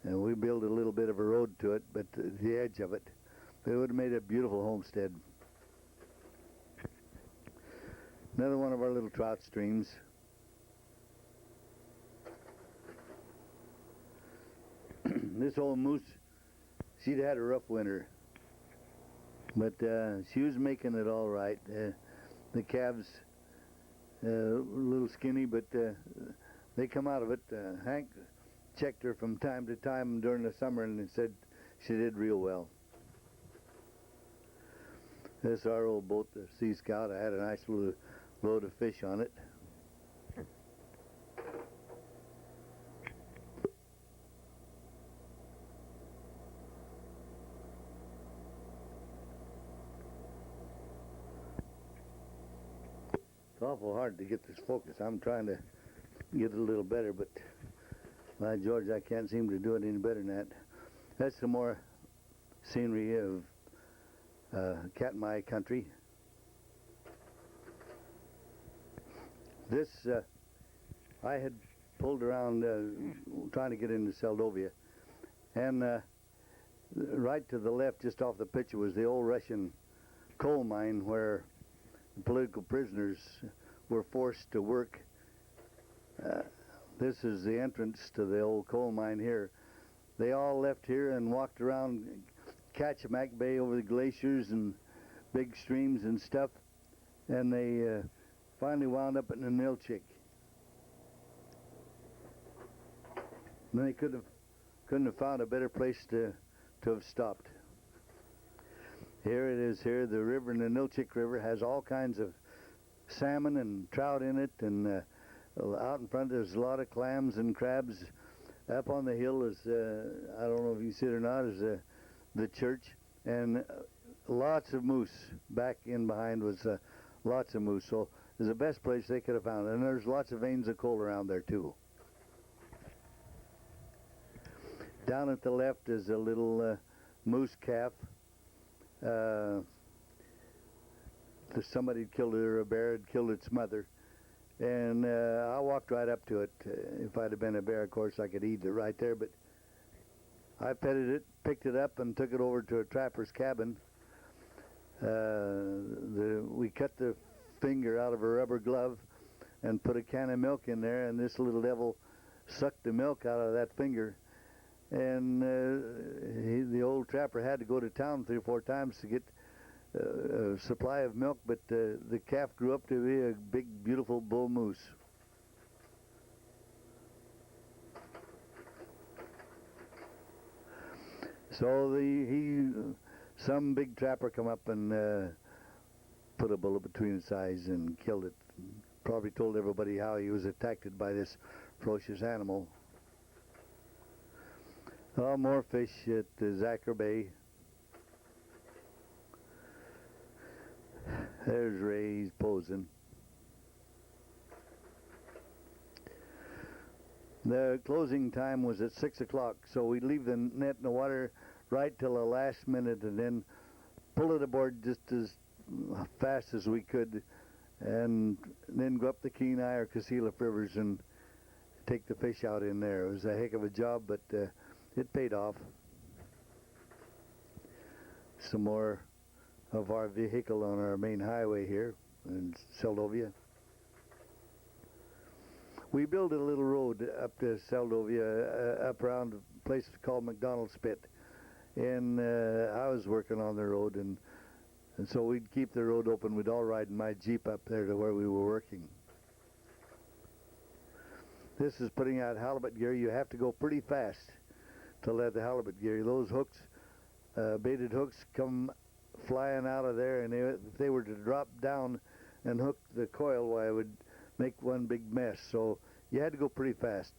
And we built a little bit of a road to it, but the edge of it. It would have made a beautiful homestead. Another one of our little trout streams. This old moose, she'd had a rough winter, but she was making it all right. The calves, a little skinny, but they come out of it. Hank checked her from time to time during the summer and said she did real well. This is our old boat, the Sea Scout. I had a nice little load of fish on it. It's awful hard to get this focus. I'm trying to get it a little better, but by George, I can't seem to do it any better than that. That's some more scenery of Katmai country. This, I had pulled around trying to get into Seldovia, and right to the left, just off the picture, was the old Russian coal mine where political prisoners were forced to work. This is the entrance to the old coal mine here. They all left here and walked around Kachemak Bay over the glaciers and big streams and stuff, and they finally wound up in the Nilchik. And they couldn't have found a better place to have stopped. Here it is here. The river, in the Nilchik River, has all kinds of salmon and trout in it, and out in front there's a lot of clams and crabs. Up on the hill is, I don't know if you see it or not, is the church, and lots of moose. Back in behind was lots of moose, so it's the best place they could have found. And there's lots of veins of coal around there too. Down at the left is a little moose calf. Somebody killed it, or a bear had killed its mother. And I walked right up to it. If I'd have been a bear, of course, I could eat it right there. But I petted it, picked it up, and took it over to a trapper's cabin. We cut the finger out of a rubber glove and put a can of milk in there, and this little devil sucked the milk out of that finger. And the old trapper had to go to town 3 or 4 times to get a supply of milk, but the calf grew up to be a big, beautiful bull moose. So some big trapper come up and put a bullet between its eyes and killed it. Probably told everybody how he was attacked by this ferocious animal. Oh, more fish at Zachar Bay. There's Ray, he's posing. The closing time was at 6 o'clock, so we'd leave the net in the water right till the last minute and then pull it aboard just as fast as we could, and then go up the Kenai or Casilla rivers and take the fish out in there. It was a heck of a job, but it paid off. Some more of our vehicle on our main highway here in Seldovia. We built a little road up to Seldovia, up around a place called McDonald's Pit. And I was working on the road, and so we'd keep the road open. We'd all ride in my Jeep up there to where we were working. This is putting out halibut gear. You have to go pretty fast to let the halibut gear. Those hooks, baited hooks, come flying out of there, and if they were to drop down and hook the coil, why, it would make one big mess. So you had to go pretty fast.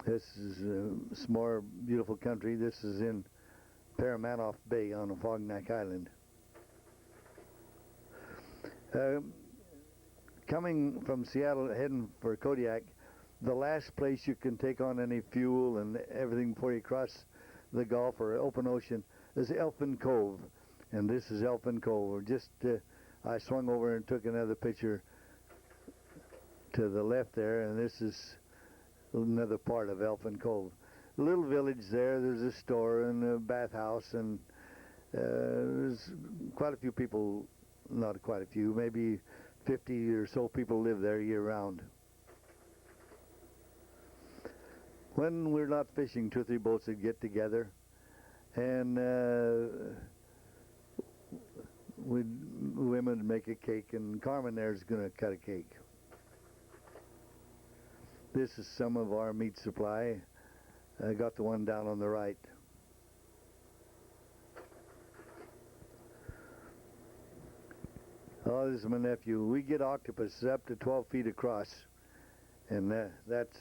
This is some more beautiful country. This is in Paramanoff Bay on Afognak Island. Coming from Seattle, heading for Kodiak, the last place you can take on any fuel and everything before you cross the Gulf or open ocean is Elfin Cove. And this is Elfin Cove. Just I swung over and took another picture to the left there, and this is another part of Elfin Cove. A little village there. There's a store and a bathhouse, and there's quite a few people, not quite a few, maybe 50 or so people live there year-round. When we're not fishing, 2 or 3 boats would get together, and women would make a cake, and Carmen there's going to cut a cake. This is some of our meat supply. I got the one down on the right. Oh, this is my nephew. We get octopus up to 12 feet across, and that's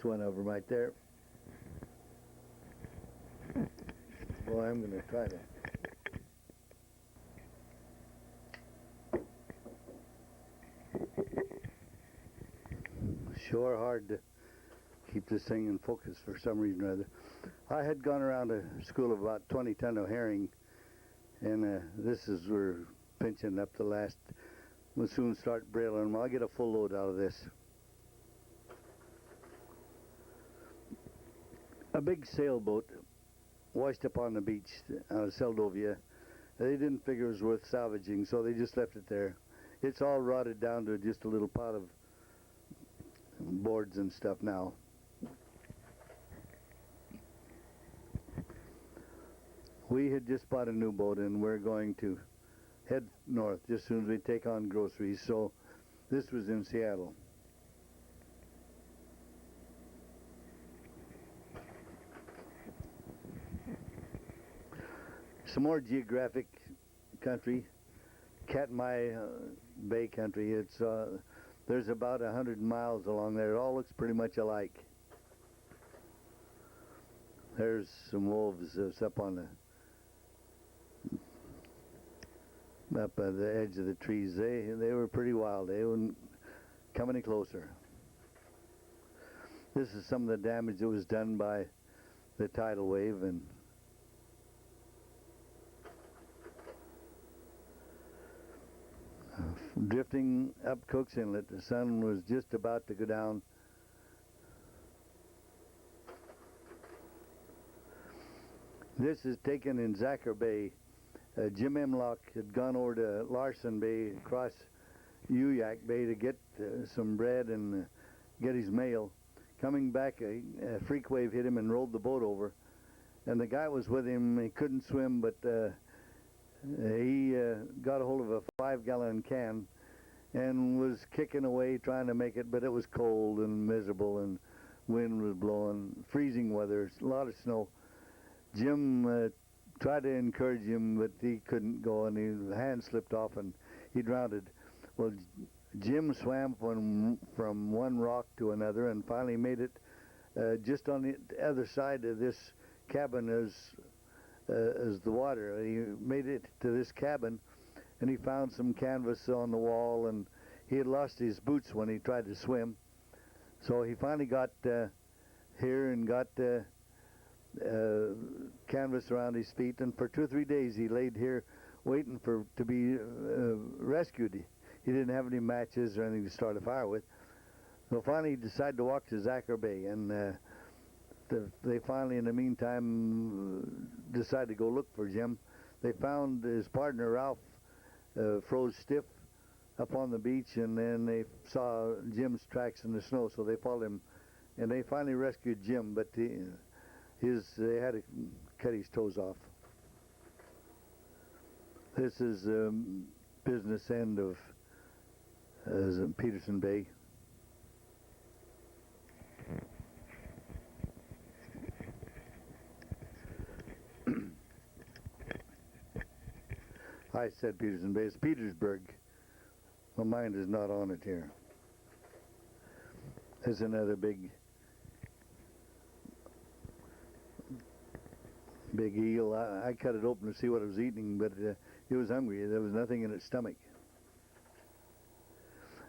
one of them right there. Well, I'm going to try to. Sure hard to keep this thing in focus for some reason or other. I had gone around a school of about 20 ton of herring, and this is we're pinching up the last. We'll soon start brailing them. I'll get a full load out of this. A big sailboat washed up on the beach out of Seldovia. They didn't figure it was worth salvaging, so they just left it there. It's all rotted down to just a little pot of boards and stuff now. We had just bought a new boat, and we're going to head north just as soon as we take on groceries. So this was in Seattle. Some more geographic country, Katmai Bay country. It's there's about 100 miles along there. It all looks pretty much alike. There's some wolves up on the edge of the trees. They were pretty wild. They wouldn't come any closer. This is some of the damage that was done by the tidal wave, and drifting up Cook's Inlet. The sun was just about to go down. This is taken in Zacher Bay. Jim Emlock had gone over to Larson Bay, across Uyak Bay to get some bread and get his mail. Coming back, a freak wave hit him and rolled the boat over. And the guy was with him. He couldn't swim, but he got a hold of a 5-gallon can and was kicking away trying to make it, but it was cold and miserable, and wind was blowing, freezing weather, a lot of snow. Jim tried to encourage him, but he couldn't go, and his hand slipped off and he drowned. Well, Jim swam from one rock to another and finally made it just on the other side of this cabin as the water. He made it to this cabin, and he found some canvas on the wall, and he had lost his boots when he tried to swim. So he finally got here and got canvas around his feet, and for 2 or 3 days he laid here waiting to be rescued. He didn't have any matches or anything to start a fire with. So finally he decided to walk to Zacher Bay, and they finally, in the meantime, decided to go look for Jim. They found his partner, Ralph, froze stiff up on the beach, and then they saw Jim's tracks in the snow, so they followed him, and they finally rescued Jim, but they had to cut his toes off. This is business end of Peterson Bay. I said Peterson Bay. It's Petersburg. My mind is not on it here. There's another big eel. I cut it open to see what it was eating, but it was hungry. There was nothing in its stomach.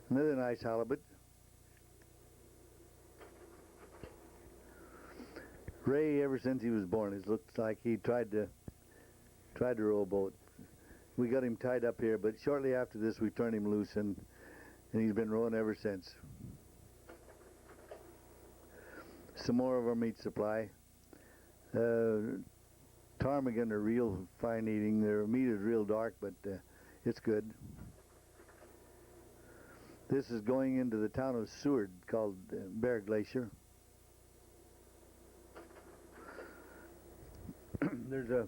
Another nice halibut. Ray, ever since he was born, it looks like he tried to row a boat. We got him tied up here, but shortly after this we turned him loose, and he's been rowing ever since. Some more of our meat supply. Ptarmigan are real fine eating. Their meat is real dark, but it's good. This is going into the town of Seward, called Bear Glacier. There's a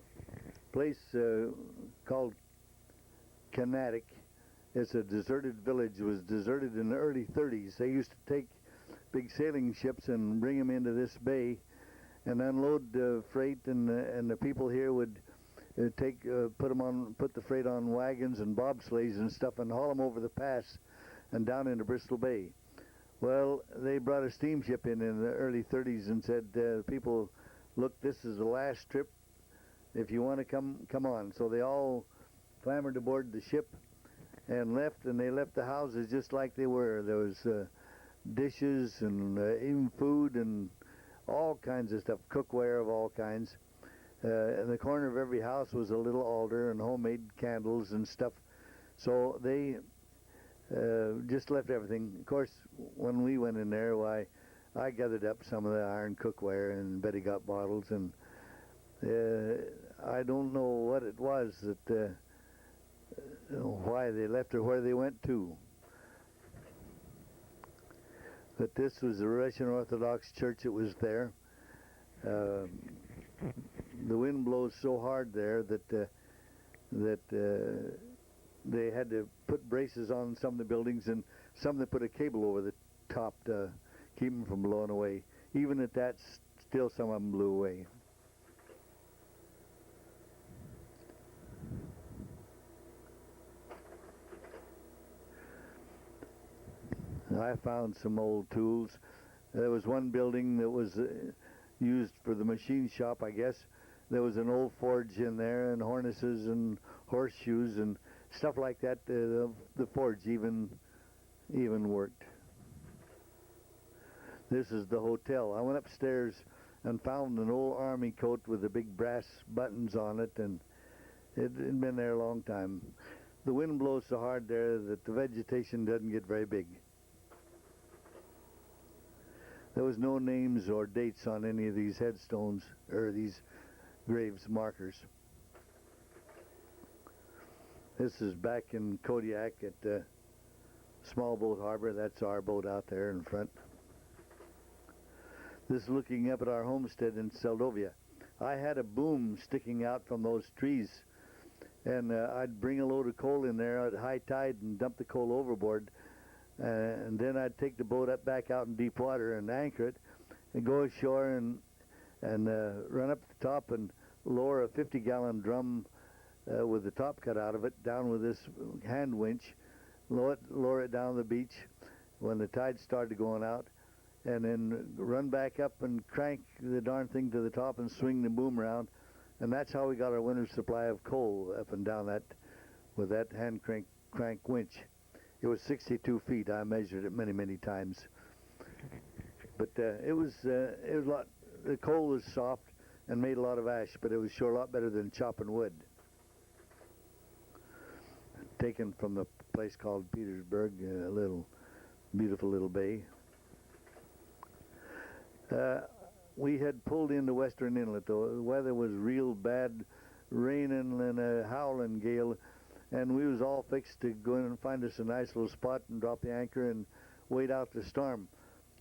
place called Kodiak. It's a deserted village. It was deserted in the early 30s. They used to take big sailing ships and bring them into this bay and unload freight, and the people here would put the freight on wagons and bobsleighs and stuff and haul them over the pass and down into Bristol Bay. Well, they brought a steamship in the early 30s and said, people, look, this is the last trip. If you want to come on. So they all clambered aboard the ship and left, and they left the houses just like they were. There was dishes and even food and all kinds of stuff, cookware of all kinds. In the corner of every house was a little altar and homemade candles and stuff. So they just left everything. Of course, when we went in there, why, I gathered up some of the iron cookware, and Betty got bottles, and I don't know what it was that why they left or where they went to. But this was the Russian Orthodox Church that was there. The wind blows so hard there that they had to put braces on some of the buildings, and some they put a cable over the top to keep them from blowing away. Even at that, still some of them blew away. I found some old tools. There was one building that was used for the machine shop, I guess. There was an old forge in there, and harnesses and horseshoes and stuff like that. The forge even worked. This is the hotel. I went upstairs and found an old army coat with the big brass buttons on it, and it had been there a long time. The wind blows so hard there that the vegetation doesn't get very big. There was no names or dates on any of these headstones or these graves markers. This is back in Kodiak at Small Boat Harbor. That's our boat out there in front. This is looking up at our homestead in Seldovia. I had a boom sticking out from those trees, and I'd bring a load of coal in there at high tide and dump the coal overboard. And then I'd take the boat back out in deep water and anchor it and go ashore and run up the top and lower a 50-gallon drum with the top cut out of it down with this hand winch, lower it down the beach when the tide started going out, and then run back up and crank the darn thing to the top and swing the boom around. And that's how we got our winter supply of coal up and down that with that hand crank winch. It was 62 feet. I measured it many, many times. But it was a lot. The coal was soft and made a lot of ash, but it was sure a lot better than chopping wood. Taken from the place called Petersburg, a little beautiful little bay. We had pulled into Western Inlet, though. The weather was real bad, raining and a howling gale. And we was all fixed to go in and find us a nice little spot and drop the anchor and wait out the storm.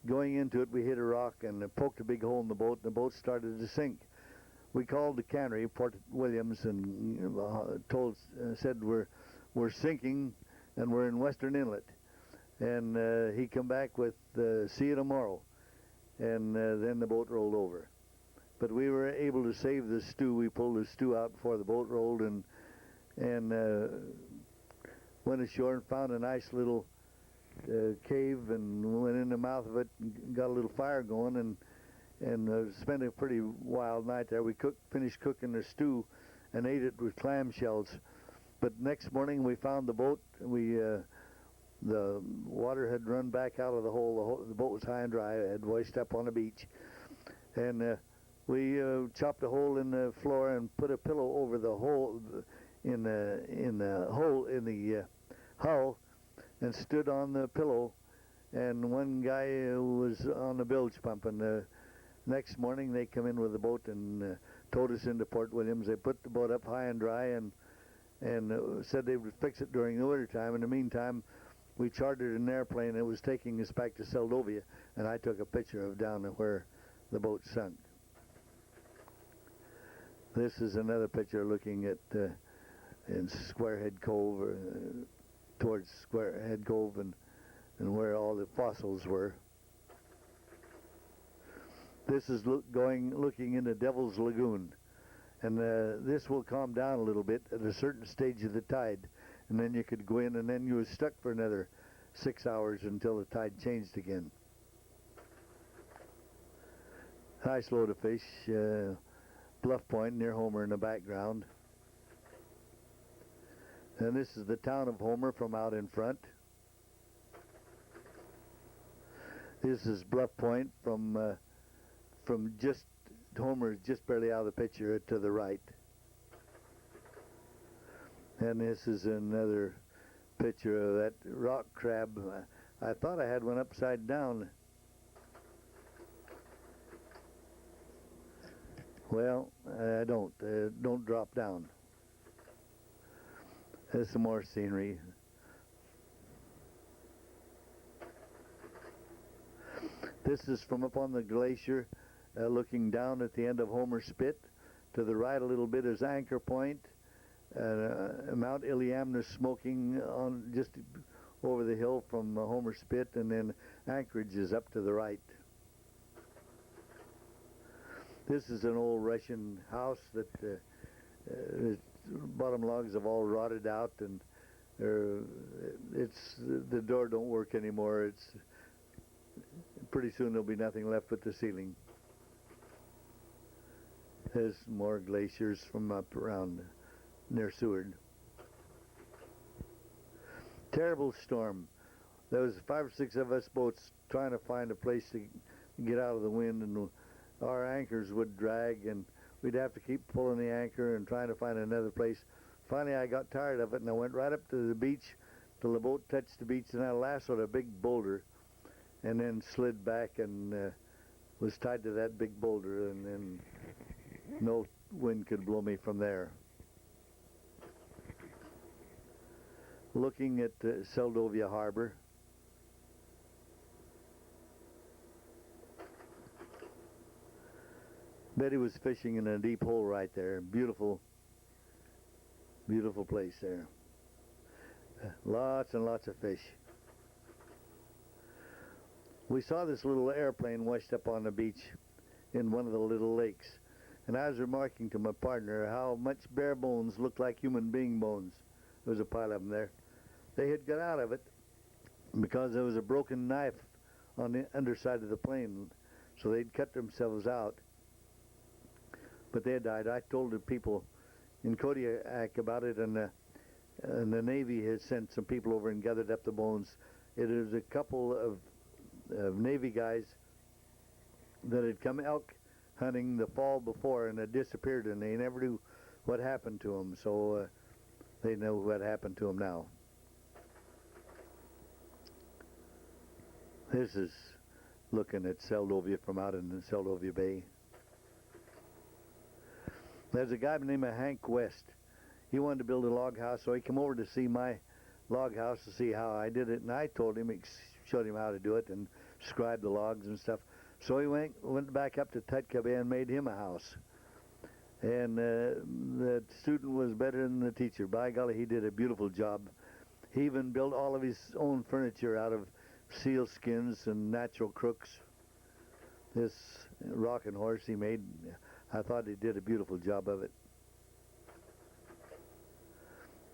Going into it, we hit a rock and poked a big hole in the boat, and the boat started to sink. We called the cannery, Port Williams, and said we're sinking and we're in Western Inlet. And he come back with see you tomorrow. And then the boat rolled over. But we were able to save the stew. We pulled the stew out before the boat rolled and went ashore and found a nice little cave and went in the mouth of it and got a little fire going and spent a pretty wild night there. We finished cooking the stew and ate it with clam shells. But next morning we found the boat. The water had run back out of the hole. The boat was high and dry. It had washed up on the beach. And we chopped a hole in the floor and put a pillow over the hole in the hole in the hull and stood on the pillow. And one guy was on the bilge pump. And the next morning they come in with the boat and towed us into Port Williams. They put the boat up high and dry and said they would fix it during the winter time. In the meantime, we chartered an airplane that was taking us back to Seldovia, and I took a picture of down where the boat sunk. This is another picture looking at in Squarehead Cove, towards Squarehead Cove and where all the fossils were. This is looking into Devil's Lagoon. And this will calm down a little bit at a certain stage of the tide. And then you could go in, and then you were stuck for another 6 hours until the tide changed again. Nice load of fish. Bluff Point near Homer in the background. And this is the town of Homer from out in front. This is Bluff Point from just Homer, just barely out of the picture to the right. And this is another picture of that rock crab. I thought I had one upside down. Well, I don't. Don't drop down. There's some more scenery. This is from up on the glacier, looking down at the end of Homer Spit. To the right a little bit is Anchor Point. Mount Iliamna smoking on just over the hill from Homer Spit, and then Anchorage is up to the right. This is an old Russian house that the bottom logs have all rotted out, and the door don't work anymore. It's pretty soon there'll be nothing left but the ceiling. There's more glaciers from up around near Seward. Terrible storm. There was 5 or 6 of us boats trying to find a place to get out of the wind, and our anchors would drag, and we'd have to keep pulling the anchor and trying to find another place. Finally, I got tired of it, and I went right up to the beach till the boat touched the beach, and I lassoed a big boulder and then slid back and was tied to that big boulder, and then no wind could blow me from there. Looking at Seldovia Harbor. Betty was fishing in a deep hole right there. Beautiful, beautiful place there. Lots and lots of fish. We saw this little airplane washed up on the beach in one of the little lakes. And I was remarking to my partner how much bare bones looked like human being bones. There was a pile of them there. They had got out of it because there was a broken knife on the underside of the plane. So they'd cut themselves out. But they had died. I told the people in Kodiak about it, and the Navy had sent some people over and gathered up the bones. It was a couple of Navy guys that had come elk hunting the fall before and had disappeared, and they never knew what happened to them. So they know what happened to them now. This is looking at Seldovia from out in the Seldovia Bay. There's a guy named Hank West. He wanted to build a log house, so he came over to see my log house to see how I did it, and I told him, showed him how to do it and scribed the logs and stuff. So he went back up to Tutka Bay and made him a house. And the student was better than the teacher. By golly, he did a beautiful job. He even built all of his own furniture out of seal skins and natural crooks. This rocking horse he made, I thought he did a beautiful job of it.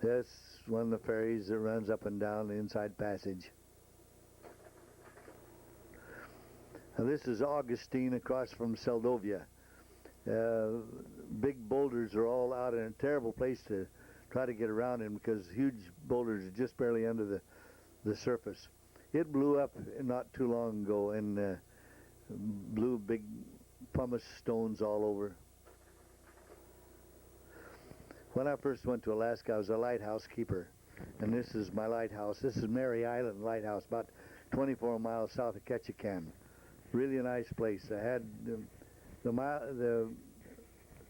That's one of the ferries that runs up and down the Inside Passage. Now, this is Augustine across from Seldovia. Big boulders are all out in a terrible place to try to get around in because huge boulders are just barely under the surface. It blew up not too long ago and blew big pumice stones all over. When I first went to Alaska, I was a lighthouse keeper, and this is my lighthouse. This is Mary Island Lighthouse, about 24 miles south of Ketchikan. Really a nice place. I had the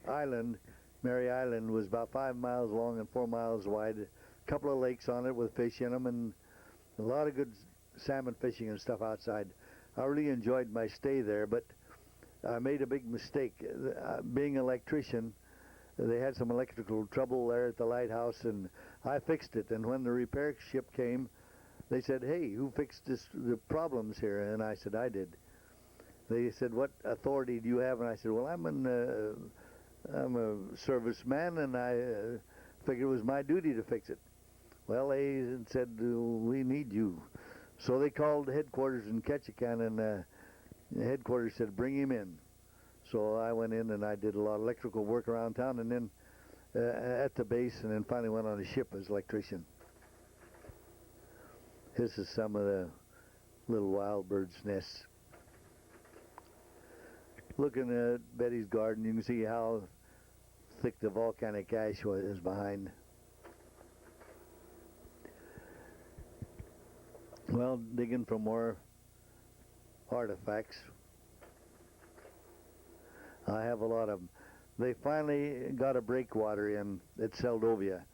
island, Mary Island, was about 5 miles long and 4 miles wide. A couple of lakes on it with fish in them, and a lot of good salmon fishing and stuff outside. I really enjoyed my stay there, but I made a big mistake. Being an electrician, they had some electrical trouble there at the lighthouse, and I fixed it. And when the repair ship came, they said, "Hey, who fixed the problems here?" And I said, "I did." They said, "What authority do you have?" And I said, "Well, I'm a serviceman, and I figured it was my duty to fix it." Well, they said, "We need you." So they called headquarters in Ketchikan, and the headquarters said, "Bring him in." So I went in and I did a lot of electrical work around town, and then at the base, and then finally went on a ship as electrician. This is some of the little wild birds' nests. Looking at Betty's garden, you can see how thick the volcanic ash is behind. Well, digging for more artifacts. I have a lot of them. They finally got a breakwater in at Seldovia.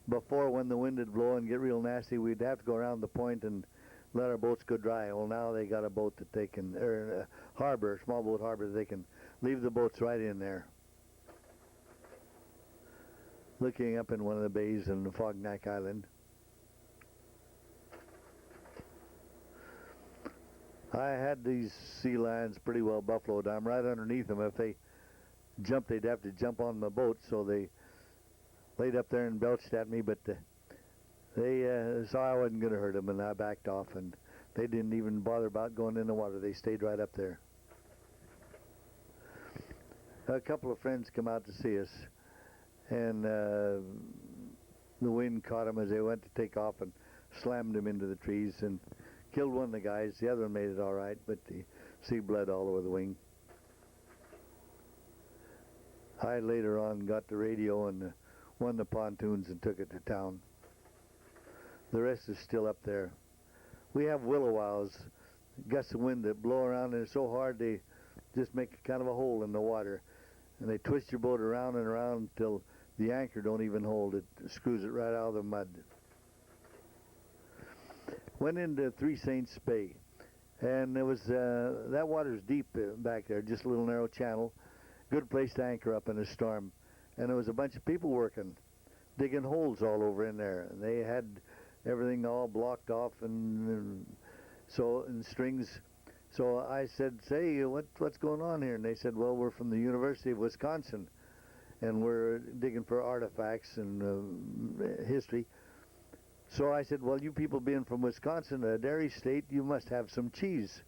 Before, when the wind would blow and get real nasty, we'd have to go around the point and let our boats go dry. Well, now they got a boat that they can, or a harbor, small boat harbor, that they can leave the boats right in there. Looking up in one of the bays in the Fognac Island. I had these sea lions pretty well buffaloed. I'm right underneath them. If they jumped, they'd have to jump on my boat, so they laid up there and belched at me, but they saw I wasn't going to hurt them, and I backed off, and they didn't even bother about going in the water. They stayed right up there. A couple of friends come out to see us, and the wind caught them as they went to take off and slammed them into the trees and killed one of the guys. The other one made it all right, but the sea bled all over the wing. I later on got the radio and won the pontoons and took it to town. The rest is still up there. We have willow wows, gusts of wind that blow around, and it's so hard they just make kind of a hole in the water. And they twist your boat around and around until the anchor don't even hold. It screws it right out of the mud. Went into Three Saints Bay, and there was that water's deep back there, just a little narrow channel. Good place to anchor up in a storm. And there was a bunch of people working, digging holes all over in there. And they had everything all blocked off and strings. So I said, "Say, what's going on here?" And they said, "Well, we're from the University of Wisconsin, and we're digging for artifacts and history." So I said, "Well, you people being from Wisconsin, a dairy state, you must have some cheese."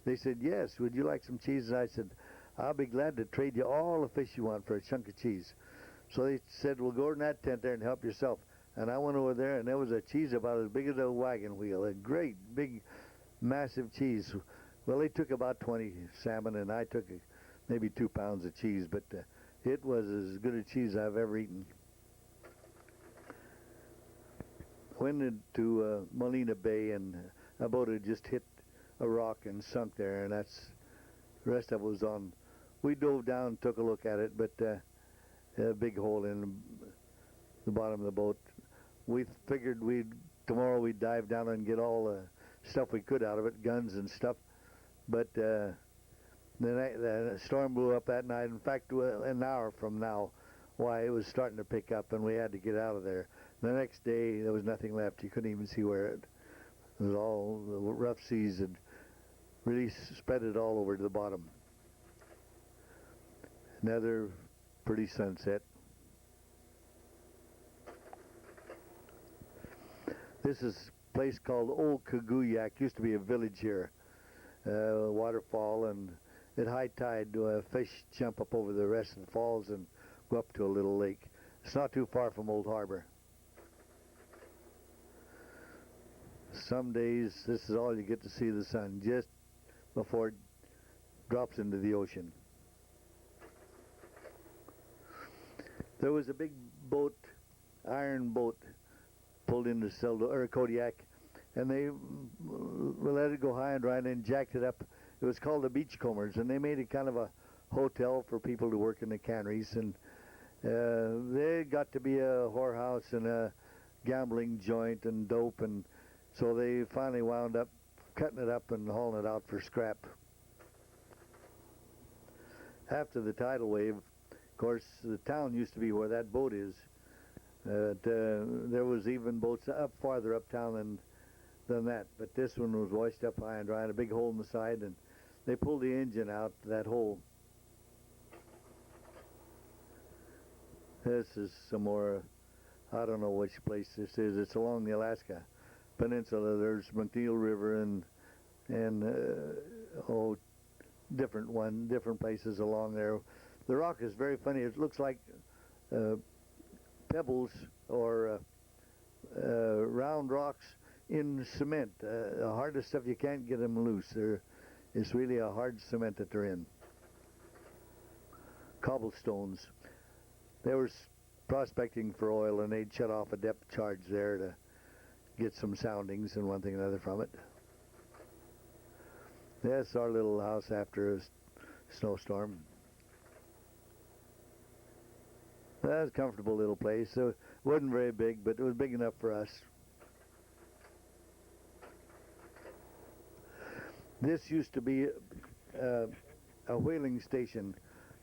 They said, "Yes, would you like some cheese?" And I said, "I'll be glad to trade you all the fish you want for a chunk of cheese." So they said, "Well, go in that tent there and help yourself." And I went over there, and there was a cheese about as big as a wagon wheel, a great, big, massive cheese. Well, they took about 20 salmon, and I took maybe 2 pounds of cheese, but it was as good a cheese I've ever eaten. Went into Molina Bay, and a boat had just hit a rock and sunk there, and that's the rest of it was on. We dove down and took a look at it, but a big hole in the bottom of the boat. We figured tomorrow we'd dive down and get all the stuff we could out of it, guns and stuff. But the storm blew up that night. In fact, an hour from now, why, it was starting to pick up, and we had to get out of there. The next day, there was nothing left. You couldn't even see where it was. All the rough seas had really spread it all over to the bottom. Another pretty sunset. This is a place called Old Kodiak. Used to be a village here. waterfall, and at high tide, fish jump up over the rest of the falls and go up to a little lake. It's not too far from Old Harbor. Some days, this is all you get to see the sun, just before it drops into the ocean. There was a big boat, iron boat, pulled into Seldovia, or Kodiak, and they let it go high and dry and then jacked it up. It was called the Beachcombers, and they made it kind of a hotel for people to work in the canneries, and they got to be a whorehouse and a gambling joint and dope, and so they finally wound up cutting it up and hauling it out for scrap. After the tidal wave, of course, the town used to be where that boat is. There was even boats up farther uptown than that, but this one was washed up high and dry, and a big hole in the side, and they pulled the engine out that hole. This is some more, I don't know which place this is. It's along the Alaska Peninsula. There's McNeil River and different places along there. The rock is very funny. It looks like pebbles or round rocks in cement. The hardest stuff, you can't get them loose. It's really a hard cement that they're in. Cobblestones. They were prospecting for oil, and they'd shut off a depth charge there to get some soundings and one thing and another from it. That's our little house after a snowstorm. That was a comfortable little place. It wasn't very big, but it was big enough for us. This used to be a whaling station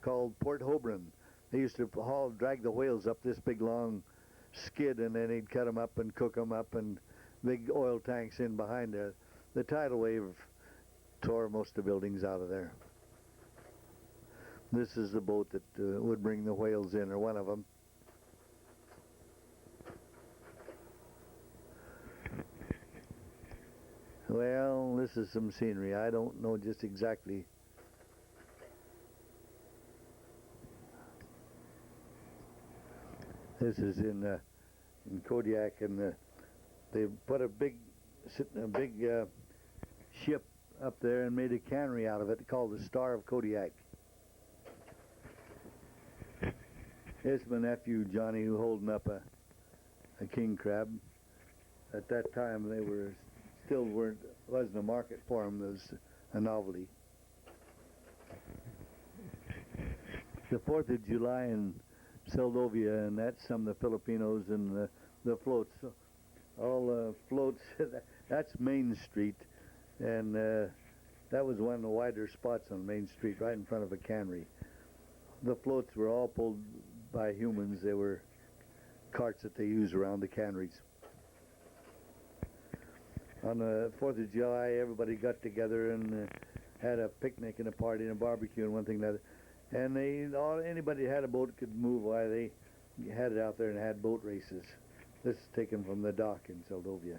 called Port Hobron. They used to drag the whales up this big long skid, and then they'd cut them up and cook them up, and big oil tanks in behind there. The tidal wave tore most of the buildings out of there. This is the boat that would bring the whales in, or one of them. Well, this is some scenery. I don't know just exactly. This is in Kodiak, and they put a big ship up there and made a cannery out of it called the Star of Kodiak. Here's my nephew Johnny, who holding up a king crab. At that time, they wasn't a market for them. It was a novelty. The 4th of July in Seldovia, and that's some of the Filipinos and the floats. All the floats, that's Main Street, and that was one of the wider spots on Main Street, right in front of a cannery. The floats were all pulled by humans. They were carts that they use around the canneries. On the 4th of July, everybody got together and had a picnic and a party and a barbecue and one thing and another. And anybody that had a boat could move while they had it out there and had boat races. This is taken from the dock in Seldovia.